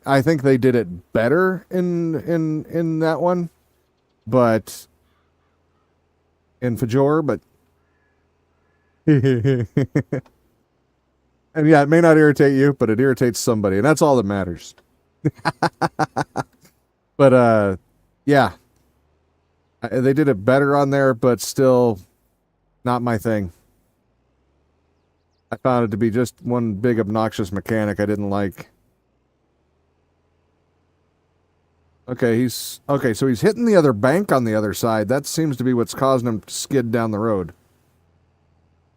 I think they did it better in that one. But in Fajor, but and yeah, it may not irritate you, but it irritates somebody, and that's all that matters. But yeah. They did it better on there, but still not my thing. I found it to be just one big obnoxious mechanic I didn't like. Okay, so he's hitting the other bank on the other side. That seems to be what's causing him to skid down the road.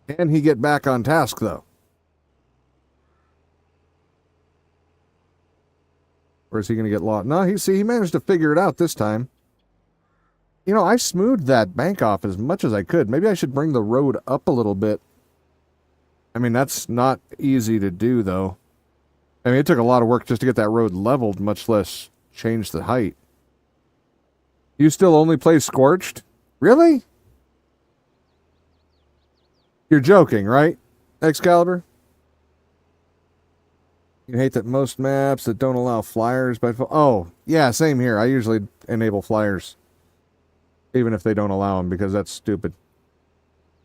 Can he get back on task, though? Or is he going to get lost? No, he managed to figure it out this time. I smoothed that bank off as much as I could. Maybe I should bring the road up a little bit. I mean, that's not easy to do, though. I mean, it took a lot of work just to get that road leveled, much less change the height. You still only play Scorched? Really? You're joking, right, Excalibur? You hate that most maps that don't allow flyers by... Oh, yeah, same here. I usually enable flyers, even if they don't allow them, because that's stupid.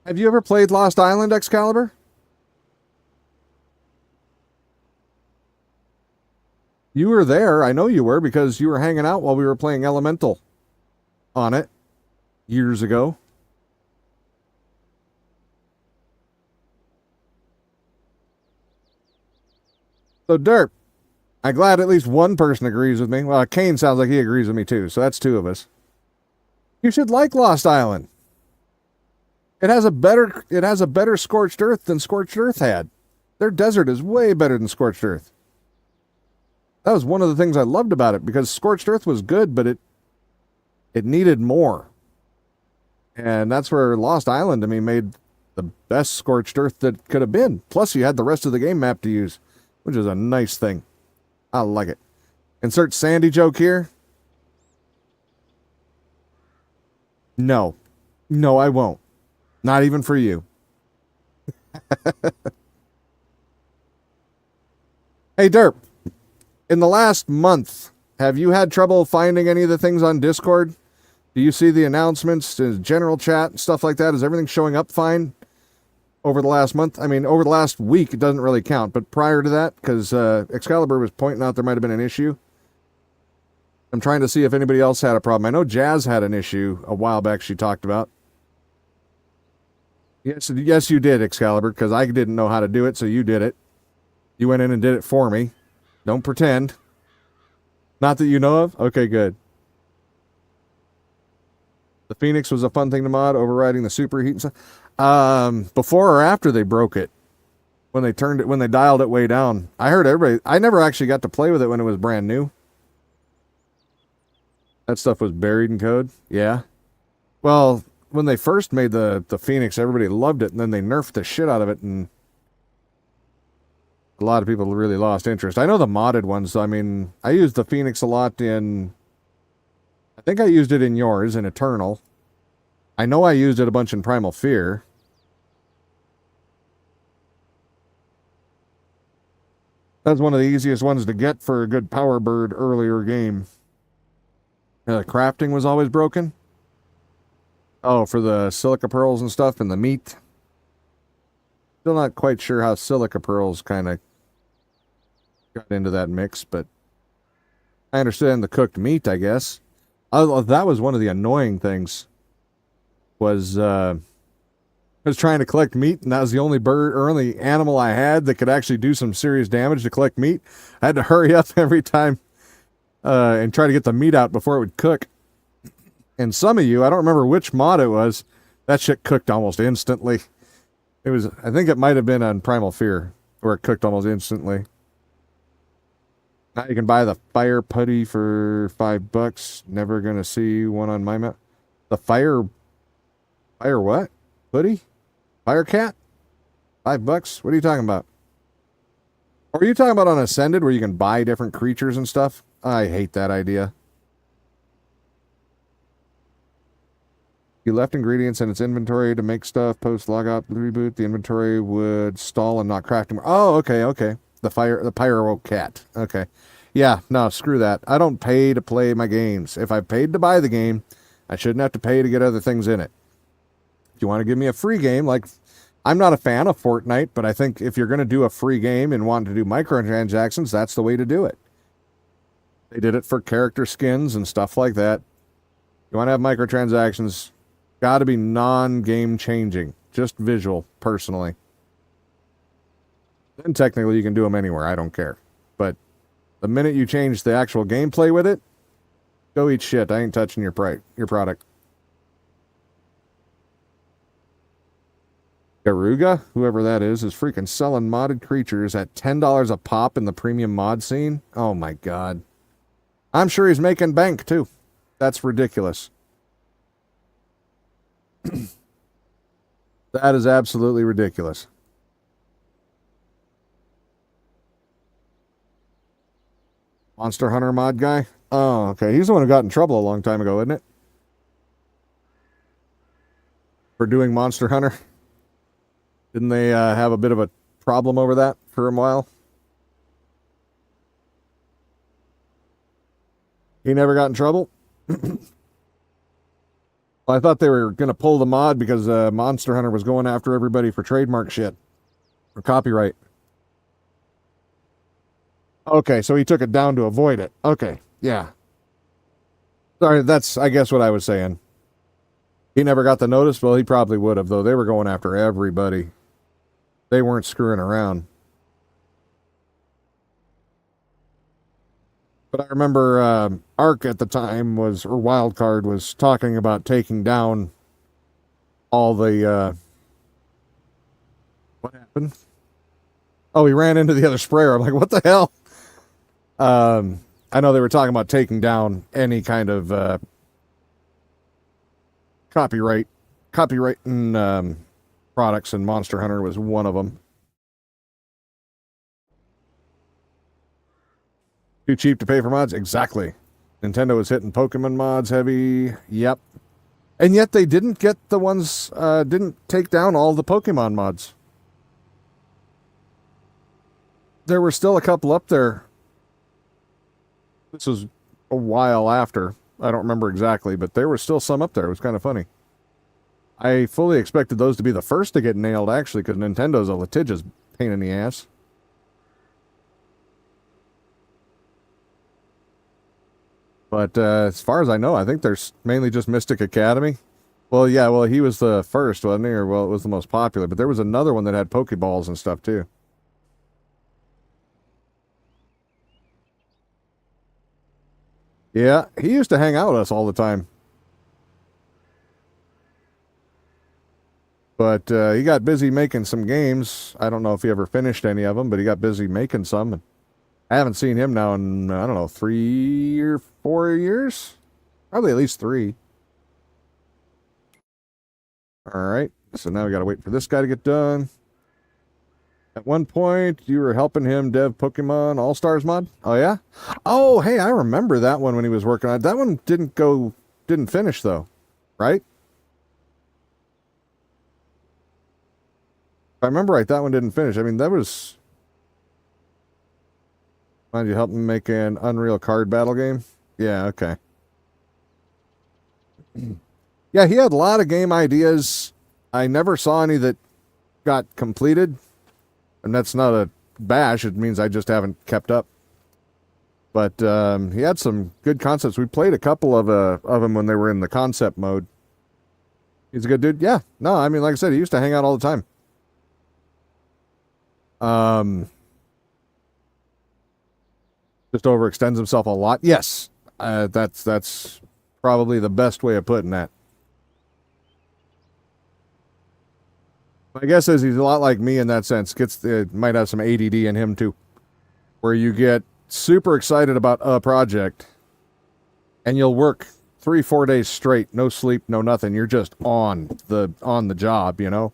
Have you ever played Lost Island, Excalibur? You were there. I know you were, because you were hanging out while we were playing Elemental on it years ago. So, Derp, I'm glad at least one person agrees with me. Well, Kane sounds like he agrees with me too, so that's two of us. You should like Lost Island. It has a better Scorched Earth than Scorched Earth had. Their desert is way better than Scorched Earth. That was one of the things I loved about it, because Scorched Earth was good, but it needed more. And that's where Lost Island, to me, made the best Scorched Earth that could have been. Plus, you had the rest of the game map to use, which is a nice thing. I like it. Insert Sandy joke here. No. No, I won't. Not even for you. Hey, Derp. In the last month, have you had trouble finding any of the things on Discord? Do you see the announcements, general chat, and stuff like that? Is everything showing up fine over the last month? I mean, over the last week, it doesn't really count. But prior to that, because Excalibur was pointing out there might have been an issue. I'm trying to see if anybody else had a problem. I know Jazz had an issue a while back she talked about. Yes, you did, Excalibur, because I didn't know how to do it, so you did it. You went in and did it for me. Don't pretend. Not that you know of? Okay, good. The Phoenix was a fun thing to mod, overriding the superheat and stuff. Before or after they broke it? When they dialed it way down. I heard everybody... I never actually got to play with it when it was brand new. That stuff was buried in code? Yeah. Well, when they first made the Phoenix, everybody loved it, and then they nerfed the shit out of it, and a lot of people really lost interest. I know the modded ones, I mean, I used the Phoenix a lot in... I think I used it in yours, in Eternal. I know I used it a bunch in Primal Fear. That's one of the easiest ones to get for a good Power Bird earlier game. Crafting was always broken. Oh, for the silica pearls and stuff and the meat. Still not quite sure how silica pearls kind of got into that mix, but I understand the cooked meat, I guess. That was one of the annoying things. I was trying to collect meat, and that was the only bird or only animal I had that could actually do some serious damage to collect meat. I had to hurry up every time and try to get the meat out before it would cook. And some of you, I don't remember which mod it was, that shit cooked almost instantly. I think it might have been on Primal Fear, where it cooked almost instantly. Now you can buy the fire putty for $5. Never gonna see one on my map. The fire what? Putty? Fire cat? $5? What are you talking about? Or are you talking about on Ascended, where you can buy different creatures and stuff? I hate that idea. You left ingredients in its inventory to make stuff. Post logout reboot. The inventory would stall and not craft anymore. Oh, okay. The pyro cat. Okay. Yeah, no, screw that. I don't pay to play my games. If I paid to buy the game, I shouldn't have to pay to get other things in it. If you want to give me a free game, like, I'm not a fan of Fortnite, but I think if you're going to do a free game and want to do microtransactions, that's the way to do it. They did it for character skins and stuff like that. You want to have microtransactions, got to be non-game changing, just visual, personally. Then technically you can do them anywhere, I don't care. But the minute you change the actual gameplay with it, go eat shit. I ain't touching your product. Garuga, whoever that is freaking selling modded creatures at $10 a pop in the premium mod scene. Oh my god. I'm sure he's making bank too. That's ridiculous. That is absolutely ridiculous. Monster Hunter mod guy? Oh, okay. He's the one who got in trouble a long time ago, isn't it? For doing Monster Hunter. Didn't they have a bit of a problem over that for a while? He never got in trouble? Well, I thought they were going to pull the mod because Monster Hunter was going after everybody for trademark shit. For copyright. Okay, so he took it down to avoid it. Okay, yeah. Sorry, that's, I guess, what I was saying. He never got the notice? Well, he probably would have, though. They were going after everybody. They weren't screwing around. But I remember Ark at the time was, or Wildcard was talking about taking down all the, what happened? Oh, he ran into the other sprayer. I'm like, what the hell? I know they were talking about taking down any kind of copyrighting products, and Monster Hunter was one of them. Too cheap to pay for mods? Exactly. Nintendo was hitting Pokemon mods heavy. Yep. And yet they didn't get the ones, didn't take down all the Pokemon mods. There were still a couple up there. This was a while after. I don't remember exactly, but there were still some up there. It was kind of funny. I fully expected those to be the first to get nailed, actually, because Nintendo's a litigious pain in the ass. But as far as I know, I think there's mainly just Mystic Academy. Well, yeah, well, he was the first, wasn't he? Or, well, it was the most popular. But there was another one that had Pokeballs and stuff, too. Yeah, he used to hang out with us all the time. But he got busy making some games. I don't know if he ever finished any of them, but he got busy making some. And I haven't seen him now in, I don't know, 3 or 4 years? Probably at least 3. All right, so now we got to wait for this guy to get done. At one point, you were helping him dev Pokemon All-Stars mod? Oh, yeah? Oh, hey, I remember that one when he was working on it. That one didn't finish, though, right? If I remember right, that one didn't finish. I mean, that was... Mind you help him make an Unreal card battle game? Yeah, okay. Yeah, he had a lot of game ideas. I never saw any that got completed. And that's not a bash. It means I just haven't kept up. But he had some good concepts. We played a couple of them when they were in the concept mode. He's a good dude. Yeah. No, I mean, like I said, he used to hang out all the time. Just overextends himself a lot. Yes. That's probably the best way of putting that. My guess is he's a lot like me in that sense. Might have some ADD in him too, where you get super excited about a project, and you'll work 3-4 days straight, no sleep, no nothing. You're just on the job, you know,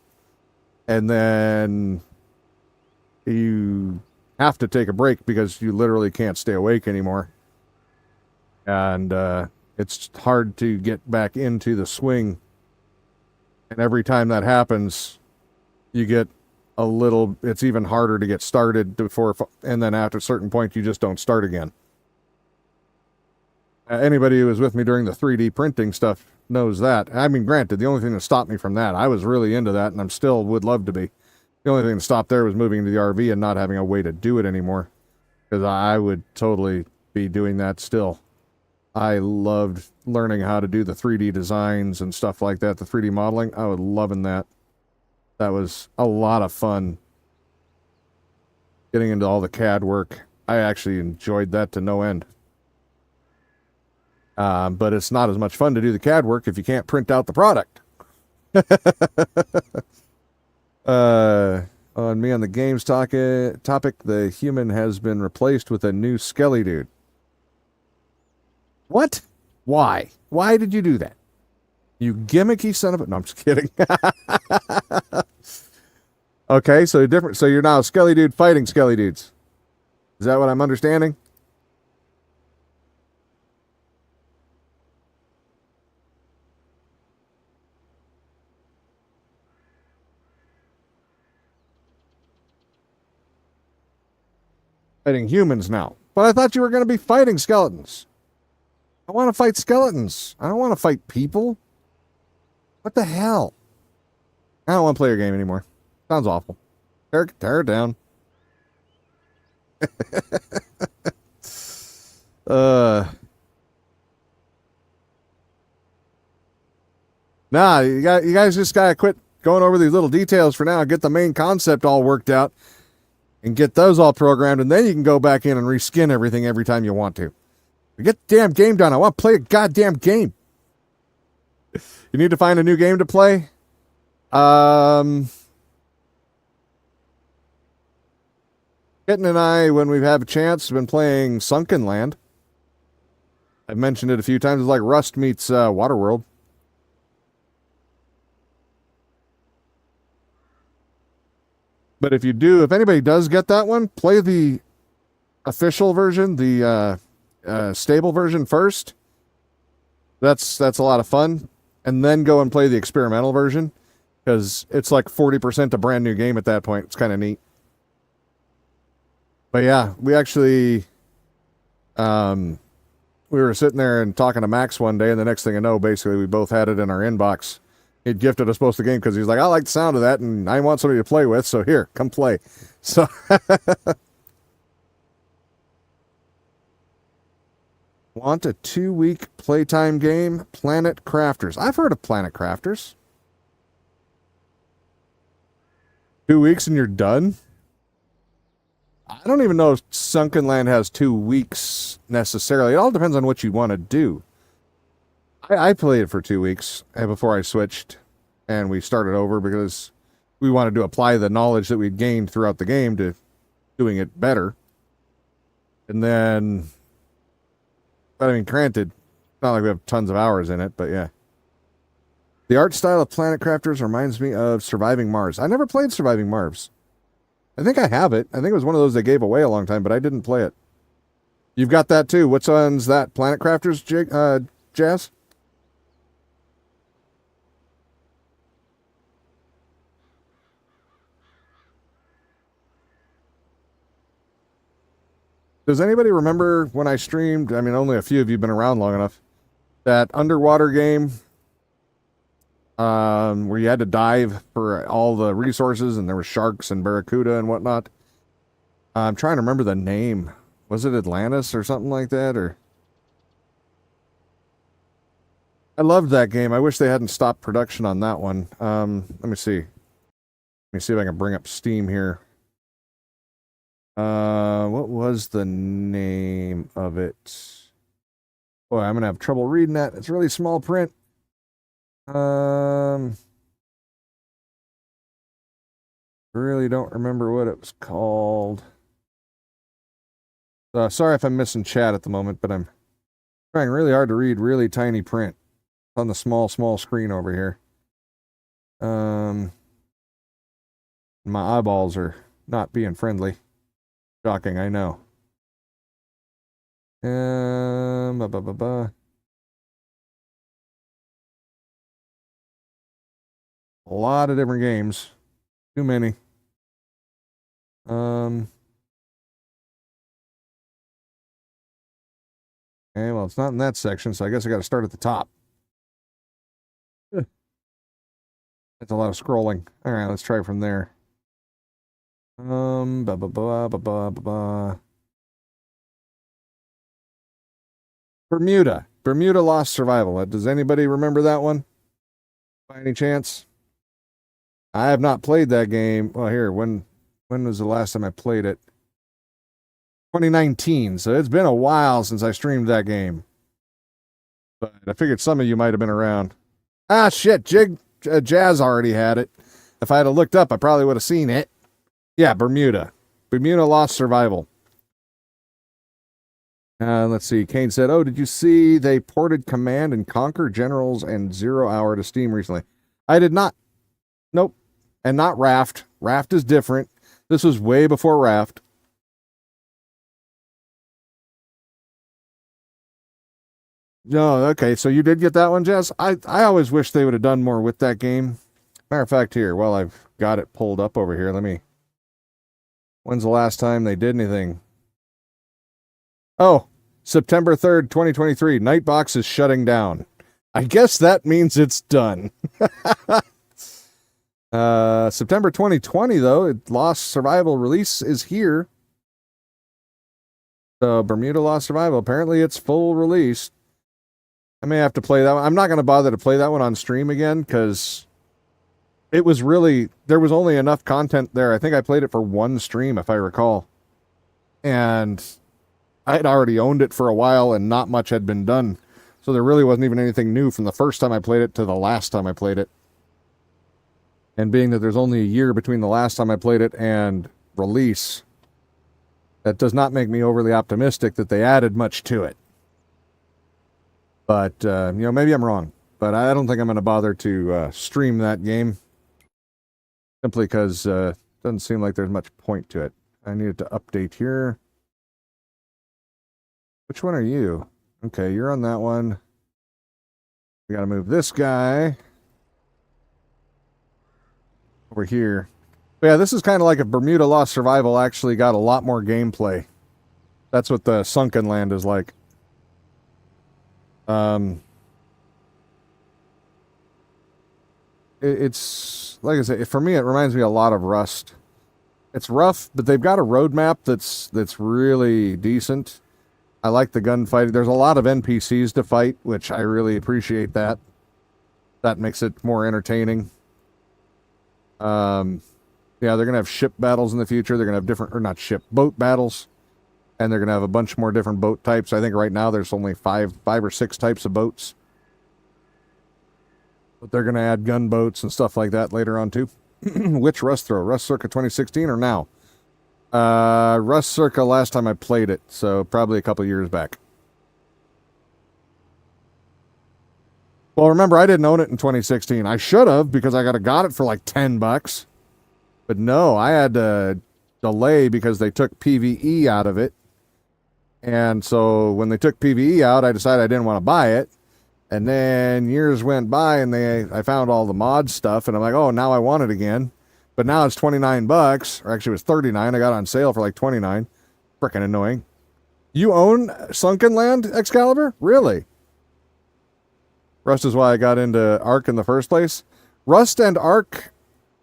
and then you have to take a break because you literally can't stay awake anymore, and it's hard to get back into the swing. And every time that happens, you get it's even harder to get started and then after a certain point, you just don't start again. Anybody who was with me during the 3D printing stuff knows that. I mean, granted, the only thing that stopped me from that, I was really into that, and I'm still would love to be. The only thing that stopped there was moving into the RV and not having a way to do it anymore, because I would totally be doing that still. I loved learning how to do the 3D designs and stuff like that, the 3D modeling. I was loving that. That was a lot of fun. Getting into all the CAD work. I actually enjoyed that to no end. But it's not as much fun to do the CAD work if you can't print out the product. On me on the games topic, the human has been replaced with a new skelly dude. What? Why? Why did you do that? You gimmicky son of a... No, I'm just kidding. Okay, so you're now a skelly dude fighting skelly dudes. Is that what I'm understanding? Fighting humans now. But I thought you were going to be fighting skeletons. I want to fight skeletons. I don't want to fight people. What the hell? I don't want to play your game anymore. Sounds awful. Tear it down. Nah, you guys just gotta quit going over these little details for now. Get the main concept all worked out and get those all programmed, and then you can go back in and reskin everything every time you want to. Get the damn game done. I want to play a goddamn game. You need to find a new game to play. Kitten and I, when we've had a chance, have been playing Sunken Land. I've mentioned it a few times. It's like Rust meets Waterworld. But if anybody does get that one, play the official version, the stable version first. That's a lot of fun. And then go and play the experimental version, because it's like 40% a brand new game at that point. It's kind of neat. But yeah, we actually, we were sitting there and talking to Max one day, and the next thing I know, basically we both had it in our inbox. He'd gifted us both the game because he was like, I like the sound of that, and I want somebody to play with, so here, come play. So want a 2-week playtime game? Planet Crafters. I've heard of Planet Crafters. 2 weeks and you're done? I don't even know if Sunken Land has 2 weeks necessarily. It all depends on what you want to do. I played it for 2 weeks before I switched, and we started over because we wanted to apply the knowledge that we'd gained throughout the game to doing it better. And then, but I mean, granted, not like we have tons of hours in it, but yeah. The art style of Planet Crafters reminds me of Surviving Mars. I never played Surviving Mars. I think I have it. I think it was one of those they gave away a long time, but I didn't play it. You've got that too. Which one's that? Planet Crafters, Jazz? Does anybody remember when I streamed? I mean, only a few of you have been around long enough. That underwater game where you had to dive for all the resources, and there were sharks and barracuda and whatnot. I'm trying to remember the name. Was it Atlantis or something like that? Or I loved that game. I wish they hadn't stopped production on that one. Let me see. Let me see if I can bring up Steam here. What was the name of it? Boy, I'm gonna have trouble reading that. It's really small print. Really don't remember what it was called. Sorry if I'm missing chat at the moment, but I'm trying really hard to read really tiny print on the small screen over here. My eyeballs are not being friendly. Shocking, I know. A lot of different games. Too many. Okay, well, it's not in that section, so I guess I got to start at the top. That's a lot of scrolling. All right, let's try from there. Bermuda Lost Survival. Does anybody remember that one by any chance? I have not played that game. Well, here, when was the last time I played it? 2019. So it's been a while since I streamed that game. But I figured some of you might have been around. Ah, shit. Jazz already had it. If I had looked up, I probably would have seen it. Yeah, Bermuda Lost Survival. Let's see. Kane said, oh, did you see they ported Command and Conquer Generals and 0 Hour to Steam recently? I did not. Nope. And not Raft. Raft is different. This was way before Raft. No, okay. So you did get that one, Jess? I always wish they would have done more with that game. Matter of fact, here, well, I've got it pulled up over here. When's the last time they did anything? Oh, September 3rd, 2023. Nightbox is shutting down. I guess that means it's done. September 2020, though, Lost Survival release is here. So Bermuda Lost Survival, apparently it's full release. I may have to play that one. I'm not going to bother to play that one on stream again because it was really, there was only enough content there. I think I played it for one stream, if I recall. And I had already owned it for a while and not much had been done. So there really wasn't even anything new from the first time I played it to the last time I played it. And being that there's only a year between the last time I played it and release, that does not make me overly optimistic that they added much to it. But, maybe I'm wrong. But I don't think I'm going to bother to stream that game. Simply because it doesn't seem like there's much point to it. I needed to update here. Which one are you? Okay, you're on that one. We got to move this guy over here. But yeah, this is kind of like if Bermuda Lost Survival actually got a lot more gameplay. That's what the Sunken Land is like. It's like I say, for me, it reminds me a lot of Rust. It's rough, but they've got a roadmap that's really decent. I like the gunfight. There's a lot of NPCs to fight, which I really appreciate that. That makes it more entertaining. Yeah, they're going to have ship battles in the future. They're going to have different, or not ship, boat battles. And they're going to have a bunch more different boat types. I think right now there's only five or six types of boats. But they're going to add gunboats and stuff like that later on too. Which Rust throw? Rust Circa 2016 or now? Rust Circa last time I played it, so probably a couple years back. Well, remember, I didn't own it in 2016. I should have, because I got it for like $10. But no, I had to delay because they took PvE out of it. And so when they took PvE out, I decided I didn't want to buy it. And then years went by and I found all the mod stuff and I'm like, oh, now I want it again. But now it's $29, or actually it was $39. I got it on sale for like $29. Freaking annoying. You own Sunken Land, Excalibur? Really? Rust is why I got into Ark in the first place. Rust and Ark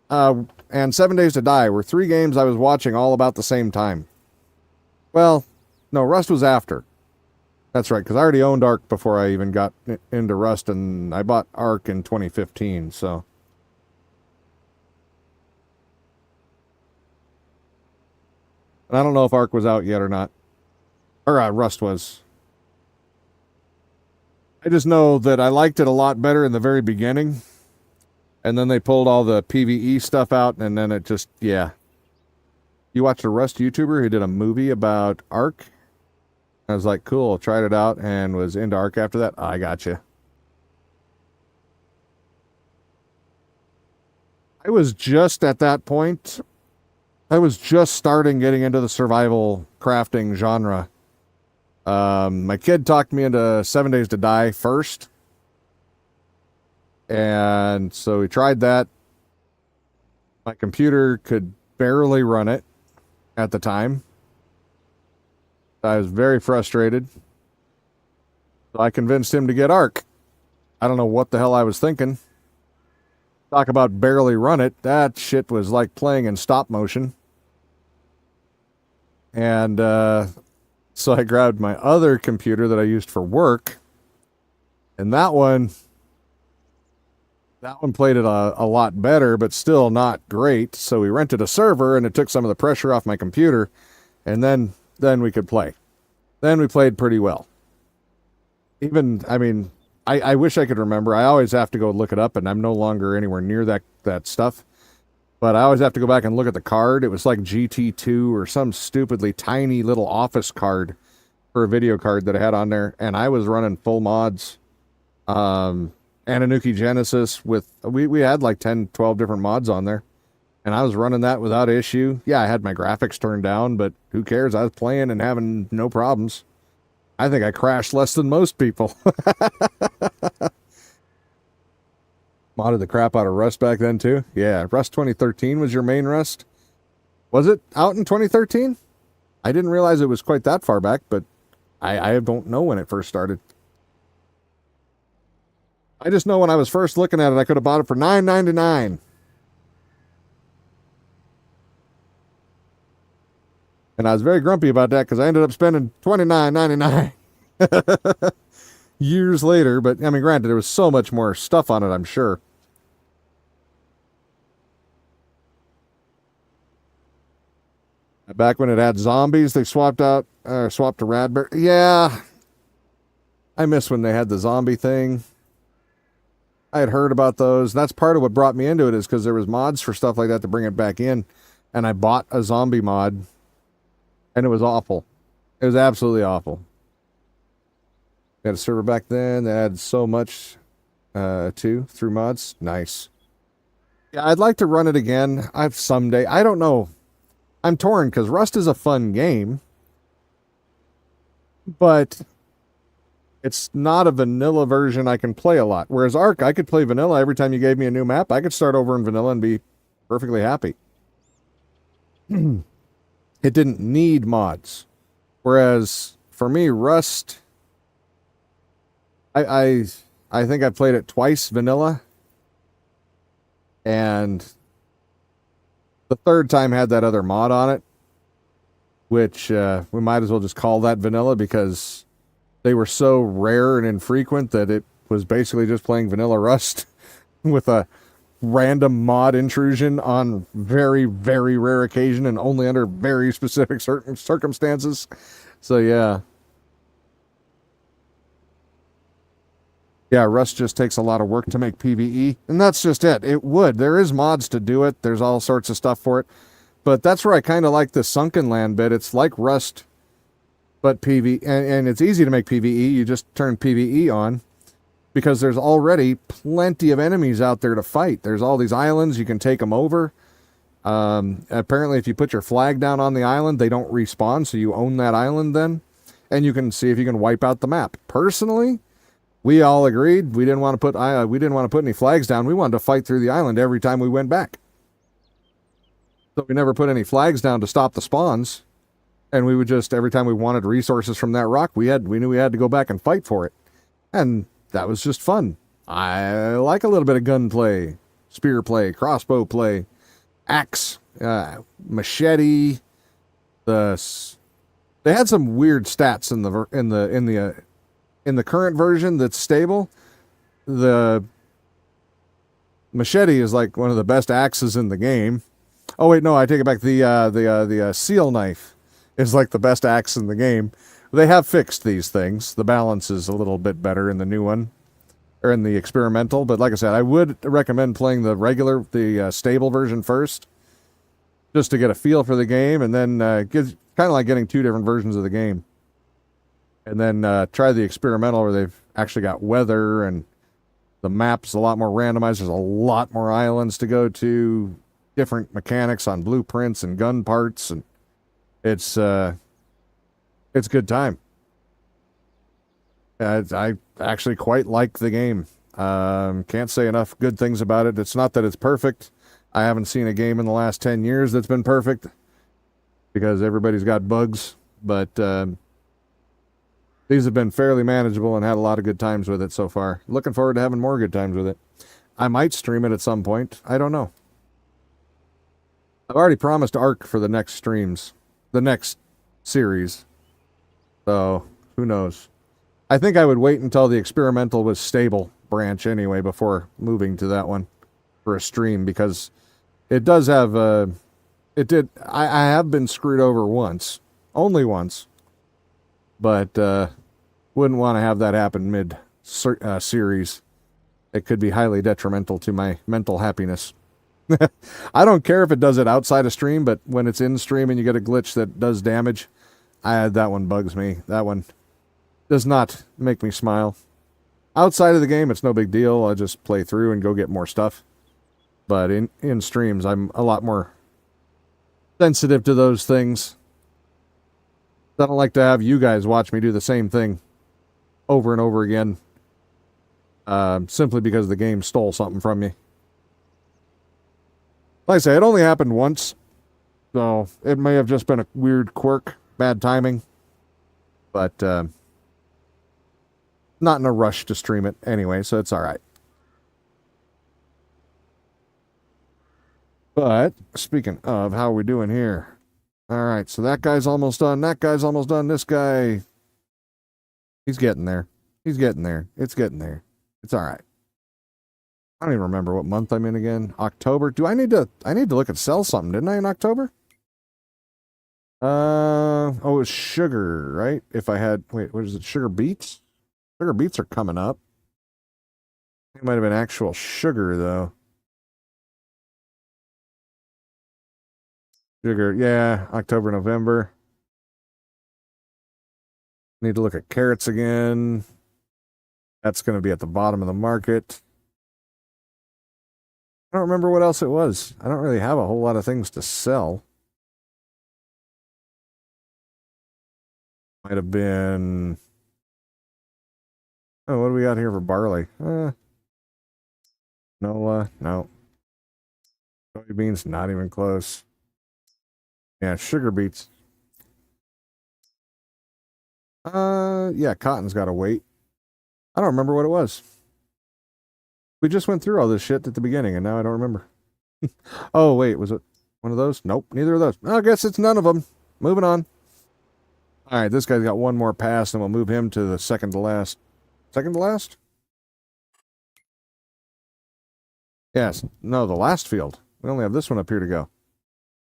and 7 Days to Die were three games I was watching all about the same time. Well, no, Rust was after. That's right, because I already owned Ark before I even got into Rust, and I bought Ark in 2015, so. And I don't know if Ark was out yet or not. Or Rust was. I just know that I liked it a lot better in the very beginning. And then they pulled all the PvE stuff out, and then it just, yeah. You watched a Rust YouTuber who did a movie about Ark? I was like, cool, tried it out, and was into Ark after that. I gotcha. I was just at that point. I was just starting getting into the survival crafting genre. My kid talked me into 7 Days to Die first. And so we tried that. My computer could barely run it at the time. I was very frustrated. So I convinced him to get Ark. I don't know what the hell I was thinking. Talk about barely run it. That shit was like playing in stop motion. And so I grabbed my other computer that I used for work. And that one played it a lot better, but still not great. So we rented a server, and it took some of the pressure off my computer. And then we could play. Then we played pretty well. I wish I could remember. I always have to go look it up, and I'm no longer anywhere near that stuff. But I always have to go back and look at the card. It was like GT2 or some stupidly tiny little office card for a video card that I had on there. And I was running full mods. Ananuki Genesis with, we had like 10, 12 different mods on there. And I was running that without issue. Yeah, I had my graphics turned down, but who cares? I was playing and having no problems. I think I crashed less than most people. Modded the crap out of Rust back then, too. Yeah, Rust 2013 was your main Rust. Was it out in 2013? I didn't realize it was quite that far back, but I don't know when it first started. I just know when I was first looking at it, I could have bought it for $9.99. And I was very grumpy about that because I ended up spending $29.99 years later. But I mean, granted, there was so much more stuff on it, I'm sure. Back when it had zombies, they swapped to Radberry. Yeah, I miss when they had the zombie thing. I had heard about those. That's part of what brought me into it, is because there was mods for stuff like that to bring it back in. And I bought a zombie mod, and it was awful. It was absolutely awful. They had a server back then that had so much too through mods. Nice. Yeah, I'd like to run it again. I've someday. I don't know. I'm torn because Rust is a fun game, but it's not a vanilla version I can play a lot. Whereas Ark, I could play vanilla every time you gave me a new map. I could start over in vanilla and be perfectly happy. It didn't need mods. Whereas for me, Rust, I think I played it twice vanilla, and the third time had that other mod on it, which we might as well just call that vanilla because they were so rare and infrequent that it was basically just playing vanilla Rust with a random mod intrusion on very, very rare occasion and only under very specific certain circumstances. So yeah. Yeah, Rust just takes a lot of work to make PvE, and that's just it. It would. There is mods to do it. There's all sorts of stuff for it. But that's where I kind of like the Sunken Land bit. It's like Rust, but PvE, and it's easy to make PvE. You just turn PvE on because there's already plenty of enemies out there to fight. There's all these islands. You can take them over. Apparently, if you put your flag down on the island, they don't respawn, so you own that island then. And you can see if you can wipe out the map. Personally, we all agreed we didn't want to put any flags down. We wanted to fight through the island every time we went back. So we never put any flags down to stop the spawns, and we would just, every time we wanted resources from that rock, we knew we had to go back and fight for it, and that was just fun. I like a little bit of gunplay, spear play, crossbow play, axe, machete. They had some weird stats in the current version that's stable. The machete is like one of the best axes in the game. Oh wait, no, I take it back. The seal knife is like the best axe in the game. They have fixed these things. The balance is a little bit better in the new one, or in the experimental. But like I said, I would recommend playing the stable version first, just to get a feel for the game, and then kind of like getting two different versions of the game. And then try the experimental where they've actually got weather and the map's a lot more randomized. There's a lot more islands to go to, different mechanics on blueprints and gun parts, and it's a good time. I actually quite like the game. Can't say enough good things about it. It's not that it's perfect. I haven't seen a game in the last 10 years that's been perfect because everybody's got bugs, but these have been fairly manageable and had a lot of good times with it so far. Looking forward to having more good times with it. I might stream it at some point. I don't know. I've already promised Ark for the next streams, the next series. So, who knows? I think I would wait until the experimental was stable branch anyway before moving to that one for a stream, because it does have I have been screwed over once. Only once. But wouldn't want to have that happen mid-series. It could be highly detrimental to my mental happiness. I don't care if it does it outside of stream, but when it's in stream and you get a glitch that does damage, that one bugs me. That one does not make me smile. Outside of the game, it's no big deal. I'll just play through and go get more stuff. But in streams, I'm a lot more sensitive to those things. I don't like to have you guys watch me do the same thing over and over again, simply because the game stole something from me. Like I say, it only happened once, so it may have just been a weird quirk, bad timing. but not in a rush to stream it anyway, so it's all right. But speaking of, how are we doing here? All right, so that guy's almost done. That guy's almost done. This guy, he's getting there. He's getting there. It's getting there. It's all right. I don't even remember what month I'm in again. October. Do I need to look at sell something, didn't I, in October? Oh, it was sugar, right? If I had, wait, what is it? Sugar beets? Sugar beets are coming up. It might have been actual sugar, though. Sugar, yeah, October, November. Need to look at carrots again. That's going to be at the bottom of the market. I don't remember what else it was. I don't really have a whole lot of things to sell. Might have been... Oh, what do we got here for barley? No. Soybeans, not even close. Yeah, sugar beets. Yeah, cotton's got to wait. I don't remember what it was. We just went through all this shit at the beginning, and now I don't remember. Oh, wait, was it one of those? Nope, neither of those. I guess it's none of them. Moving on. All right, this guy's got one more pass, and we'll move him to the second to last. Second to last? Yes. No, the last field. We only have this one up here to go.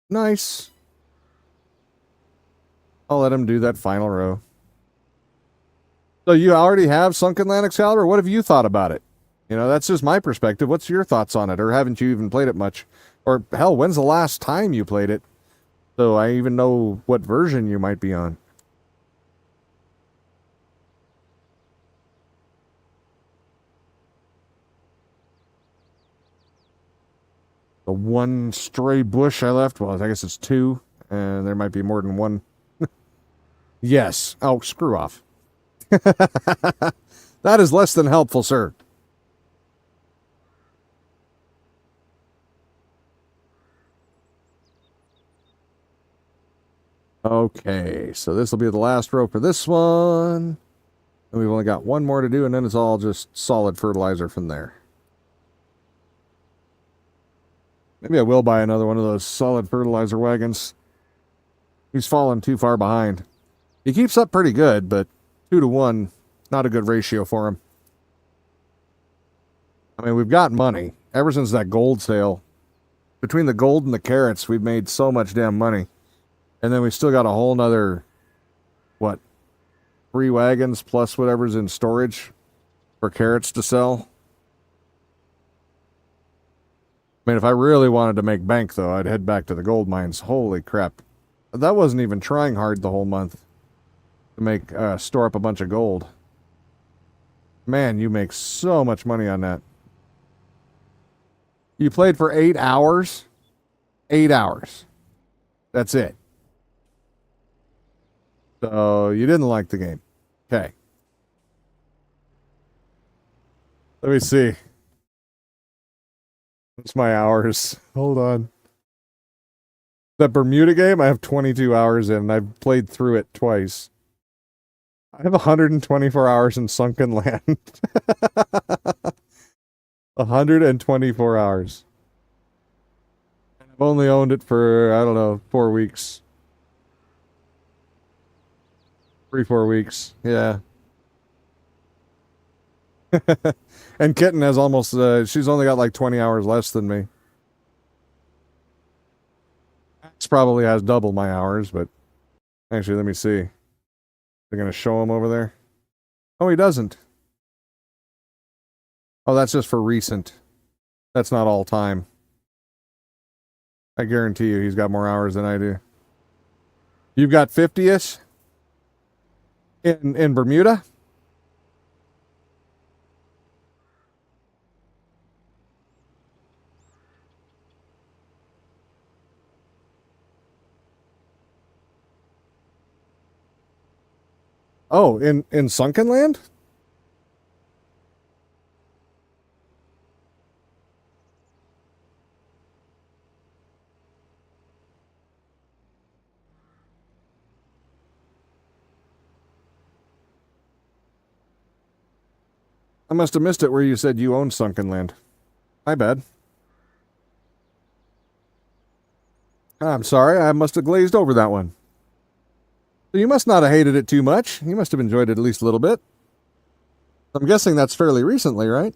Nice. I'll let him do that final row. So you already have Sunken Land Excalibur? What have you thought about it? You know, that's just my perspective. What's your thoughts on it? Or haven't you even played it much? Or hell, when's the last time you played it? So I even know what version you might be on. The one stray bush I left, well, I guess it's two, and there might be more than one. Yes. Oh, screw off. That is less than helpful, sir. Okay, so this will be the last row for this one. And we've only got one more to do, and then it's all just solid fertilizer from there. Maybe I will buy another one of those solid fertilizer wagons. He's fallen too far behind. He keeps up pretty good, but 2 to 1, not a good ratio for him. I mean, we've got money. Ever since that gold sale, between the gold and the carrots, we've made so much damn money. And then we still got a whole nother, what, 3 wagons plus whatever's in storage for carrots to sell. I mean, if I really wanted to make bank, though, I'd head back to the gold mines. Holy crap. That wasn't even trying hard the whole month to make, store up a bunch of gold. Man, you make so much money on that. You played for 8 hours? 8 hours. That's it. So, you didn't like the game. Okay. Let me see. What's my hours? Hold on. That Bermuda game, I have 22 hours in, and I've played through it twice. I have 124 hours in Sunken Land. 124 hours. I've only owned it for, I don't know, 4 weeks. 3-4 weeks. Yeah. And Kitten has almost, she's only got like 20 hours less than me. Max probably has double my hours, but actually, let me see. They're going to show him over there. Oh, he doesn't. Oh, that's just for recent. That's not all time. I guarantee you he's got more hours than I do. You've got 50-ish in Bermuda? Oh, in Sunken Land? I must have missed it where you said you owned Sunken Land. My bad. I'm sorry, I must have glazed over that one. So you must not have hated it too much. You must have enjoyed it at least a little bit. I'm guessing that's fairly recently, right?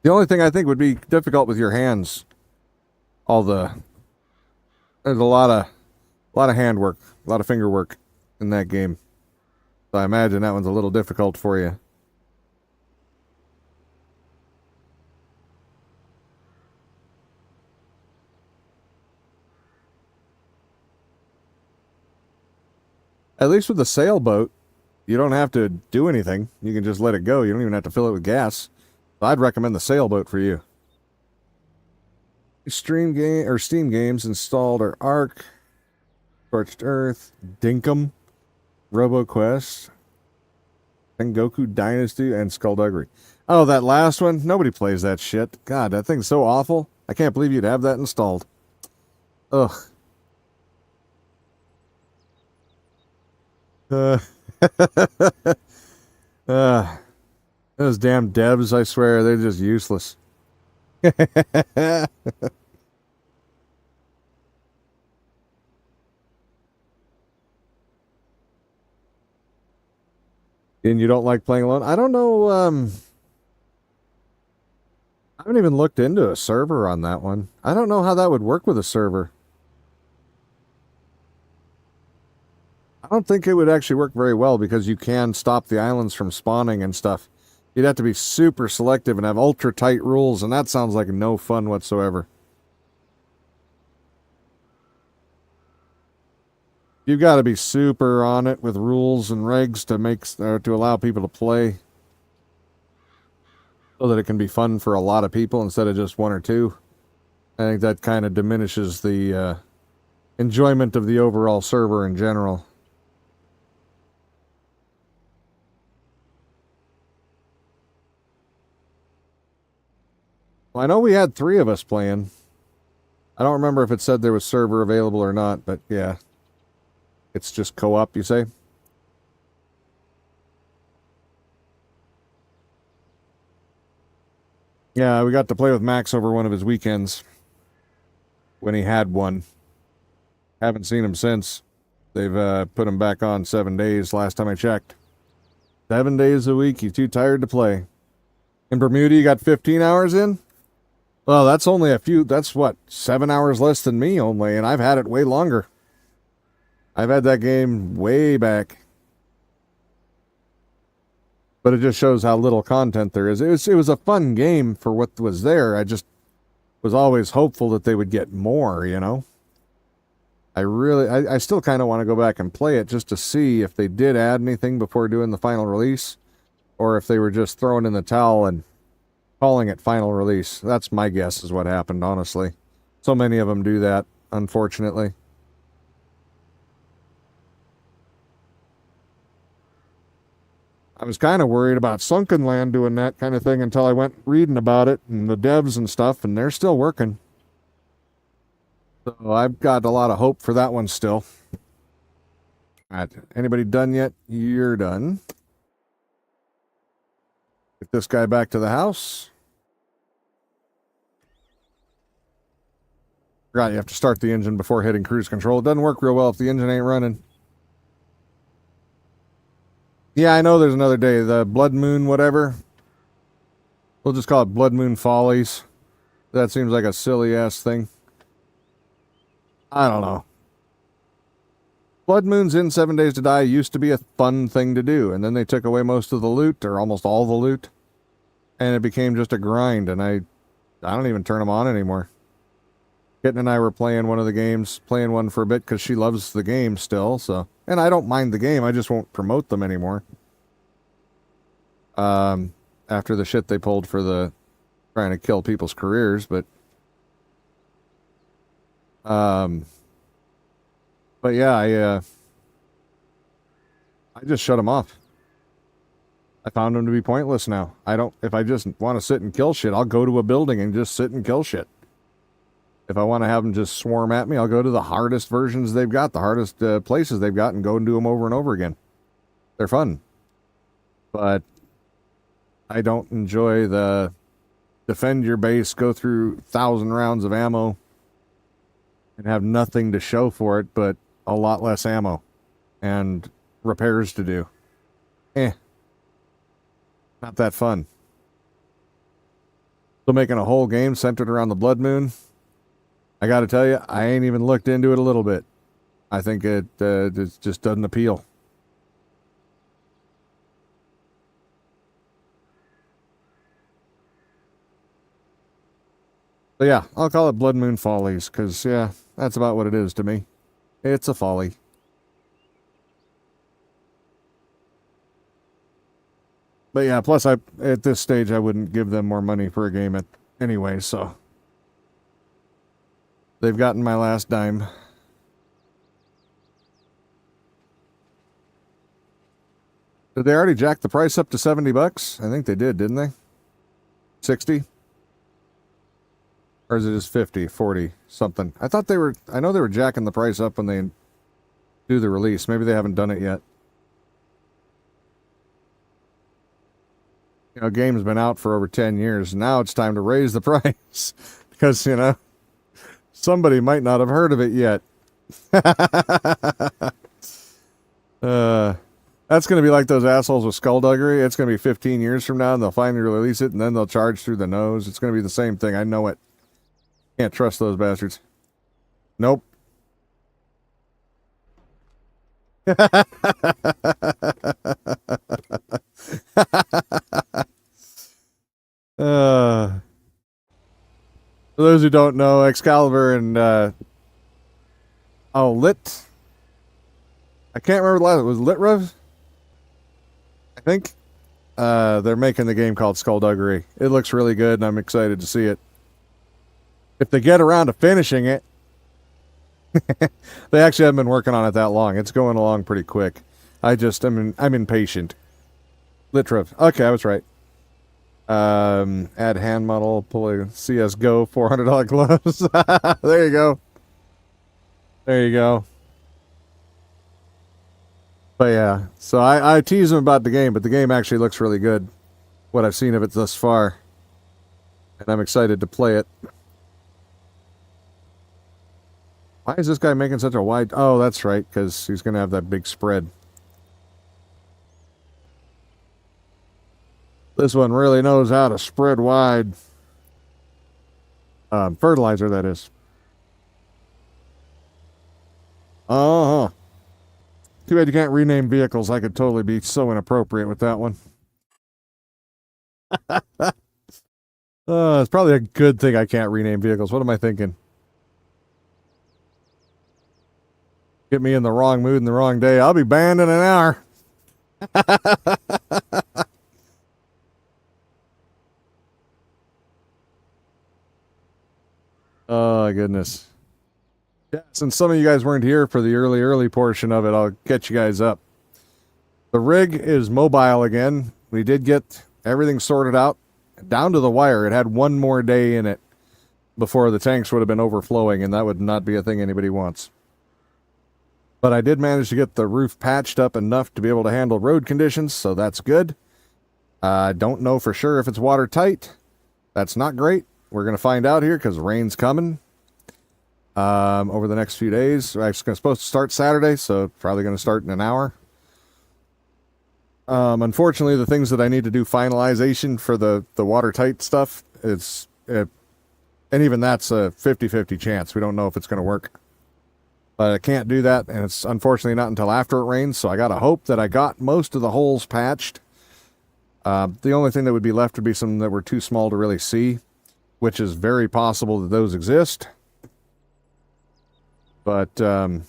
The only thing I think would be difficult with your hands, there's a lot of hand work, a lot of finger work in that game. So I imagine that one's a little difficult for you. At least with the sailboat, you don't have to do anything. You can just let it go. You don't even have to fill it with gas. So I'd recommend the sailboat for you. Steam games installed are Ark, Scorched Earth, Dinkum, RoboQuest, Sengoku Dynasty, and Skullduggery. Oh, that last one? Nobody plays that shit. God, that thing's so awful. I can't believe you'd have that installed. Ugh. Those damn devs, I swear, they're just useless. And you don't like playing alone? I don't know. I haven't even looked into a server on that one. I don't know how that would work with a server. I don't think it would actually work very well because you can stop the islands from spawning and stuff. You'd have to be super selective and have ultra tight rules, and that sounds like no fun whatsoever. You've got to be super on it with rules and regs to allow people to play, so that it can be fun for a lot of people instead of just one or two. I think that kind of diminishes the enjoyment of the overall server in general. Well, I know we had 3 of us playing. I don't remember if it said there was server available or not, but yeah. It's just co-op, you say? Yeah, we got to play with Max over one of his weekends. When he had one. Haven't seen him since. They've put him back on 7 days last time I checked. 7 days a week, he's too tired to play. In Bermuda, you got 15 hours in? Well, that's only that's what, 7 hours less than me only, and I've had it way longer. I've had that game way back. But it just shows how little content there is. It was a fun game for what was there. I just was always hopeful that they would get more, you know? I still kind of want to go back and play it just to see if they did add anything before doing the final release, or if they were just throwing in the towel and calling it final release. That's my guess is what happened, honestly. So many of them do that, unfortunately. I was kind of worried about Sunken Land doing that kind of thing until I went reading about it and the devs and stuff, and they're still working. So I've got a lot of hope for that one still. All right, anybody done yet? You're done. Get this guy back to the house. Forgot you have to start the engine before hitting cruise control. It doesn't work real well if the engine ain't running. Yeah, I know there's another day. The Blood Moon whatever. We'll just call it Blood Moon Follies. That seems like a silly-ass thing. I don't know. Blood Moon's in 7 Days to Die used to be a fun thing to do, and then they took away most of the loot, or almost all the loot, and it became just a grind, and I don't even turn them on anymore. Kitten and I were playing one of the games, playing one for a bit because she loves the game still, so... And I don't mind the game, I just won't promote them anymore. After the shit they pulled for the trying to kill people's careers, but yeah, I just shut them off. I found them to be pointless now. If I just want to sit and kill shit, I'll go to a building and just sit and kill shit. If I want to have them just swarm at me, I'll go to the hardest versions they've got, the hardest places they've got, and go and do them over and over again. They're fun. but I don't enjoy the defend your base, go through 1,000 rounds of ammo, and have nothing to show for it but a lot less ammo and repairs to do. Not that fun. So making a whole game centered around the Blood Moon, I got to tell you, I ain't even looked into it a little bit. I think it just doesn't appeal. So yeah, I'll call it Blood Moon Follies, because yeah, that's about what it is to me. It's a folly. But yeah, plus at this stage I wouldn't give them more money for a game anyway, so they've gotten my last dime. Did they already jack the price up to $70? I think they did, didn't they? 60? Or is it just 50, 40, something? I know they were jacking the price up when they do the release. Maybe they haven't done it yet. You know, game's been out for over 10 years. Now it's time to raise the price. Because, you know, somebody might not have heard of it yet. That's going to be like those assholes with Skullduggery. It's going to be 15 years from now, and they'll finally release it, and then they'll charge through the nose. It's going to be the same thing. I know it. Can't trust those bastards. Nope. For those who don't know, Excalibur and Lit. I can't remember the last. It was Litrev, I think. They're making the game called Skullduggery. It looks really good, and I'm excited to see it. If they get around to finishing it, they actually haven't been working on it that long. It's going along pretty quick. I'm impatient. Litrev. Okay, I was right. Add hand model, pull a CSGO $400 gloves. There you go. There you go. But yeah, so I tease them about the game, but the game actually looks really good. What I've seen of it thus far. And I'm excited to play it. Why is this guy making such a wide... Oh, that's right, because he's going to have that big spread. This one really knows how to spread wide. Fertilizer, that is. Uh-huh. Too bad you can't rename vehicles. I could totally be so inappropriate with that one. It's probably a good thing I can't rename vehicles. What am I thinking? Get me in the wrong mood in the wrong day. I'll be banned in an hour. Oh, my goodness. Yeah, since some of you guys weren't here for the early portion of it, I'll get you guys up. The rig is mobile again. We did get everything sorted out down to the wire. It had one more day in it before the tanks would have been overflowing, and that would not be a thing anybody wants. But I did manage to get the roof patched up enough to be able to handle road conditions, so that's good. I don't know for sure if it's watertight. That's not great. We're going to find out here because rain's coming over the next few days. We're actually supposed to start Saturday, so probably going to start in an hour. Unfortunately, the things that I need to do finalization for the watertight stuff, and even that's a 50-50 chance. We don't know if it's going to work. But I can't do that, and it's unfortunately not until after it rains, so I got to hope that I got most of the holes patched. The only thing that would be left would be some that were too small to really see, which is very possible that those exist. But other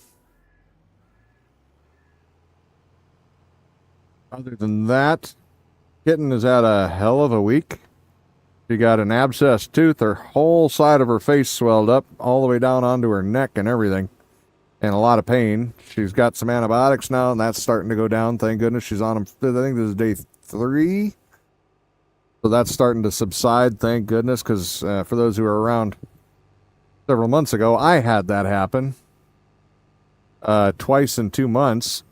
than that, Kitten has had a hell of a week. She got an abscessed tooth. Her whole side of her face swelled up all the way down onto her neck and everything. And a lot of pain. She's got some antibiotics now, and that's starting to go down. Thank goodness she's on them. I think this is day 3. So that's starting to subside, thank goodness, because for those who were around several months ago, I had that happen. Twice in 2 months.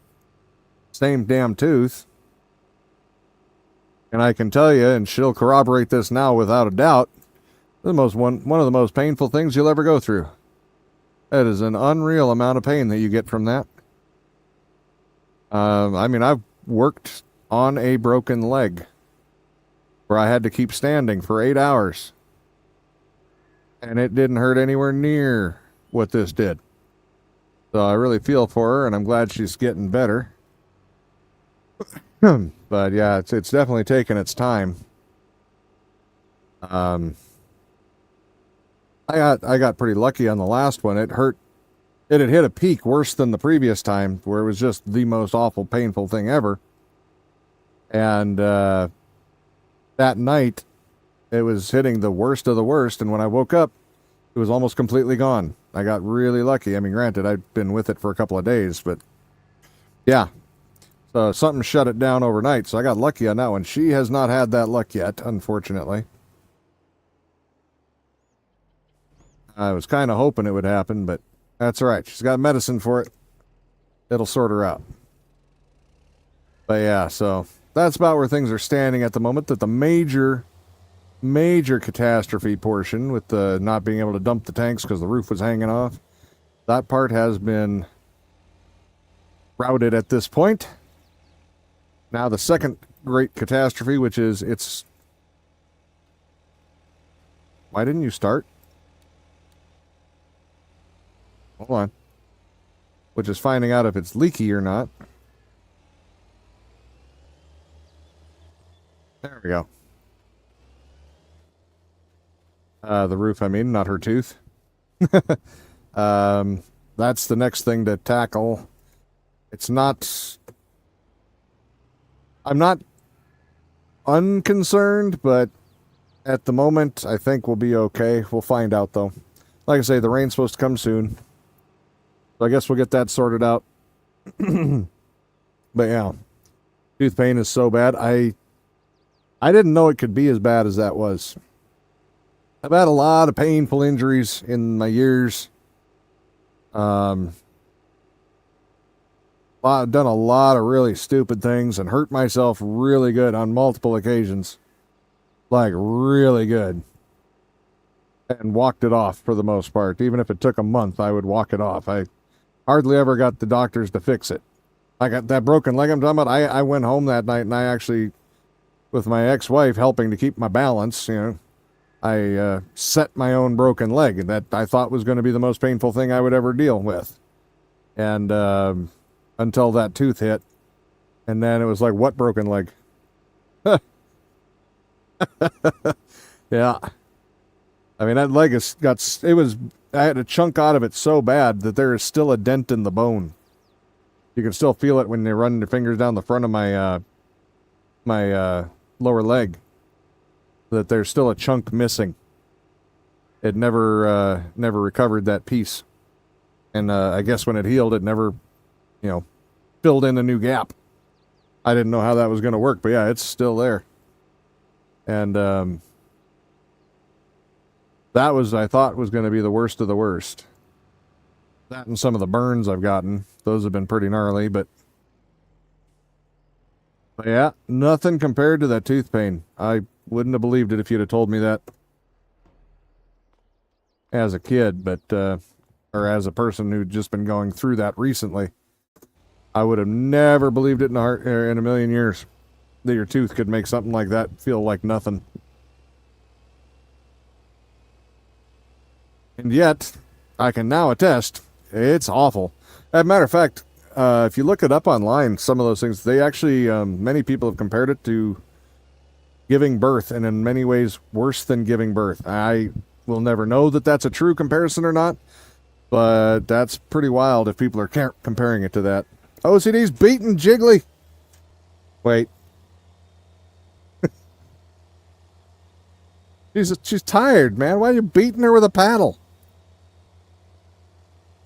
Same damn tooth. And I can tell you, and she'll corroborate this now without a doubt, one of the most painful things you'll ever go through. That is an unreal amount of pain that you get from that. I mean, I've worked on a broken leg where I had to keep standing for 8 hours. And it didn't hurt anywhere near what this did. So I really feel for her, and I'm glad she's getting better. But yeah, it's definitely taken its time. I got pretty lucky on the last one. It hurt. It had hit a peak worse than the previous time, where it was just the most awful, painful thing ever. And that night, it was hitting the worst of the worst. And when I woke up, it was almost completely gone. I got really lucky. I mean, granted, I'd been with it for a couple of days, but yeah. So something shut it down overnight. So I got lucky on that one. She has not had that luck yet, unfortunately. I was kind of hoping it would happen, but that's all right. She's got medicine for it. It'll sort her out. But yeah, so that's about where things are standing at the moment. That the major catastrophe portion with the not being able to dump the tanks because the roof was hanging off, that part has been routed at this point. Now the second great catastrophe, which is why didn't you start? Hold on. Which is finding out if it's leaky or not. There we go. The roof, I mean, not her tooth. That's the next thing to tackle. It's not... I'm not unconcerned, but at the moment, I think we'll be okay. We'll find out, though. Like I say, the rain's supposed to come soon. So I guess we'll get that sorted out. But yeah, tooth pain is so bad. I didn't know it could be as bad as that was. I've had a lot of painful injuries in my years. I've done a lot of really stupid things and hurt myself really good on multiple occasions. Like, really good. And walked it off for the most part. Even if it took a month, I would walk it off. I hardly ever got the doctors to fix it. I got that broken leg I'm talking about. I went home that night and I actually, with my ex-wife helping to keep my balance, I set my own broken leg that I thought was going to be the most painful thing I would ever deal with. And until that tooth hit. And then it was like, what broken leg? Yeah. I mean, that leg I had a chunk out of it so bad that there is still a dent in the bone. You can still feel it when you run your fingers down the front of my lower leg. That there's still a chunk missing. It never recovered that piece. And I guess when it healed, it never, filled in a new gap. I didn't know how that was going to work, but yeah, it's still there. And that I thought was going to be the worst of the worst. That and some of the burns I've gotten. Those have been pretty gnarly, but yeah, nothing compared to that tooth pain. I wouldn't have believed it if you'd have told me that as a kid, but or as a person who'd just been going through that recently. I would have never believed it in a million years that your tooth could make something like that feel like nothing. And yet, I can now attest, it's awful. As a matter of fact, if you look it up online, some of those things, they actually, many people have compared it to giving birth, and in many ways worse than giving birth. I will never know that that's a true comparison or not, but that's pretty wild if people are comparing it to that. OCD's beating Jiggly. Wait. She's tired, man. Why are you beating her with a paddle?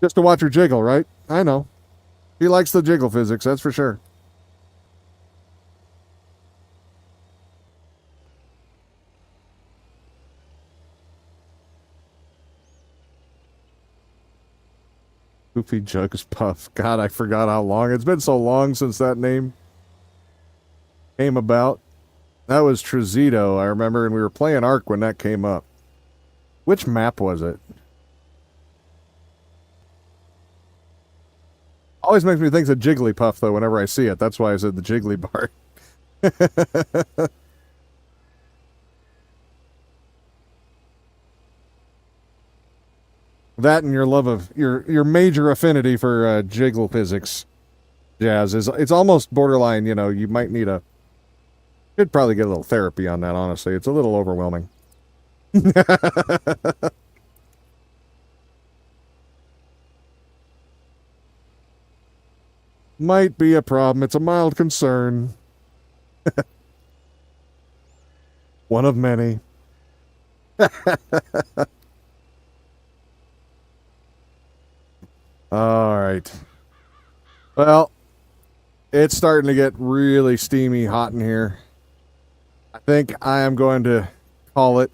Just to watch her jiggle, right? I know. He likes the jiggle physics, that's for sure. Goofy Jugs Puff. God, I forgot how long. It's been so long since that name came about. That was Trezito, I remember, and we were playing Ark when that came up. Which map was it? Always makes me think of Jigglypuff, though, whenever I see it. That's why I said the Jiggly bar. That and your love of your major affinity for jiggle physics, Jazz, is it's almost borderline. You know, you might need a should probably get a little therapy on that. Honestly, it's a little overwhelming. Might be a problem. It's a mild concern. One of many. All right. Well, it's starting to get really steamy hot in here. I think I am going to call it.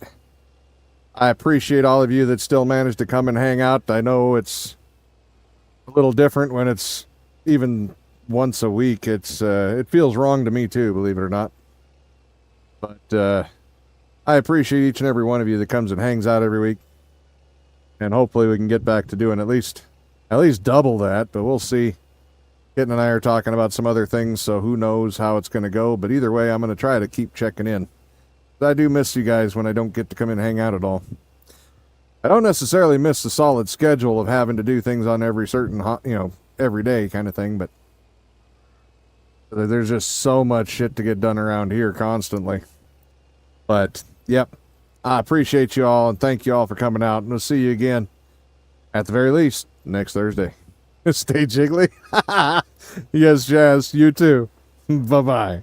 I appreciate all of you that still managed to come and hang out. I know it's a little different when it's even once a week. It feels wrong to me too, believe it or not. But I appreciate each and every one of you that comes and hangs out every week. And hopefully we can get back to doing at least double that, but we'll see. Kitten and I are talking about some other things, so who knows how it's going to go. But either way, I'm going to try to keep checking in. I do miss you guys when I don't get to come in and hang out at all. I don't necessarily miss the solid schedule of having to do things on every certain, every day kind of thing, but there's just so much shit to get done around here constantly. But, yep, I appreciate you all, and thank you all for coming out, and we'll see you again, at the very least, next Thursday. Stay jiggly. Yes, Jazz, you too. Bye-bye.